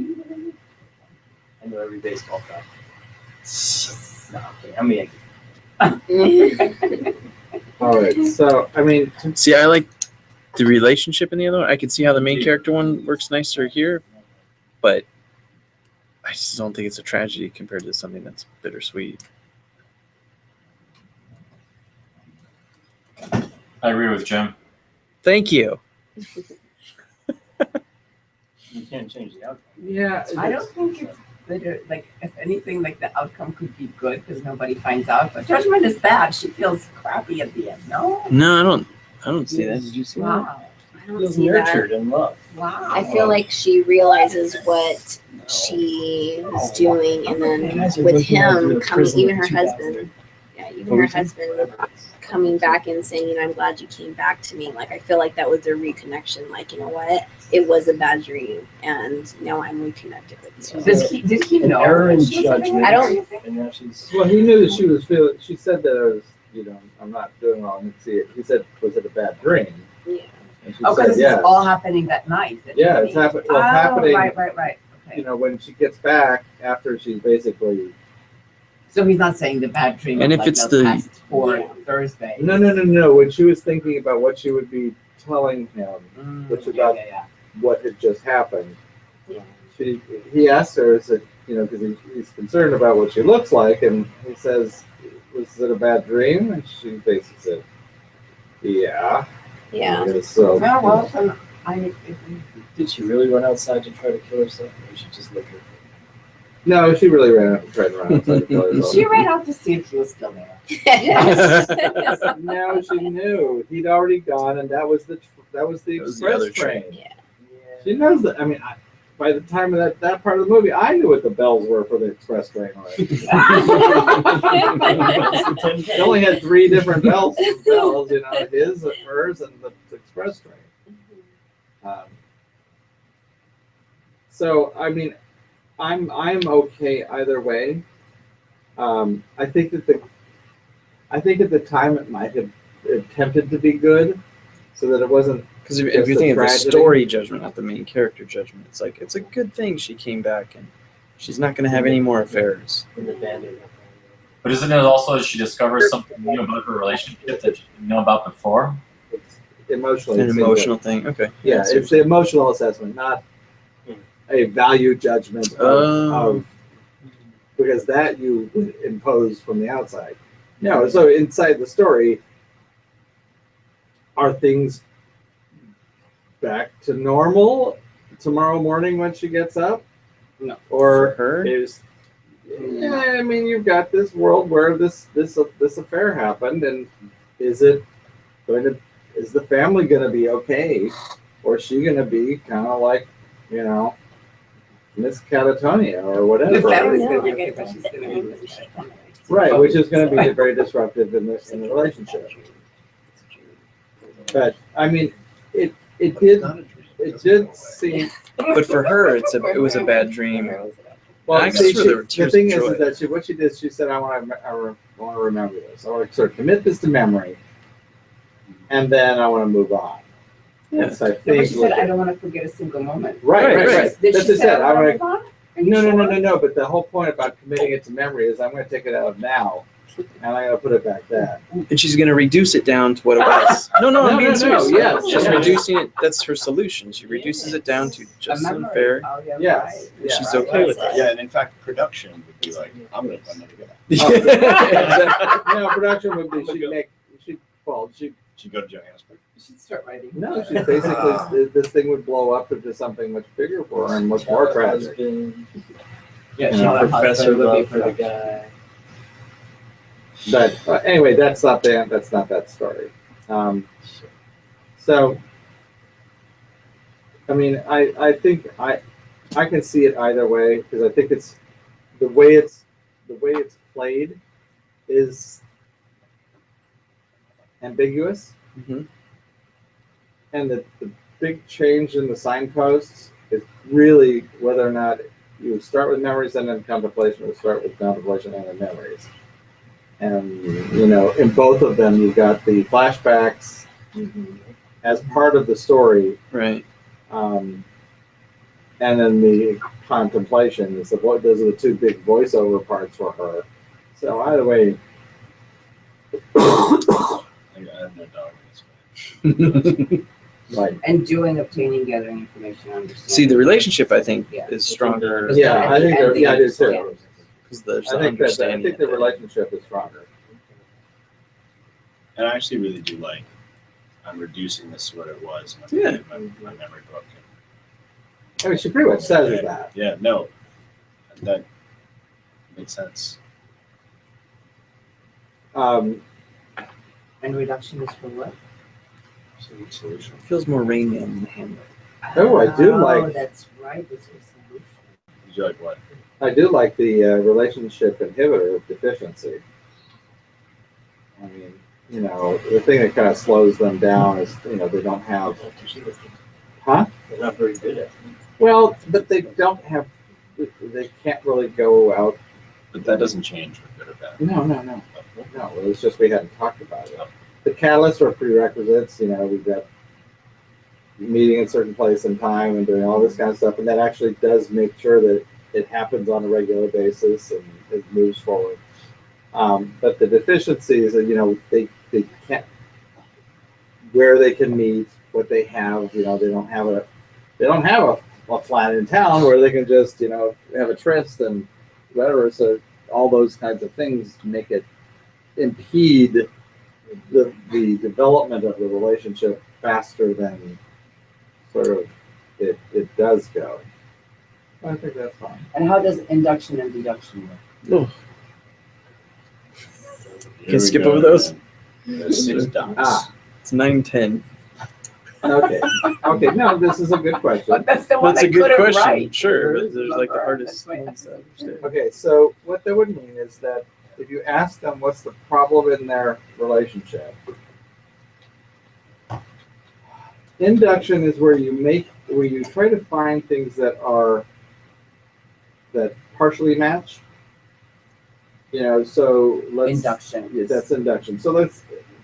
Speaker 8: I know every baseball fact. No, okay, I'm a Yankee.
Speaker 1: All right, so I mean,
Speaker 7: See, I like the relationship in the other one. I can see how the main character one works nicer here, but I just don't think it's a tragedy compared to something that's bittersweet.
Speaker 6: I agree with Jim.
Speaker 7: Thank you.
Speaker 8: You can't change the outcome.
Speaker 1: yeah,
Speaker 4: I don't think it's bitter, like if anything, like the outcome could be good because nobody finds out. But judgment is bad. She feels crappy at the end. No.
Speaker 7: No, I don't see that. Did you see that?
Speaker 4: Wow.
Speaker 5: I don't
Speaker 8: Feels
Speaker 5: see that.
Speaker 8: nurtured and loved.
Speaker 4: Wow.
Speaker 5: I feel like she realizes what she was doing, and then with him coming, even her husband, even her husband coming back and saying, you know, I'm glad you came back to me. Like, I feel like that was their reconnection. Like, you know what? It was a bad dream, and now I'm reconnected with you.
Speaker 4: Did he
Speaker 8: An
Speaker 4: know?
Speaker 8: error in
Speaker 4: that she was having
Speaker 8: judgment.
Speaker 4: a
Speaker 5: I don't-
Speaker 4: dream?
Speaker 8: And now she's.
Speaker 1: Well, he knew that she was feeling. She said that it was, you know, I'm not doing well. And see it. He said, was it a bad dream?
Speaker 5: Yeah.
Speaker 1: And she
Speaker 4: Oh,
Speaker 1: said,
Speaker 4: because
Speaker 1: yes.
Speaker 4: it's all happening that night. That
Speaker 1: Yeah,
Speaker 4: evening.
Speaker 1: it's happening. Well,
Speaker 4: Oh,
Speaker 1: it's happening.
Speaker 4: right. Okay.
Speaker 1: You know, when she gets back after she basically.
Speaker 4: So he's not saying the bad dream.
Speaker 7: And
Speaker 4: of,
Speaker 7: if
Speaker 4: like,
Speaker 7: it's
Speaker 4: the
Speaker 7: the-
Speaker 4: past for Thursday.
Speaker 1: No. When she was thinking about what she would be telling him, which about
Speaker 4: Yeah.
Speaker 1: what had just happened,
Speaker 5: Yeah.
Speaker 1: he asked her, is it, you know, because he's concerned about what she looks like, and he says, was it a bad dream? And she basically said, yeah.
Speaker 5: Yeah.
Speaker 1: It is, so,
Speaker 4: Oh, well, then I.
Speaker 8: Did she really run outside to try to kill herself, or was she just looking for
Speaker 1: no, she really tried to run outside to kill herself.
Speaker 4: She ran out to see if he was still there.
Speaker 5: Yes.
Speaker 1: No, she knew he'd already gone, and that was the
Speaker 7: was the
Speaker 1: express
Speaker 7: other
Speaker 1: train.
Speaker 7: train.
Speaker 5: Yeah.
Speaker 1: She knows that. I mean, by the time of that part of the movie, I knew what the bells were for the express train already. They only had 3 different bells, you know, his, hers, and the express train. So I mean, I'm okay either way. I think at the time it might have attempted to be good, so that it wasn't.
Speaker 7: Because if
Speaker 1: Just
Speaker 7: you
Speaker 1: the
Speaker 7: think of the
Speaker 1: tragedy.
Speaker 7: story judgment, not the main character judgment, it's like it's a good thing she came back and she's not going to have any more affairs.
Speaker 8: an abandoned?
Speaker 6: But isn't it also she discovers something new about her relationship that she didn't know about before?
Speaker 1: It's emotionally.
Speaker 7: An
Speaker 1: it's
Speaker 7: emotional thing. Okay.
Speaker 1: Yeah, it's the emotional assessment, not a value judgment of because that you would impose from the outside. No, so inside the story, are things back to normal tomorrow morning when she gets up?
Speaker 7: No.
Speaker 1: Or
Speaker 7: For her?
Speaker 1: is I mean, you've got this world where this affair happened, and is the family going to be okay, or is she going to be kind of like, you know, Miss Catatonia or whatever?
Speaker 4: The family's
Speaker 5: Yeah.
Speaker 4: gonna be okay, but she's gonna be
Speaker 1: Right, which is going to be very disruptive in the relationship. But I mean, it did seem.
Speaker 7: But for her, it was a bad dream.
Speaker 1: Well,
Speaker 7: I
Speaker 1: see,
Speaker 7: guess there were
Speaker 1: the
Speaker 7: tears
Speaker 1: thing
Speaker 7: of
Speaker 1: is
Speaker 7: joy.
Speaker 1: that what she did, she said, I want to remember this. I want to sort of commit this to memory, and then I want to move on.
Speaker 7: Yeah.
Speaker 1: That's, I
Speaker 4: But
Speaker 1: think.
Speaker 4: she said, I don't want to forget a single moment.
Speaker 1: Right.
Speaker 4: Did
Speaker 1: That's
Speaker 4: she
Speaker 1: what
Speaker 4: say,
Speaker 1: I said.
Speaker 4: I
Speaker 1: I'm
Speaker 4: want to
Speaker 1: gonna.
Speaker 4: move on? Are you sure?
Speaker 1: No. But the whole point about committing it to memory is I'm going to take it out of now, and I'm going to put it back then.
Speaker 7: And she's going to reduce it down to what it was. No, I'm being serious.
Speaker 1: yes,
Speaker 7: She's
Speaker 1: yes.
Speaker 7: reducing it. That's her solution. She reduces it down to
Speaker 4: A
Speaker 7: just
Speaker 4: memory.
Speaker 7: unfair.
Speaker 4: Oh, yeah,
Speaker 1: Yes.
Speaker 4: right.
Speaker 1: Yeah.
Speaker 7: She's okay with that.
Speaker 2: Yeah, and in fact, production would be like, I'm going to find that again.
Speaker 1: No, production would be she'd
Speaker 2: She'd go to Johannesburg.
Speaker 4: You should start writing.
Speaker 1: No, she's basically this thing would blow up into something much bigger for her and much more tragic.
Speaker 8: Husband,
Speaker 4: Yeah,
Speaker 1: You
Speaker 4: she
Speaker 1: know,
Speaker 4: had a
Speaker 8: professor
Speaker 4: husband would be
Speaker 8: love for the
Speaker 4: production.
Speaker 8: guy.
Speaker 1: But anyway, that's not that story. So, I mean, I think I can see it either way because I think it's the way it's played is ambiguous,
Speaker 7: Mhm.
Speaker 1: and the big change in the signposts is really whether or not you start with memories and then contemplation, or start with contemplation and then memories. And you know, in both of them, you got the flashbacks as part of the story,
Speaker 7: Right.
Speaker 1: and then the contemplation is what those are the 2 big voiceover parts for her. So either way,
Speaker 2: I have no dog in this.
Speaker 1: like
Speaker 4: And doing, obtaining, gathering information, understanding.
Speaker 7: See, the relationship, I think,
Speaker 4: Yeah.
Speaker 7: is stronger
Speaker 1: yeah, I think that, yeah, I do too.
Speaker 7: because there's
Speaker 1: I
Speaker 7: the
Speaker 1: think
Speaker 7: understanding.
Speaker 1: the relationship is stronger.
Speaker 2: And I actually really do like, I'm reducing this to what it was.
Speaker 7: Yeah.
Speaker 2: My memory book.
Speaker 1: I mean, she pretty much says that.
Speaker 2: Yeah, no. That makes sense.
Speaker 4: And reduction is for what?
Speaker 2: Solution.
Speaker 7: Feels more Rain Man than Hamlet.
Speaker 1: Oh, I do like-
Speaker 4: That's right. It's your solution.
Speaker 2: Did you like what?
Speaker 1: I do like the relationship inhibitor of deficiency. I mean, you know, the thing that kind of slows them down is, you know, they don't have, huh?
Speaker 8: They're not very good at it.
Speaker 1: Well, but they don't have, they can't really go out.
Speaker 2: But that doesn't change with good or bad.
Speaker 1: No. No, it was just we hadn't talked about it. The catalysts or prerequisites, you know, we've got meeting in a certain place and time and doing all this kind of stuff, and that actually does make sure that it happens on a regular basis and it moves forward. But the deficiencies, you know, they can't, where they can meet, what they have, you know, they don't have a flat in town where they can just, you know, have a tryst and whatever. So all those kinds of things make it impede the development of the relationship faster than sort of it does go. I think that's fine.
Speaker 4: And how does induction and deduction work?
Speaker 7: Can skip over those?
Speaker 2: There's 6 dots.
Speaker 1: Ah,
Speaker 7: It's 9:10.
Speaker 1: okay. Okay, no, this is a good question.
Speaker 4: But that's the one
Speaker 7: That's
Speaker 4: I
Speaker 7: a good
Speaker 4: couldn't
Speaker 7: question.
Speaker 4: write.
Speaker 7: Sure, but there's like the
Speaker 4: That's
Speaker 7: hardest
Speaker 4: why I
Speaker 7: ones to understand.
Speaker 1: Okay, so what that would mean is that if you ask them what's the problem in their relationship, induction is where you try to find things that partially match. You know, so let's
Speaker 4: Induction.
Speaker 1: Yeah, that's induction. So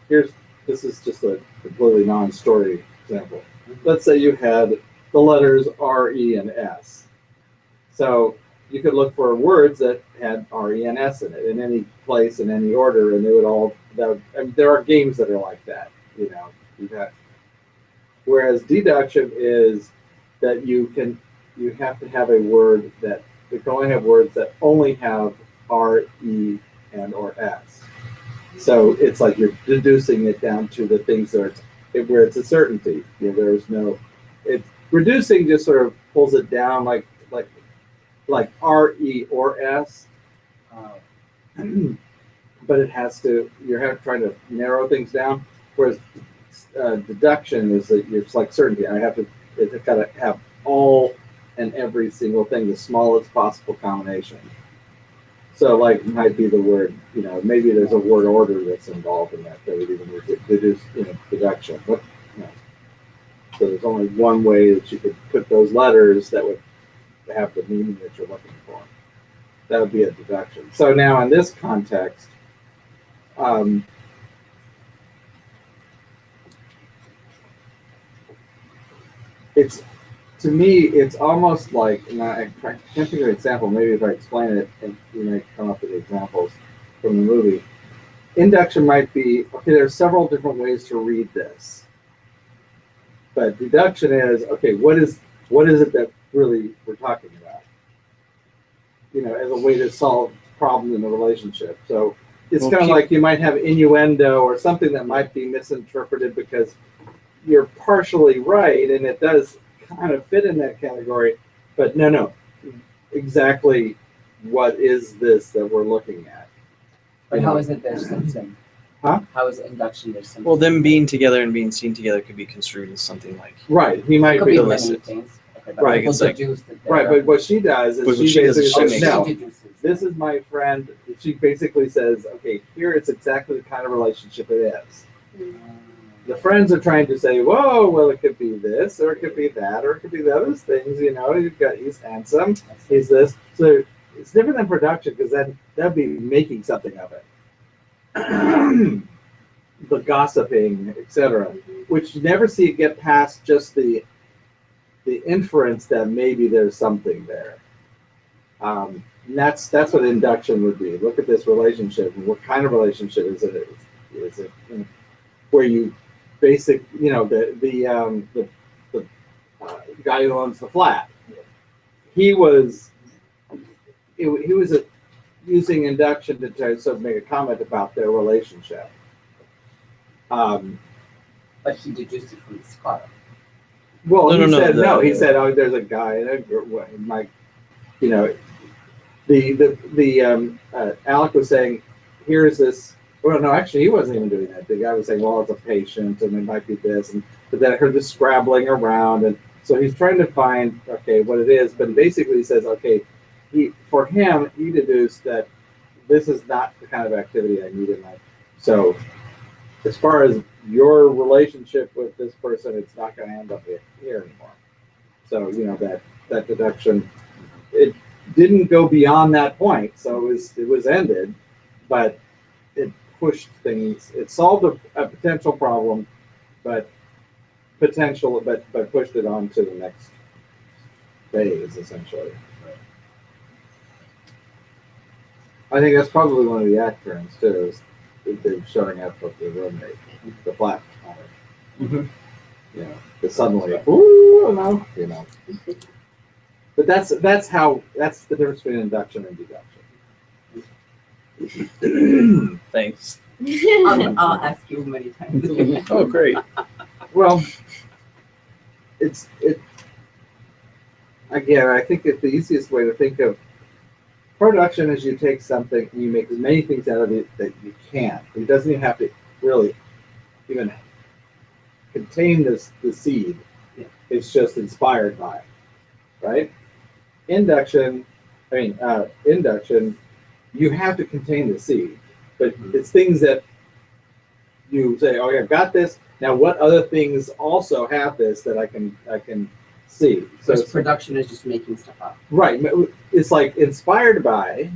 Speaker 1: this is just a completely non-story example. Let's say you had the letters R, E, and S. So you could look for words that had R, E, and S in it in any place, in any order, and they would all, there are games that are like that, you know. Whereas deduction is that you have to have a word that, you can only have words that only have R, E, and or S. So it's like you're deducing it down to the things that are, where it's a certainty. You know, there's no, reducing just sort of pulls it down like R, E, or S. But it has to, you're trying to narrow things down. Whereas deduction is that it's like certainty. It's got to have all and every single thing, the smallest possible combination. So like might be the word, you know, maybe there's a word order that's involved in that would even deduce, you know, deduction. But, you know, so there's only one way that you could put those letters that would have the meaning that you're looking for. That would be a deduction. So now in this context, it's, to me, it's almost like, and I can't think of an example, maybe if I explain it, and you may come up with examples from the movie. Induction might be, okay, there are several different ways to read this. But deduction is, okay, what is it that really we're talking about? You know, as a way to solve problems in a relationship. So it's kind of like you might have innuendo or something that might be misinterpreted because you're partially right, and it does kind of fit in that category, but no, exactly what is this that we're looking at?
Speaker 4: But how is it there's something?
Speaker 1: Huh?
Speaker 4: How is induction there's something?
Speaker 7: Well, them being together and being seen together could be construed as something like
Speaker 1: Right, he might
Speaker 4: Could
Speaker 1: be
Speaker 4: be
Speaker 7: illicit.
Speaker 4: many things. Okay, but
Speaker 1: Right,
Speaker 4: people
Speaker 7: it's like-
Speaker 4: deduce that
Speaker 1: right,
Speaker 4: they're-
Speaker 1: but what she does
Speaker 7: But
Speaker 1: is
Speaker 7: what
Speaker 1: she
Speaker 7: she does is
Speaker 1: basically
Speaker 7: she
Speaker 1: says,
Speaker 7: makes
Speaker 1: no,
Speaker 4: deduces.
Speaker 1: this is my friend. She basically says, okay, here it's exactly the kind of relationship it is. The friends are trying to say, whoa, well, it could be this, or it could be that, or it could be those things, you know, he's handsome, he's this. So it's different than production, because that'd be making something of it. The gossiping, etc., which you never see it get past just the inference that maybe there's something there. And that's what induction would be. Look at this relationship, and what kind of relationship is it? Is it where you basic, you know, the guy who owns the flat, he was using induction to try to sort of make a comment about their relationship.
Speaker 4: But he deduced it from his car.
Speaker 1: Well,
Speaker 7: No,
Speaker 1: he
Speaker 7: no,
Speaker 1: said
Speaker 7: no,
Speaker 1: no. He
Speaker 7: the-
Speaker 1: said, "Oh, there's a guy, and my, you know, Alec was saying, here's this. Well, no, actually, he wasn't even doing that. The guy was saying, well, it's a patient, and it might be this, but then I heard this scrabbling around, and so he's trying to find, okay, what it is. But basically, he says, okay, for him, he deduced that this is not the kind of activity I need in life. So, as far as your relationship with this person, it's not going to end up here anymore. So, that deduction, it didn't go beyond that point, so it was ended, but it pushed things. It solved a potential problem, but pushed it on to the next phase, essentially. I think that's probably one of the act turns too, is they're showing up with the roommate, the flat tire. Because suddenly, ooh, no, But that's the difference between induction and deduction.
Speaker 7: Thanks.
Speaker 4: I'll ask you many times.
Speaker 7: Oh, great.
Speaker 1: Well, again, I think that the easiest way to think of production is you take something and you make as many things out of it that you can. It doesn't even have to really even contain the seed.
Speaker 4: Yeah.
Speaker 1: It's just inspired by it, right? Induction, you have to contain the seed, but it's things that you say, okay, I've got this. Now, what other things also have this that I can see?
Speaker 4: So production is just making stuff up.
Speaker 1: Right. It's like inspired by,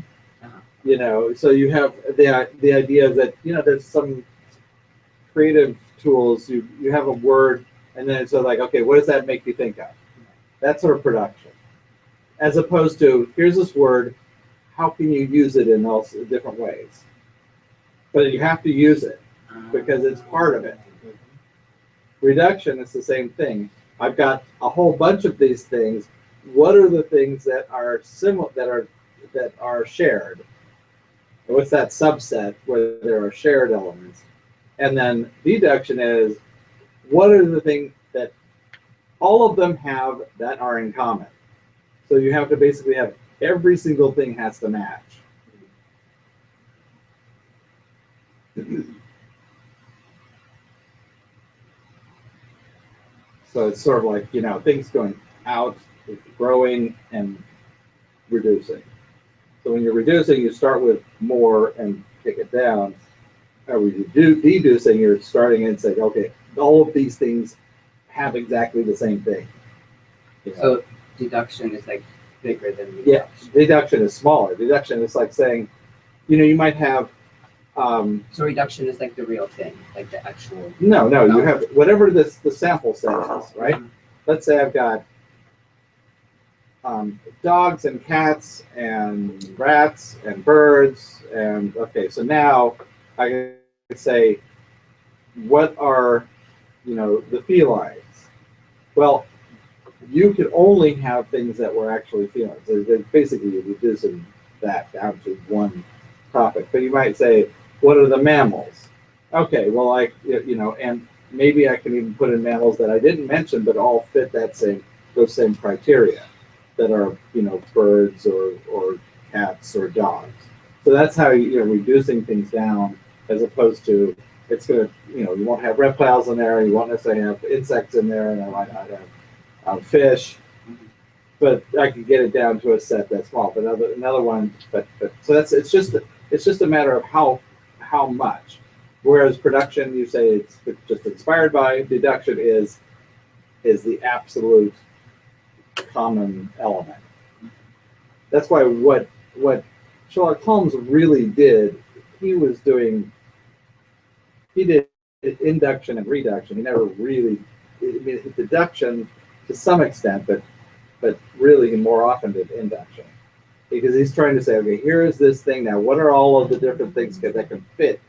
Speaker 1: so you have the idea that, there's some creative tools. You have a word, and then it's like, okay, what does that make you think of? That's sort of production. As opposed to, here's this word, how can you use it in all different ways? But you have to use it because it's part of it. Reduction is the same thing. I've got a whole bunch of these things. What are the things that are similar, that are shared? What's that subset where there are shared elements? And then deduction is, what are the things that all of them have that are in common? So you have to basically have every single thing has to match. So it's sort of like, things going out, growing, and reducing. So when you're reducing, you start with more and kick it down. Or when you do deducing, you're starting and saying, okay, all of these things have exactly the same thing.
Speaker 4: So deduction is like bigger than reduction.
Speaker 1: Yeah, deduction is smaller. Deduction is like saying, you might have.
Speaker 4: So reduction is like the real thing, like the actual.
Speaker 1: No, you have whatever the sample set is, right? Mm-hmm. Let's say I've got dogs and cats and rats and birds, and okay, so now I can say, what are, the felines? Well, you could only have things that were actually felines. So basically, you're reducing that down to one topic. But you might say, what are the mammals? Okay, well, and maybe I can even put in mammals that I didn't mention, but all fit those same criteria that are, birds or cats or dogs. So that's how you're reducing things down, as opposed to it's going to, you won't have reptiles in there, you won't necessarily have insects in there, and I might not have fish, but I can get it down to a set that's small. But another one, but so it's just a matter of how much. Whereas production, you say it's just inspired by. Deduction is the absolute common element. That's why what Sherlock Holmes really did, he did induction and reduction. He never really, deduction to some extent, but really he more often did induction. Because he's trying to say, okay, here is this thing now. What are all of the different things that can fit?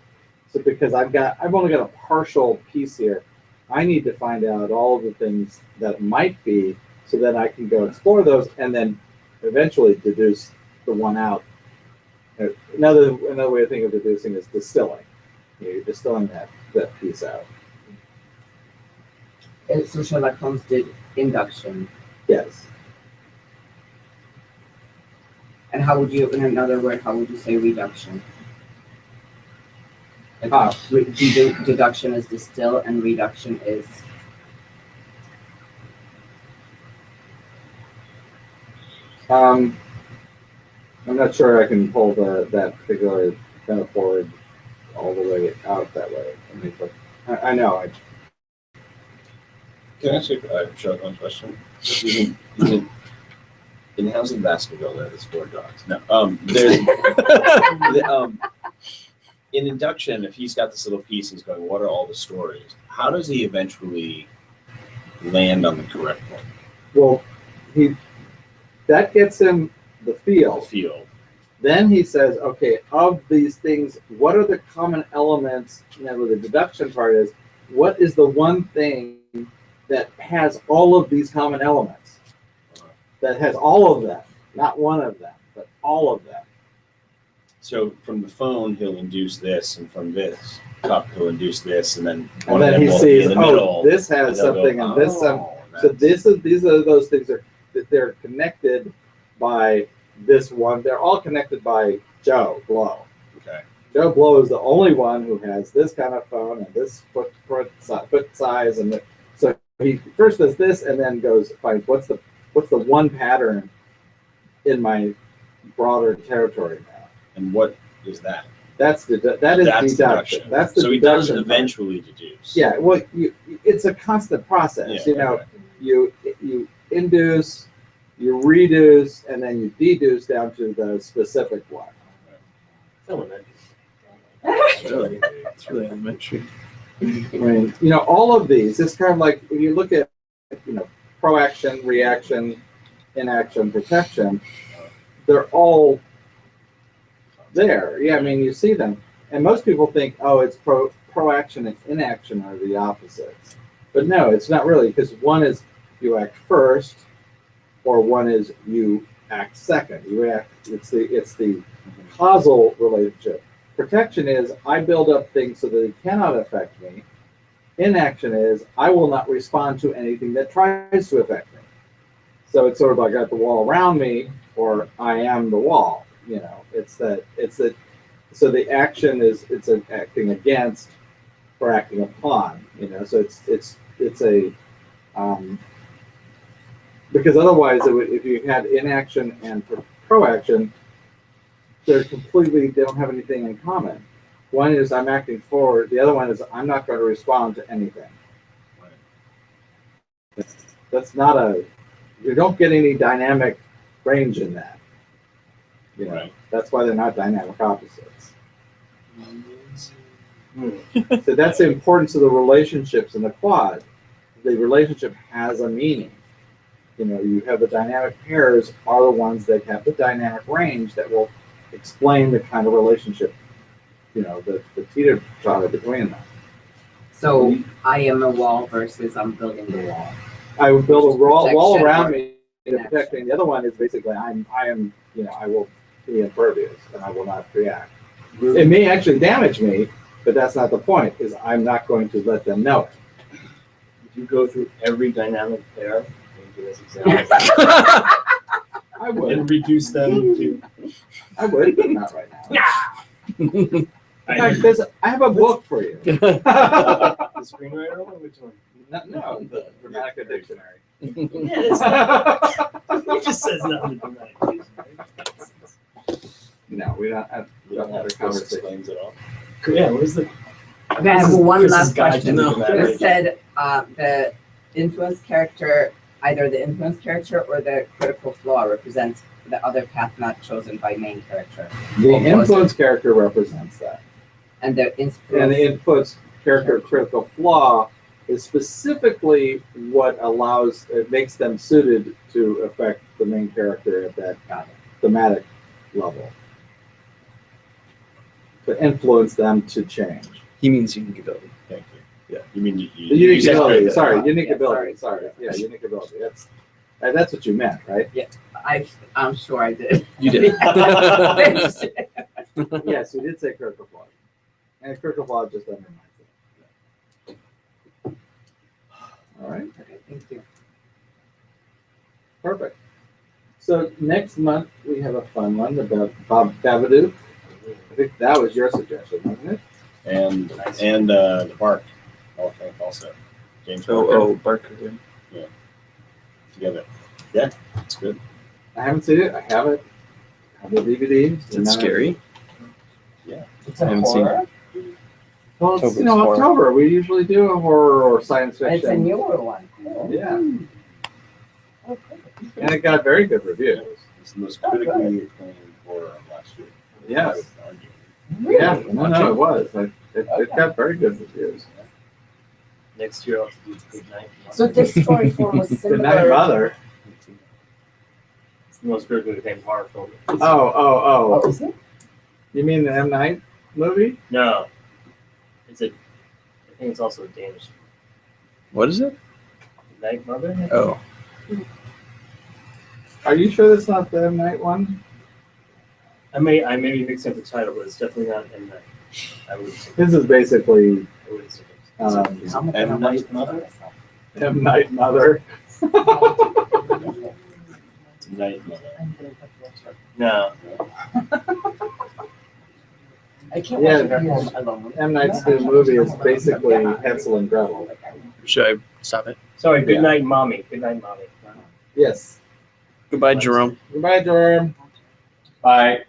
Speaker 1: So because I've only got a partial piece here, I need to find out all of the things that might be, so that I can go explore those and then eventually deduce the one out. Another way to think of deducing is distilling. You're distilling that piece out.
Speaker 4: And so Sherlock Holmes did induction.
Speaker 1: Yes.
Speaker 4: And how would you, in another word, how would you say reduction? Deduction is distill and reduction is
Speaker 1: I'm not sure I can pull that particular metaphor all the way out that way. I know.
Speaker 2: Can I ask you a shotgun question? In House in Baskerville, there's 4 dogs. No, there's in induction. If he's got this little piece, he's going, "What are all the stories?" How does he eventually land on the correct one?
Speaker 1: Well, that gets him the
Speaker 2: The
Speaker 1: field.
Speaker 2: field.
Speaker 1: Then he says, okay, of these things, what are the common elements? You know, the deduction part is, what is the one thing that has all of these common elements? That has all of them, not one of them, but all of them.
Speaker 2: So from the phone, he'll induce this, and from this cup, he'll induce this, and then
Speaker 1: And then he
Speaker 2: will be
Speaker 1: sees,
Speaker 2: in the middle.
Speaker 1: oh, this has
Speaker 2: and they'll
Speaker 1: something,
Speaker 2: go,
Speaker 1: and this
Speaker 2: "Oh,
Speaker 1: so
Speaker 2: that's-
Speaker 1: these are those things that they're connected by this one. They're all connected by Joe Blow.
Speaker 2: Okay.
Speaker 1: Joe Blow is the only one who has this kind of phone and this foot size, and so he first does this and then finds what's the one pattern in my broader territory now.
Speaker 2: And what is that?
Speaker 1: That is deduction. That's the
Speaker 2: so he does
Speaker 1: deduction part.
Speaker 2: eventually deduce.
Speaker 1: Yeah, well, it's a constant process.
Speaker 2: Yeah, right.
Speaker 1: You induce, you reduce, and then you deduce down to the specific one.
Speaker 7: It's really elementary.
Speaker 1: I mean, all of these, it's kind of like when you look at, proaction, reaction, inaction, protection, they're all there. Yeah, I mean, you see them. And most people think, oh, it's proaction and inaction are the opposites. But no, it's not really, because one is you act first, or one is you act second. It's the causal relationship. Protection is I build up things so that they cannot affect me. Inaction is I will not respond to anything that tries to affect me. So it's sort of like I got the wall around me, or I am the wall. So the action is an acting against or acting upon. So it's a because otherwise if you had inaction and proaction, they don't have anything in common. One is I'm acting forward. The other one is I'm not going to respond to anything. That's not you don't get any dynamic range in that.
Speaker 2: Right.
Speaker 1: That's why they're not dynamic opposites. So that's the importance of the relationships in the quad. The relationship has a meaning. You have the dynamic pairs are the ones that have the dynamic range that will explain the kind of relationship, the teeter-totter between them.
Speaker 4: so I am a wall versus I'm building the wall.
Speaker 1: I would build a wall
Speaker 4: Protection
Speaker 1: around
Speaker 4: or
Speaker 1: me to protect me. The other one is basically I will be impervious and I will not react. It may actually damage me, but that's not the point, is I'm not going to let them know it.
Speaker 8: Did you go through every dynamic pair and give us examples
Speaker 1: I would.
Speaker 8: and reduce them to?
Speaker 1: I would, but not right now. In fact, I have a book for you.
Speaker 8: The screenwriter one? Which one?
Speaker 1: No, the Dramatica dictionary.
Speaker 8: It just says nothing dramatic.
Speaker 1: No, we don't have a conversation.
Speaker 2: Explains it all.
Speaker 8: Yeah, what is the?
Speaker 4: I have one
Speaker 8: Chris's
Speaker 4: last
Speaker 8: guide
Speaker 4: question.
Speaker 8: to
Speaker 2: No.
Speaker 8: dramatic.
Speaker 4: You said the influence character, either the influence character or the critical flaw represents the other path not chosen by main character.
Speaker 1: The
Speaker 4: What was
Speaker 1: influence character represents that.
Speaker 4: And the
Speaker 1: And the influence character critical flaw is specifically what it makes them suited to affect the main character at that thematic level. To influence them to change.
Speaker 7: He means unique ability.
Speaker 2: Thank you. Yeah. You mean
Speaker 1: The unique
Speaker 2: said
Speaker 1: ability,
Speaker 2: that.
Speaker 1: sorry, unique
Speaker 4: Yeah,
Speaker 1: ability,
Speaker 4: sorry.
Speaker 1: sorry. Yeah, unique ability. That's what you meant, right?
Speaker 4: I'm sure I did.
Speaker 7: You did.
Speaker 1: Yes, you did say critical flaw. And critical flaw just undermines it. All right,
Speaker 4: Okay, thank you.
Speaker 1: perfect. So next month we have a fun one about Bob Babadook. I think that was your suggestion, wasn't it?
Speaker 2: And the Bark Hall of Fame also. James Barker
Speaker 7: Barker. Yeah.
Speaker 2: together. Yeah, it's good.
Speaker 1: I haven't seen it. I have it. I have the DVD.
Speaker 7: Is it scary?
Speaker 4: It's
Speaker 7: I haven't seen it.
Speaker 1: Well, it's,
Speaker 7: October's horror.
Speaker 1: October. We usually do a horror or science
Speaker 4: It's a
Speaker 1: fiction.
Speaker 4: newer one. Cool.
Speaker 1: Yeah,
Speaker 4: Oh,
Speaker 1: and it got very good reviews.
Speaker 2: It's the most critically acclaimed horror of last year.
Speaker 1: Yes.
Speaker 2: I would argue.
Speaker 4: really?
Speaker 1: Yeah, no, it was. It got very good reviews.
Speaker 8: Next year I'll have to do Good Night.
Speaker 4: So this story form was
Speaker 1: Good Night,
Speaker 4: similar.
Speaker 1: Mother.
Speaker 8: It's the most critically acclaimed horror film.
Speaker 1: Oh.
Speaker 4: Oh, is it?
Speaker 1: You mean the M. Night movie?
Speaker 8: No, I think it's also a Danish.
Speaker 7: What is it?
Speaker 8: Good Night, Mother. I think.
Speaker 7: Oh,
Speaker 1: Are you sure that's not the M. Night one?
Speaker 8: I may be mixing up the title, but it's definitely not M. Night. I would say.
Speaker 1: This is basically
Speaker 8: I would say.
Speaker 2: M. Night Mother?
Speaker 1: M. Night Mother.
Speaker 2: Night Mother.
Speaker 8: No.
Speaker 4: I can't
Speaker 1: Yeah,
Speaker 4: watch it home alone.
Speaker 1: M. Night's new movie is basically Hansel and Gretel.
Speaker 7: should I stop it?
Speaker 8: Sorry. Good
Speaker 1: Yeah.
Speaker 8: Night, Mommy. Good Night, Mommy.
Speaker 1: Yes.
Speaker 7: Goodbye, Jerome.
Speaker 1: Goodbye, Jerome.
Speaker 6: Bye.